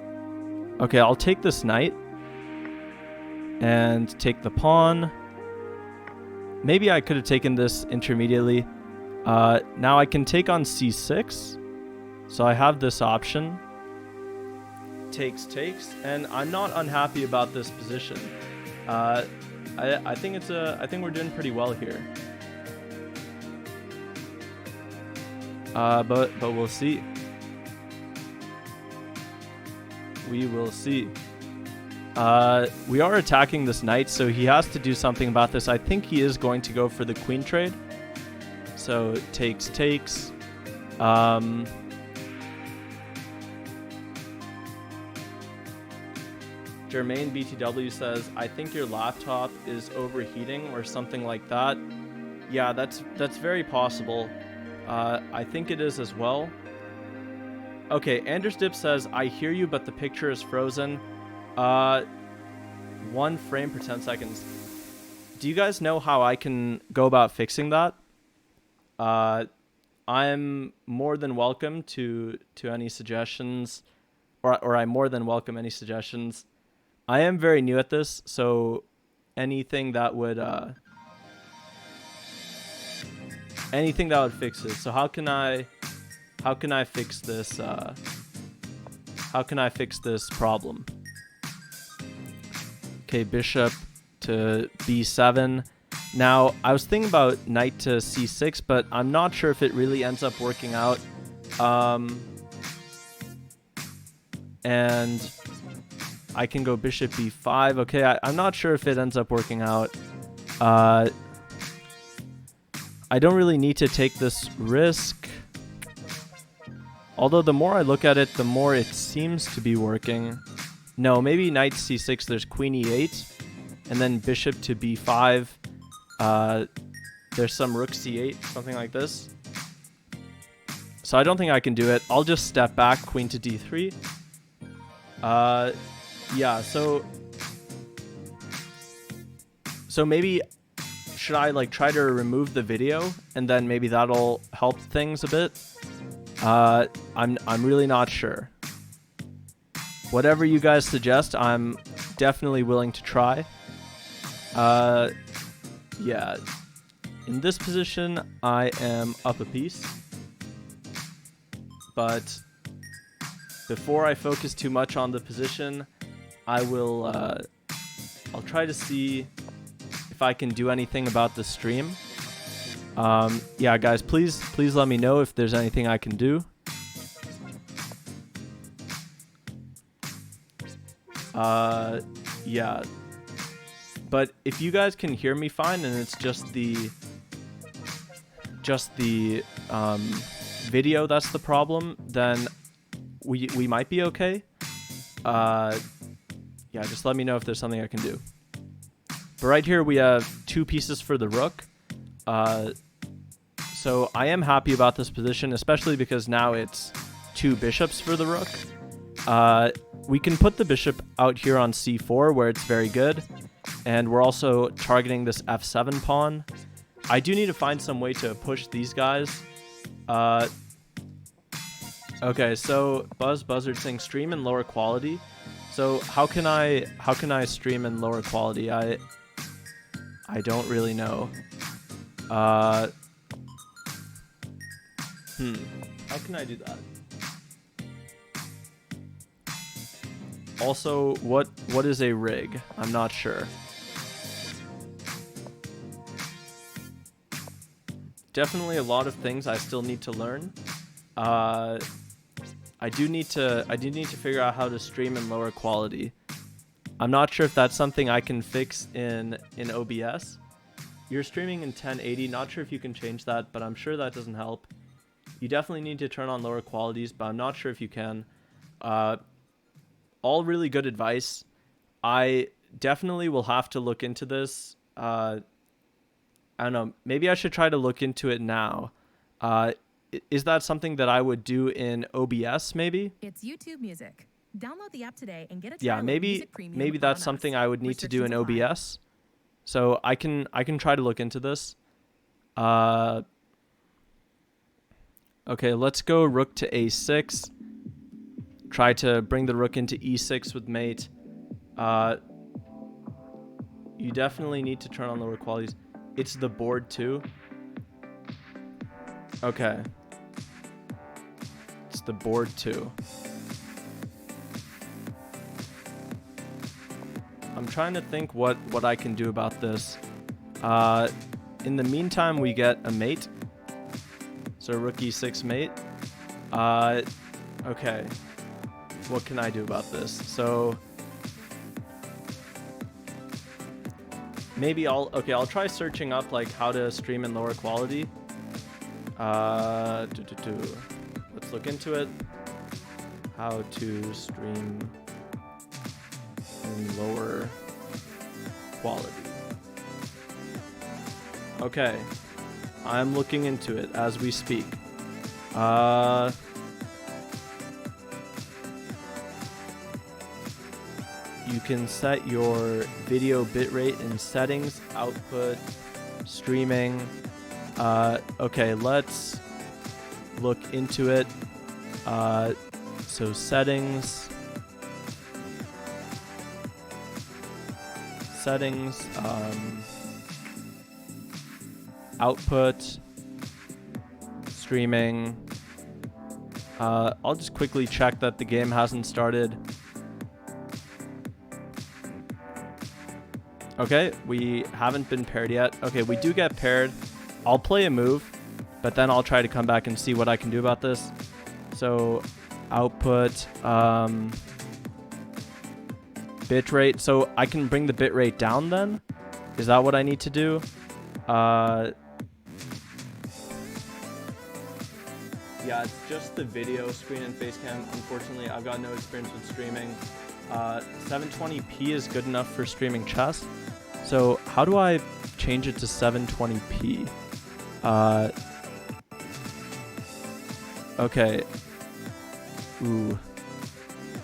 Okay, I'll take this knight and take the pawn. Maybe I could have taken this intermediately. Now I can take on c6. So I have this option. Takes, and I'm not unhappy about this position. I think we're doing pretty well here. But we'll see. We will see. We are attacking this knight, so he has to do something about this. I think he is going to go for the queen trade. So takes. Jermaine BTW says, I think your laptop is overheating or something like that. Yeah, that's very possible. I think it is as well. Okay, Anders Dip says, I hear you, but the picture is frozen. 1 frame per 10 seconds. Do you guys know how I can go about fixing that? I'm more than welcome to any suggestions, or I more than welcome any suggestions. I am very new at this, so anything that would fix it. So how can I fix this? How can I fix this problem? Okay, bishop to b7. Now, I was thinking about knight to c6, but I'm not sure if it really ends up working out. And I can go bishop b5. Okay, I'm not sure if it ends up working out. I don't really need to take this risk. Although the more I look at it, the more it seems to be working. No, maybe knight c6, there's queen e8, and then bishop to b5. There's some rook c8, something like this. So I don't think I can do it. I'll just step back, queen to d3. Yeah, so maybe should I like try to remove the video and then maybe that'll help things a bit? I'm really not sure. Whatever you guys suggest, I'm definitely willing to try. Yeah. In this position, I am up a piece. But before I focus too much on the position, I'll try to see if I can do anything about the stream. Yeah, guys, please let me know if there's anything I can do. Yeah. But if you guys can hear me fine and it's just the video that's the problem, then we might be okay. Yeah, just let me know if there's something I can do. But right here we have 2 pieces for the rook. So I am happy about this position, especially because now it's 2 bishops for the rook. We can put the bishop out here on c4 where it's very good. And we're also targeting this f7 pawn. I do need to find some way to push these guys. Okay, so Buzzard saying stream in lower quality. So how can I stream in lower quality? I don't really know. How can I do that? Also, what is a rig? I'm not sure. Definitely a lot of things I still need to learn. I do need to figure out how to stream in lower quality. I'm not sure if that's something I can fix in OBS. You're streaming in 1080. Not sure if you can change that, but I'm sure that doesn't help. You definitely need to turn on lower qualities, but I'm not sure if you can. All really good advice. I definitely will have to look into this. I don't know. Maybe I should try to look into it now. Is that something that I would do in OBS, maybe? It's YouTube music. Download the app today and get a Yeah, trial of maybe Music Premium maybe on that's us. something I would need to do in Restrictions apply. OBS. So I can try to look into this. Okay, let's go rook to a6. Try to bring the rook into e6 with mate. You definitely need to turn on lower qualities. It's the board too. Okay. It's the board too. I'm trying to think what I can do about this. In the meantime, we get a mate. So rook e6 mate. Okay. What can I do about this? So maybe I'll try searching up like how to stream in lower quality. Let's look into it. How to stream in lower quality. Okay. I'm looking into it as we speak. You can set your video bitrate in settings, output, streaming. Okay, let's look into it. So settings, output, streaming. I'll just quickly check that the game hasn't started. Okay, we haven't been paired yet. Okay, we do get paired. I'll play a move, but then I'll try to come back and see what I can do about this. So output, bitrate. So I can bring the bitrate down then? Is that what I need to do? Yeah, it's just the video screen and face cam. Unfortunately, I've got no experience with streaming. 720p is good enough for streaming chess. So how do I change it to 720p? Okay. Ooh.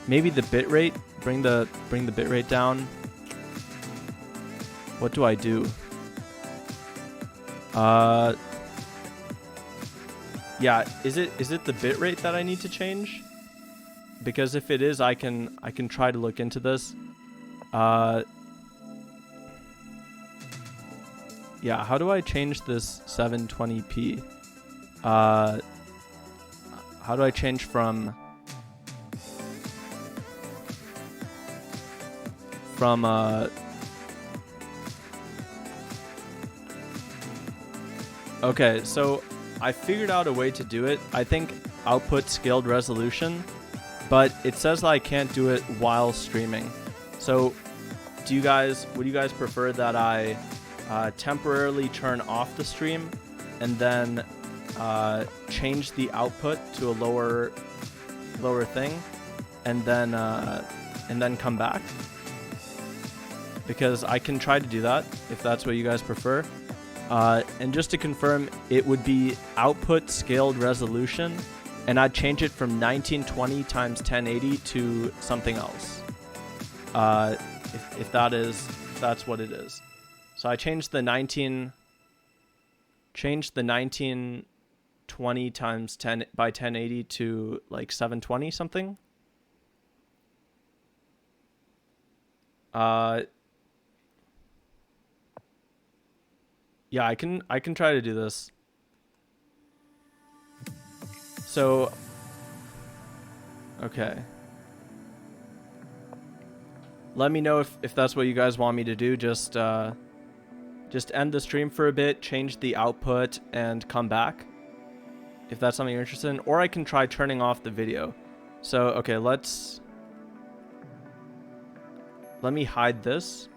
Maybe the bitrate. Bring the bitrate down. What do I do? Yeah, is it the bitrate that I need to change? Because if it is, I can try to look into this. Yeah, how do I change this 720p? How do I change from Okay, so I figured out a way to do it. I think output scaled resolution, but it says I can't do it while streaming. So would you guys prefer that I temporarily turn off the stream and then change the output to a lower thing and then come back? Because I can try to do that if that's what you guys prefer. And just to confirm, it would be output scaled resolution, and I'd change it from 1920 times 1080 to something else. If that's what it is. So I changed the 1920 times 10 by 1080 to like 720 something. Yeah, I can try to do this. So, okay. Let me know if that's what you guys want me to do. Just end the stream for a bit, change the output, and come back. If that's something you're interested in. Or I can try turning off the video. So, okay, let me hide this.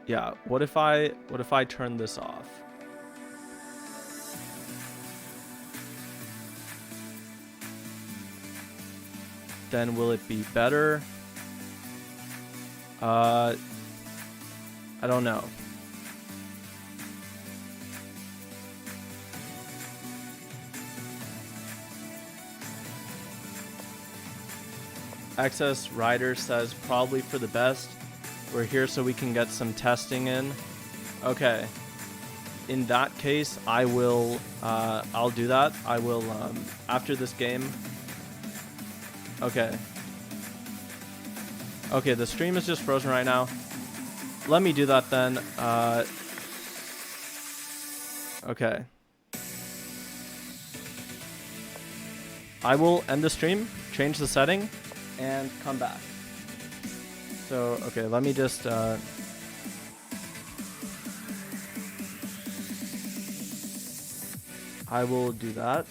Yeah, what if I turn this off? Then will it be better? I don't know. XS Rider says probably for the best. We're here so we can get some testing in. Okay. In that case, I will, I'll do that. I will, after this game. Okay. Okay, the stream is just frozen right now. Let me do that then. Okay. I will end the stream, change the setting, and come back. So, okay, let me just, I will do that.